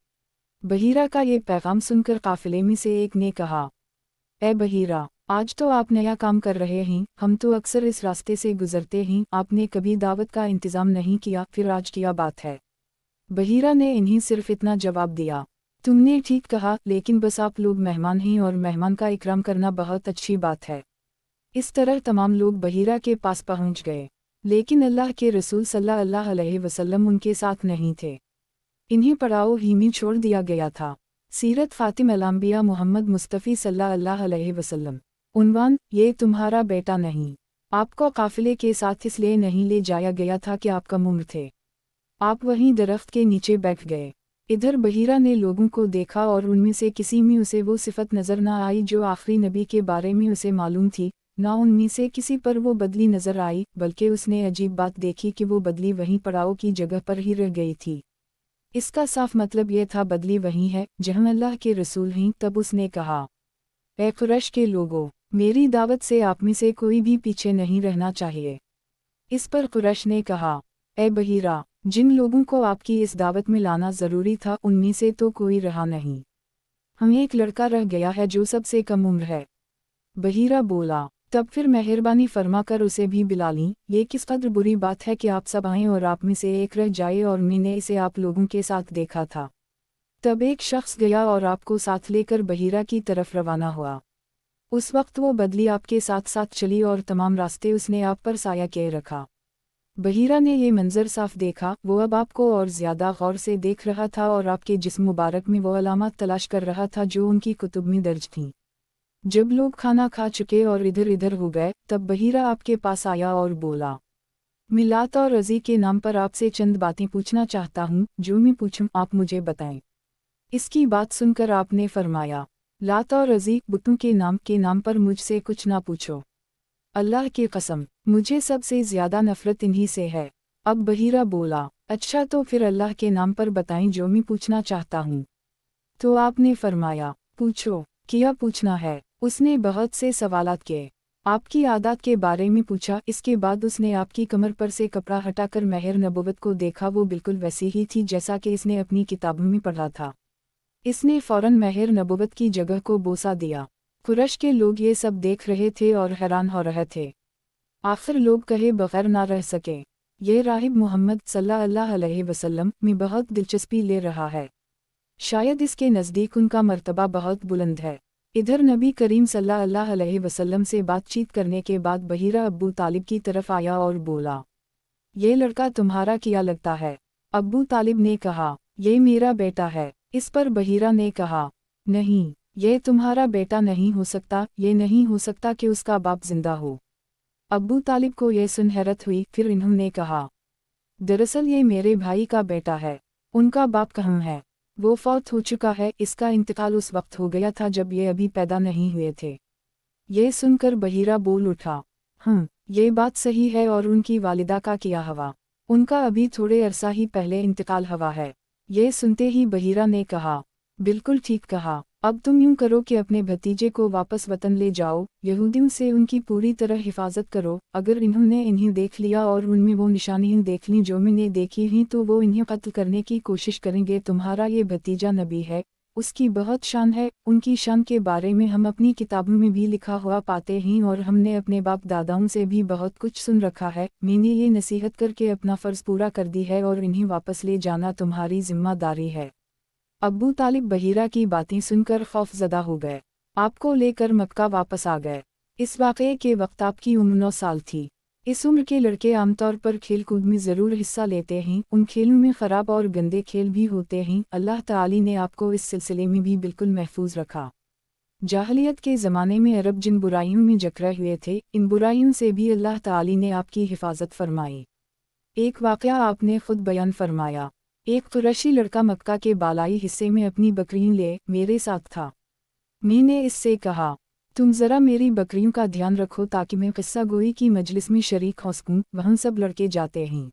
S1: बहीरा का ये पैगाम सुनकर काफ़िले में से एक ने कहा, ए बहीरा, आज तो आप नया काम कर रहे हैं। हम तो अक्सर इस रास्ते से गुजरते हैं, आपने कभी दावत का इंतज़ाम नहीं किया, फिर आज क्या बात है? बहीरा ने इन्हीं सिर्फ इतना जवाब दिया, तुमने ठीक कहा, लेकिन बस आप लोग मेहमान हैं और मेहमान का इकराम करना बहुत अच्छी बात है। इस तरह तमाम लोग बहीरा के पास पहुंच गए, लेकिन अल्लाह के रसूल सल्लल्लाहु अलैहि वसल्लम उनके साथ नहीं थे। इन्हें पड़ाव ही में छोड़ दिया गया था। सीरत ख़ातिम अल-अंबिया मोहम्मद मुस्तफ़ी सल्लल्लाहु अलैहि वसल्लम। उन्वान, ये तुम्हारा बेटा नहीं। आपको काफ़िले के साथ इसलिए नहीं ले जाया गया था कि आप कम उम्र थे। आप वहीं दरख्त के नीचे बैठ गए। इधर बहीरा ने लोगों को देखा और उनमें से किसी में उसे वो सिफत नज़र न आई जो आखिरी नबी के बारे में उसे मालूम थी। ना उनमें से किसी पर वो बदली नज़र आई, बल्कि उसने अजीब बात देखी कि वो बदली वहीं पड़ाव की जगह पर ही रह गई थी। اس کا صاف مطلب یہ تھا بدلی وہی ہے جہاں اللہ کے رسول ہیں۔ تب اس نے کہا، اے قریش کے لوگوں، میری دعوت سے آپ میں سے کوئی بھی پیچھے نہیں رہنا چاہیے۔ اس پر قریش نے کہا، اے بحیرہ، جن لوگوں کو آپ کی اس دعوت میں لانا ضروری تھا ان میں سے تو کوئی رہا نہیں، ہم ایک لڑکا رہ گیا ہے جو سب سے کم عمر ہے۔ بحیرہ بولا، تب پھر مہربانی فرما کر اسے بھی بلا لیں، یہ کس قدر بری بات ہے کہ آپ سب آئیں اور آپ میں سے ایک رہ جائے، اور میں نے اسے آپ لوگوں کے ساتھ دیکھا تھا۔ تب ایک شخص گیا اور آپ کو ساتھ لے کر بحیرہ کی طرف روانہ ہوا۔ اس وقت وہ بدلی آپ کے ساتھ ساتھ چلی اور تمام راستے اس نے آپ پر سایہ کیے رکھا۔ بحیرہ نے یہ منظر صاف دیکھا، وہ اب آپ کو اور زیادہ غور سے دیکھ رہا تھا اور آپ کے جسم مبارک میں وہ علامات تلاش کر رہا تھا جو ان کی کتب میں درج تھیں۔ جب لوگ کھانا کھا چکے اور ادھر ادھر ہو گئے تب بحیرہ آپ کے پاس آیا اور بولا، میں لات اور عزی کے نام پر آپ سے چند باتیں پوچھنا چاہتا ہوں، جو میں پوچھوں آپ مجھے بتائیں۔ اس کی بات سن کر آپ نے فرمایا، لات اور عزی بتوں کے نام پر مجھ سے کچھ نہ پوچھو، اللہ کی قسم مجھے سب سے زیادہ نفرت انہی سے ہے۔ اب بحیرہ بولا، اچھا تو پھر اللہ کے نام پر بتائیں جو میں پوچھنا چاہتا ہوں۔ تو آپ نے فرمایا، پوچھو، کیا پوچھنا ہے؟ اس نے بہت سے سوالات کیے، آپ کی عادات کے بارے میں پوچھا، اس کے بعد اس نے آپ کی کمر پر سے کپڑا ہٹا کر مہر نبوت کو دیکھا، وہ بالکل ویسی ہی تھی جیسا کہ اس نے اپنی کتابوں میں پڑھا تھا۔ اس نے فوراً مہر نبوت کی جگہ کو بوسہ دیا۔ قریش کے لوگ یہ سب دیکھ رہے تھے اور حیران ہو رہے تھے۔ آخر لوگ کہے بغیر نہ رہ سکے، یہ راہب محمد صلی اللہ علیہ وسلم میں بہت دلچسپی لے رہا ہے، شاید اس کے نزدیک ان کا مرتبہ بہت بلند ہے۔ ادھر نبی کریم صلی اللہ علیہ وسلم سے بات چیت کرنے کے بعد بحیرہ ابو طالب کی طرف آیا اور بولا، یہ لڑکا تمہارا کیا لگتا ہے؟ ابو طالب نے کہا، یہ میرا بیٹا ہے۔ اس پر بحیرہ نے کہا، نہیں، یہ تمہارا بیٹا نہیں ہو سکتا، یہ نہیں ہو سکتا کہ اس کا باپ زندہ ہو۔ ابو طالب کو یہ سن حیرت ہوئی، پھر انہوں نے کہا، دراصل یہ میرے بھائی کا بیٹا ہے، ان کا باپ کہاں ہے؟ وہ فوت ہو چکا ہے، اس کا انتقال اس وقت ہو گیا تھا جب یہ ابھی پیدا نہیں ہوئے تھے۔ یہ سن کر بحیرہ بول اٹھا، یہ بات صحیح ہے، اور ان کی والدہ کا کیا ہوا؟ ان کا ابھی تھوڑے عرصہ ہی پہلے انتقال ہوا ہے۔ یہ سنتے ہی بحیرہ نے کہا، بالکل ٹھیک کہا، اب تم یوں کرو کہ اپنے بھتیجے کو واپس وطن لے جاؤ، یہودیوں سے ان کی پوری طرح حفاظت کرو، اگر انہوں نے انہیں دیکھ لیا اور ان میں وہ نشانیاں دیکھ لیں جو میں نے دیکھی ہیں تو وہ انہیں قتل کرنے کی کوشش کریں گے۔ تمہارا یہ بھتیجا نبی ہے، اس کی بہت شان ہے، ان کی شان کے بارے میں ہم اپنی کتابوں میں بھی لکھا ہوا پاتے ہیں، اور ہم نے اپنے باپ داداؤں سے بھی بہت کچھ سن رکھا ہے۔ میں نے یہ نصیحت کر کے اپنا فرض پورا کر دی ہے، اور انہیں واپس لے جانا تمہاری ذمہ داری ہے۔ ابو طالب بحیرہ کی باتیں سن کر خوف زدہ ہو گئے، آپ کو لے کر مکہ واپس آ گئے۔ اس واقعے کے وقت آپ کی عمر 9 سال تھی۔ اس عمر کے لڑکے عام طور پر کھیل کود میں ضرور حصہ لیتے ہیں، ان کھیلوں میں خراب اور گندے کھیل بھی ہوتے ہیں۔ اللہ تعالی نے آپ کو اس سلسلے میں بھی بالکل محفوظ رکھا۔ جاہلیت کے زمانے میں عرب جن برائیوں میں جکڑے ہوئے تھے، ان برائیوں سے بھی اللہ تعالی نے آپ کی حفاظت فرمائی۔ ایک واقعہ آپ نے خود بیان فرمایا، ایک قریشی لڑکا مکہ کے بالائی حصے میں اپنی بکریاں لے میرے ساتھ تھا۔ میں نے اس سے کہا، تم ذرا میری بکریوں کا دھیان رکھو تاکہ میں قصہ گوئی کی مجلس میں شریک ہو سکوں، وہاں سب لڑکے جاتے ہیں۔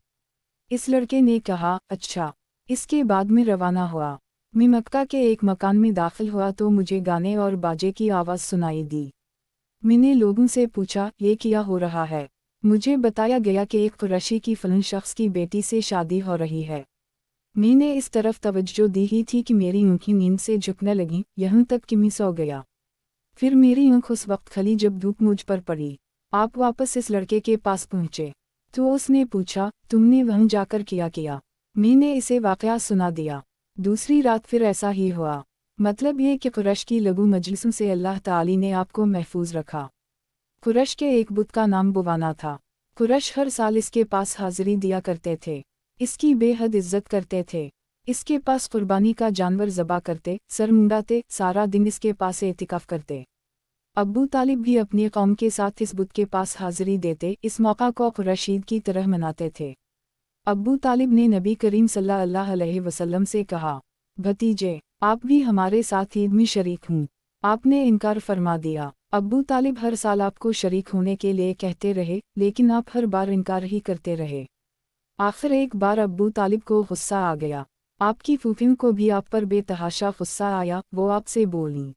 S1: اس لڑکے نے کہا، اچھا۔ اس کے بعد میں روانہ ہوا۔ میں مکہ کے ایک مکان میں داخل ہوا تو مجھے گانے اور باجے کی آواز سنائی دی۔ میں نے لوگوں سے پوچھا، یہ کیا ہو رہا ہے؟ مجھے بتایا گیا کہ ایک قریشی کی فلاں شخص کی بیٹی سے شادی ہو رہی ہے۔ میں نے اس طرف توجہ دی ہی تھی کہ میری آنکھیں نیند سے جھکنے لگیں، یہاں تک کہ میں سو گیا۔ پھر میری آنکھ اس وقت کھلی جب دھوپ مجھ پر پڑی۔ آپ واپس اس لڑکے کے پاس پہنچے تو اس نے پوچھا، تم نے وہاں جا کر کیا؟ میں نے اسے واقعہ سنا دیا۔ دوسری رات پھر ایسا ہی ہوا۔ مطلب یہ کہ قریش کی لغو مجلسوں سے اللہ تعالی نے آپ کو محفوظ رکھا۔ قریش کے ایک بت کا نام بوانا تھا۔ قریش ہر سال اس کے پاس حاضری دیا کرتے تھے، اس کی بے حد عزت کرتے تھے، اس کے پاس قربانی کا جانور ذبح کرتے، سر منڈاتے، سارا دن اس کے پاس اعتکاف کرتے۔ ابو طالب بھی اپنی قوم کے ساتھ اس بت کے پاس حاضری دیتے، اس موقع کو قریش عید کی طرح مناتے تھے۔ ابو طالب نے نبی کریم صلی اللہ علیہ وسلم سے کہا، بھتیجے، آپ بھی ہمارے ساتھ عید میں شریک ہوں۔ آپ نے انکار فرما دیا۔ ابو طالب ہر سال آپ کو شریک ہونے کے لیے کہتے رہے، لیکن آپ ہر بار انکار ہی کرتے رہے۔ آخر ایک بار ابو طالب کو غصہ آ گیا۔ आपकी फूफियों को भी आप पर बेतहाशा गुस्सा आया, वो आपसे बोलीं,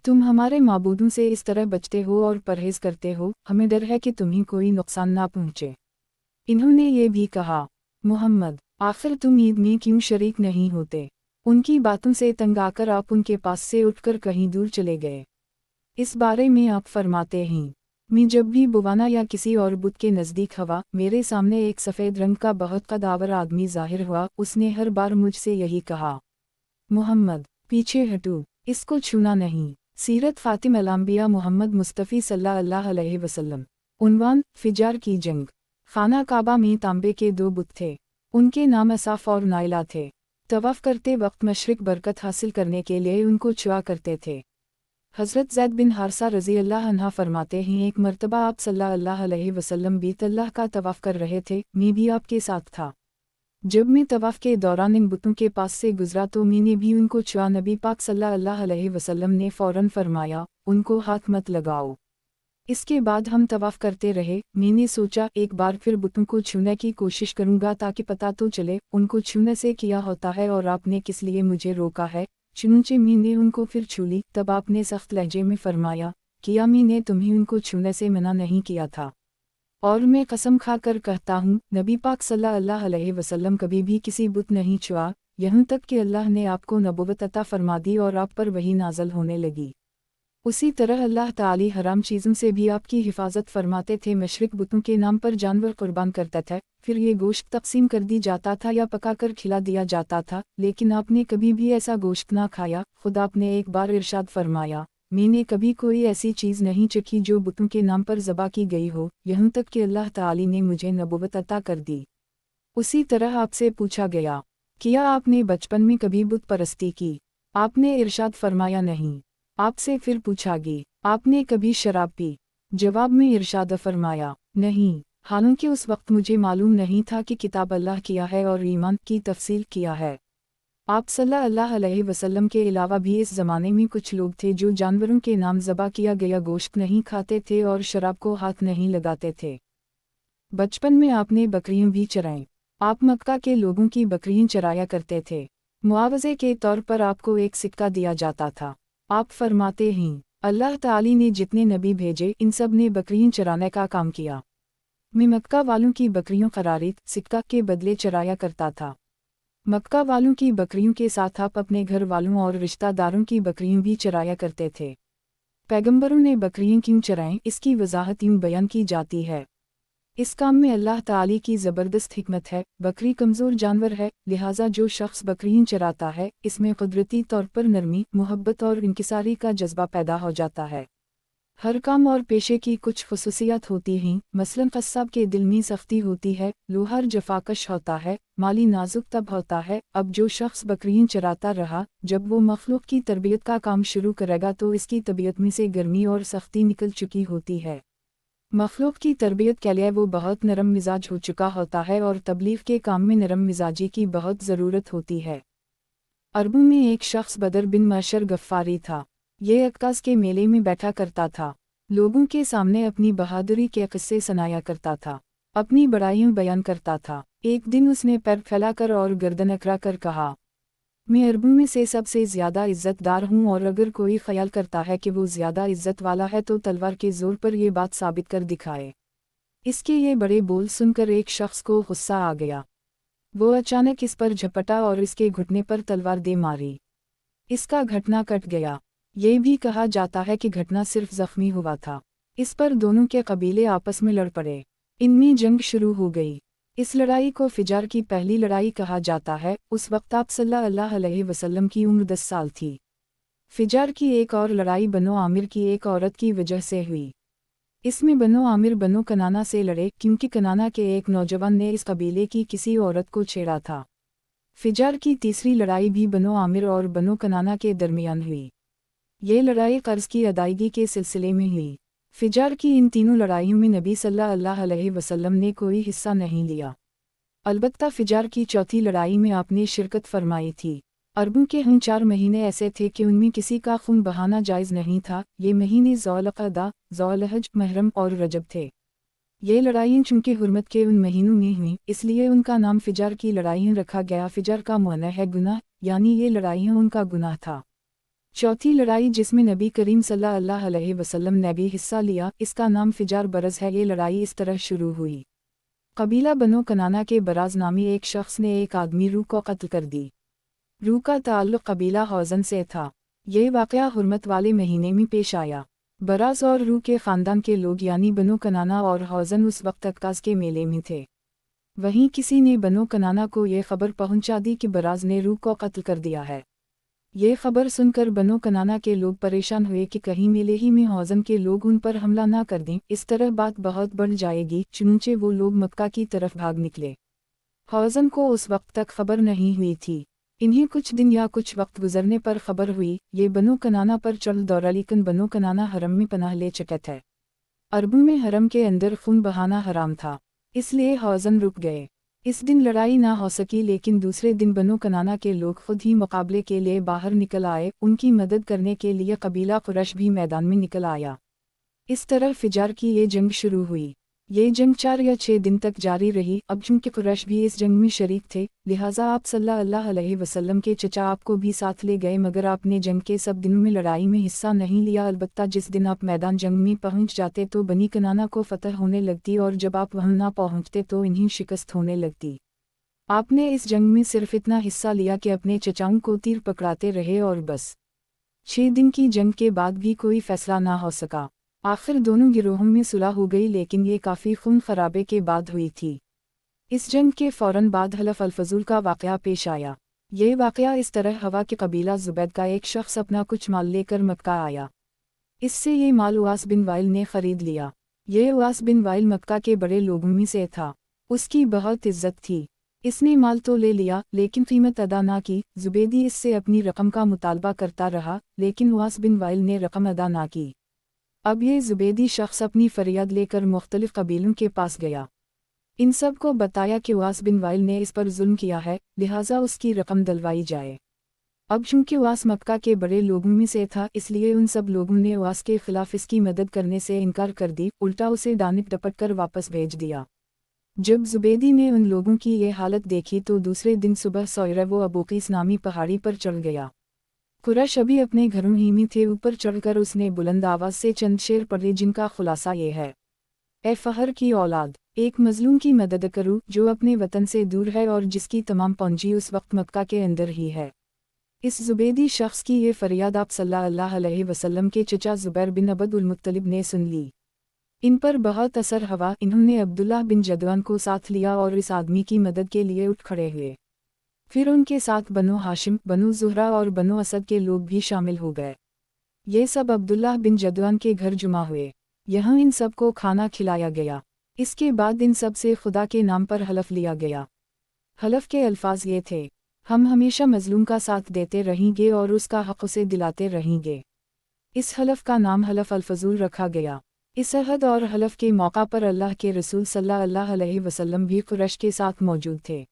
S1: तुम हमारे माबूदों से इस तरह बचते हो और परहेज करते हो, हमें डर है कि तुम्हें कोई नुकसान ना पहुँचे। इन्होंने ये भी कहा, मोहम्मद, आखिर तुम ईद में क्यों शरीक नहीं होते? उनकी बातों से तंग आकर आप उनके पास से उठकर कहीं दूर चले गए। इस बारे में आप फरमाते हैं, मैं जब भी बुवाना या किसी और बुत के नज़दीक हवा, मेरे सामने एक सफ़ेद रंग का बहुत कदावर आदमी ज़ाहिर हुआ, उसने हर बार मुझसे यही कहा, मोहम्मद, पीछे हटो, इसको छूना नहीं। सीरत फ़ातिमा अल-अंबिया मोहम्मद मुस्तफ़ी सल्लल्लाहु अलैहि वसल्लम। उन्वान, फिजार की जंग। खाना काबा में तांबे के 2 बुत थे। उनके नाम असाफ और नाइला थे। तवाफ़ करते वक्त मशरिक बरकत हासिल करने के लिए उनको छुआ करते थे। हज़रत ज़ैद बिन हारसा रज़ी अल्लाह अन्हा फरमाते हैं, एक मरतबा आप सल्लल्लाहु अलैहि वसल्लम बैतुल्लाह का तवाफ़ कर रहे थे, मैं भी आपके साथ था। जब मैं तवाफ़ के दौरान इन बुतों के पास से गुजरा तो मैंने भी उनको छुआ। नबी पाक सल्लल्लाहु अलैहि वसल्लम ने फ़ौरन फरमाया, उनको हाथ मत लगाओ। इसके बाद हम तवाफ़ करते रहे। मैंने सोचा एक बार फिर बुतों को छूने की कोशिश करूँगा ताकि पता तो चले उनको छूने से क्या होता है और आपने किस लिए मुझे रोका है। चुनचे मैंने उनको फिर छू ली। तब आपने सख्त लहजे में फरमाया, किया मैंने तुम्हें उनको छूने से मना नहीं किया था, और मैं कसम खा कर कहता हूँ, नबी पाक सल्लल्लाहु अलैहि वसल्लम कभी भी किसी बुत नहीं छुआ, यहाँ तक कि अल्लाह ने आपको नबुव्वत अता फरमा दी और आप पर वही नाज़िल होने लगी। उसी तरह अल्लाह ताली हराम चीज़ों से भी आपकी हिफाजत फरमाते थे। मशरिक बुतों के नाम पर जानवर कुर्बान करता था, फिर ये गोश्त तकसीम कर दी जाता था या पकाकर खिला दिया जाता था, लेकिन आपने कभी भी ऐसा गोश्त ना खाया। खुद आपने एक बार इरशाद फरमाया, मैंने कभी कोई ऐसी चीज़ नहीं चखी जो बुतों के नाम पर ज़बा की गई हो, यहाँ तक कि अल्लाह ताली ने मुझे नबुव्वत अता कर दी। उसी तरह आपसे पूछा गया, किया आपने बचपन में कभी बुत परस्ती की? आपने इरशाद फरमाया नहीं। आपसे फिर पूछा गया, आपने कभी शराब पी? जवाब में इरशाद फरमाया, नहीं, हालांकि उस वक्त मुझे मालूम नहीं था कि किताब अल्लाह किया है और ईमान की तफसील किया है। आप सल्लल्लाहु अलैहि वसल्लम के अलावा भी इस ज़माने में कुछ लोग थे जो जानवरों के नाम ज़बा किया गया गोश्त नहीं खाते थे और शराब को हाथ नहीं लगाते थे। बचपन में आपने बकरियां भी चराईं। आप मक्का के लोगों की बकरियां चराया करते थे। मुआवजे के तौर पर आपको एक सिक्का दिया जाता था। आप फरमाते हैं, अल्लाह ताली ने जितने नबी भेजे इन सब ने बकरियां चराने का काम किया। मैं मक्का वालों की बकरियों खरीद सिक्का के बदले चराया करता था। मक्का वालों की बकरियों के साथ आप अपने घर वालों और रिश्तेदारों की बकरियां भी चराया करते थे। पैगंबरों ने बकरियां क्यों चराएं, इसकी वजाहत यूं बयान की जाती है, इस काम में अल्लाह ताली की ज़बरदस्त हिकमत है। बकरी कमज़ोर जानवर है, लिहाजा जो शख्स बकरियां चराता है इसमें कुदरती तौर पर नरमी, मोहब्बत और इंकिसारी का जज्बा पैदा हो जाता है। हर काम और पेशे की कुछ खुसूसियात होती हैं, मसलन कस्साब के दिल में सख्ती होती है, लोहार जफाकश होता है, माली नाजुक तब होता है। अब जो शख्स बकरियां चराता रहा, जब वो मखलूक की तरबियत का काम शुरू करेगा तो इसकी तबीयत में से गर्मी और सख्ती निकल चुकी होती है। मखलूक की तरबियत के लिए वो बहुत नरम मिजाज हो चुका होता है और तबलीग के काम में नरम मिजाजी की बहुत ज़रूरत होती है। अरबों में एक शख्स बदर बिन मशर गफ्फारी था। ये अक्कास के मेले में बैठा करता था, लोगों के सामने अपनी बहादुरी के किस्से सुनाया करता था, अपनी बड़ाइयाँ बयान करता था। एक दिन उसने पैर फैलाकर और गर्दन अकड़ा कर कहा, मैं अरबों में से सबसे ज़्यादा इज़्ज़तदार हूँ और अगर कोई ख्याल करता है कि वो ज़्यादा इज़्ज़त वाला है तो तलवार के ज़ोर पर ये बात साबित कर दिखाए। इसके ये बड़े बोल सुनकर एक शख्स को गुस्सा आ गया। वो अचानक इस पर झपटा और इसके घुटने पर तलवार दे मारी। इसका घटना कट गया। ये भी कहा जाता है कि घटना सिर्फ ज़ख्मी हुआ था। इस पर दोनों के कबीले आपस में लड़ पड़े। इनमें जंग शुरू हो गई। इस लड़ाई को फिजार की पहली लड़ाई कहा जाता है। उस वक्त आप सल्लल्लाहु अलैहि वसल्लम की उम्र 10 साल थी। फिजार की एक और लड़ाई बनो आमिर की एक औरत की वजह से हुई। इसमें बनो आमिर बनो कनाना से लड़े क्योंकि कनाना के एक नौजवान ने इस कबीले की किसी औरत को छेड़ा था। फिजार की तीसरी लड़ाई भी बनो आमिर और बनो कनाना के दरमियान हुई। ये लड़ाई कर्ज की अदायगी के सिलसिले में हुई। फिजार की इन तीनों लड़ाइयों में नबी सल्लल्लाहु अलैहि वसल्लम ने कोई हिस्सा नहीं लिया। अलबत्ता फिजार की चौथी लड़ाई में आपने शिरकत फरमाई थी। अरबों के 4 महीने ऐसे थे कि उनमें किसी का खून बहाना जायज़ नहीं था। ये महीने ज़ौलक़अदा, ज़ौलहज, मुहर्रम और रजब थे। ये लड़ाइयाँ चूँकि हुर्मत के उन महीनों में हुईं, इसलिए उनका नाम फिजार की लड़ाइयाँ रखा गया। फिजार का मुअन्ना है गुनाह, यानी ये लड़ाइयाँ उनका गुनाह था। चौथी लड़ाई जिसमें नबी करीम सल्लल्लाहु अलैहि वसल्लम ने भी हिस्सा लिया, इसका नाम फिजार बरज़ है। ये लड़ाई इस तरह शुरू हुई। कबीला बनो कनाना के बराज़ नामी एक शख्स ने एक आदमी रू को कत्ल कर दी। रू का ताल्लुक़ कबीला हौज़न से था। ये वाक़या हुर्मत वाले महीने में पेश आया। बराज़ और रू के ख़ानदान के लोग यानी बनो कनाना और हौज़न उस वक्त अक्काज़ के मेले में थे। वहीं किसी ने बनो कनाना को ये खबर पहुंचा दी कि बराज़ ने रू को कत्ल कर दिया है। ये खबर सुनकर बनो कनाना के लोग परेशान हुए कि कहीं मेले ही में हौज़न के लोग उन पर हमला ना कर दें, इस तरह बात बहुत बढ़ जाएगी। चुनंचे वो लोग मक्का की तरफ भाग निकले। हौज़न को उस वक्त तक खबर नहीं हुई थी। इन्हें कुछ दिन या कुछ वक्त गुजरने पर खबर हुई। ये बनो कनाना पर चढ़ दौड़ा, लेकिन बनो कनाना हरम में पनाह ले चुके थे। अरबों में हरम के अंदर खून बहाना हराम था, इसलिए हौज़न रुक गए। इस दिन लड़ाई ना हो सकी, लेकिन दूसरे दिन बनो कनाना के लोग खुद ही मुकाबले के लिए बाहर निकल आए। उनकी मदद करने के लिए कबीला कुरैश भी मैदान में निकल आया। इस तरह फिजार की ये जंग शुरू हुई। ये जंग 4 या 6 दिन तक जारी रही। अब चूँकि कुरैश भी इस जंग में शरीक थे, लिहाजा आप सल्लल्लाहु अलैहि वसल्लम के चचा आपको भी साथ ले गए, मगर आपने जंग के सब दिनों में लड़ाई में हिस्सा नहीं लिया। अलबत्ता जिस दिन आप मैदान जंग में पहुंच जाते तो बनी कनाना को फतह होने लगती, और जब आप वहां ना पहुंचते तो इन्हें शिकस्त होने लगती। आपने इस जंग में सिर्फ इतना हिस्सा लिया कि अपने चचाओं को तीर पकड़ाते रहे, और बस 6 दिन की जंग के बाद भी कोई फैसला ना हो सका। आखिर दोनों गिरोहों में सुलह हो गई, लेकिन ये काफ़ी खून खराबे के बाद हुई थी। इस जंग के फ़ौरन बाद हलफ अल-फज़ूल का वाक़या पेश आया। ये वाक़या इस तरह हुआ कि कबीला ज़ुबैद का एक शख्स अपना कुछ माल लेकर मक्का आया। इससे ये माल उवास बिन वाइल ने ख़रीद लिया। ये उवास बिन वाइल मक्का के बड़े लोगों में से था। उसकी बहुत इज्जत थी। इसने माल तो ले लिया, लेकिन कीमत अदा ना की। ज़ुबैदी इससे अपनी रकम का मुतालबा करता रहा, लेकिन उवास बिन वाइल ने रकम अदा ना की। अब ये ज़ुबैदी शख्स अपनी फरियाद लेकर मुख्तलिफ कबीलों के पास गया। इन सब को बताया कि उवास बिन वाइल ने इस पर जुल्म किया है, लिहाजा उसकी रकम दिलवाई जाए। अब चूँकि उवास मक्का के बड़े लोगों में से था, इसलिए उन सब लोगों ने उवास के खिलाफ इसकी मदद करने से इनकार कर दी, उल्टा उसे डानिक डपट कर वापस भेज दिया। जब ज़ुबैदी ने उन लोगों की ये हालत देखी तो दूसरे दिन सुबह सवेरे वो अबूकीस नामी पहाड़ी पर चढ़ गया। कुरैश अभी अपने घरों ही में थे। ऊपर चढ़कर उसने बुलंद आवाज़ से चंद शेर पढ़े, जिनका खुलासा ये है। ए फहर की औलाद, एक मजलूम की मदद करो जो अपने वतन से दूर है और जिसकी तमाम पूंजी उस वक्त मक्का के अंदर ही है। इस ज़ुबैदी शख्स की ये फरियाद आप सल्लल्लाहु अलैहि वसल्लम के चचा ज़ुबैर बिन अब्दुल मुत्तलिब ने सुन ली। इन पर बहुत असर हुआ। इन्होंने अब्दुल्लाह बिन जदवान को साथ लिया और इस आदमी की मदद के लिए उठ खड़े हुए। फिर उनके साथ बनो हाशिम, बनो ज़ुहरा और बनो असद के लोग भी शामिल हो गए। ये सब अब्दुल्लाह बिन जदवान के घर जुमा हुए। यहाँ इन सब को खाना खिलाया गया। इसके बाद इन सब से खुदा के नाम पर हलफ लिया गया। हलफ के अल्फाज ये थे, हम हमेशा मजलूम का साथ देते रहेंगे और उसका हक़ उसे दिलाते रहेंगे। इस हलफ का नाम हलफ अल-फज़ूल रखा गया। इस अहद और हलफ के मौका पर अल्लाह के रसूल सल्लल्लाहु अलैहि वसल्लम भी कुरैश के साथ मौजूद थे।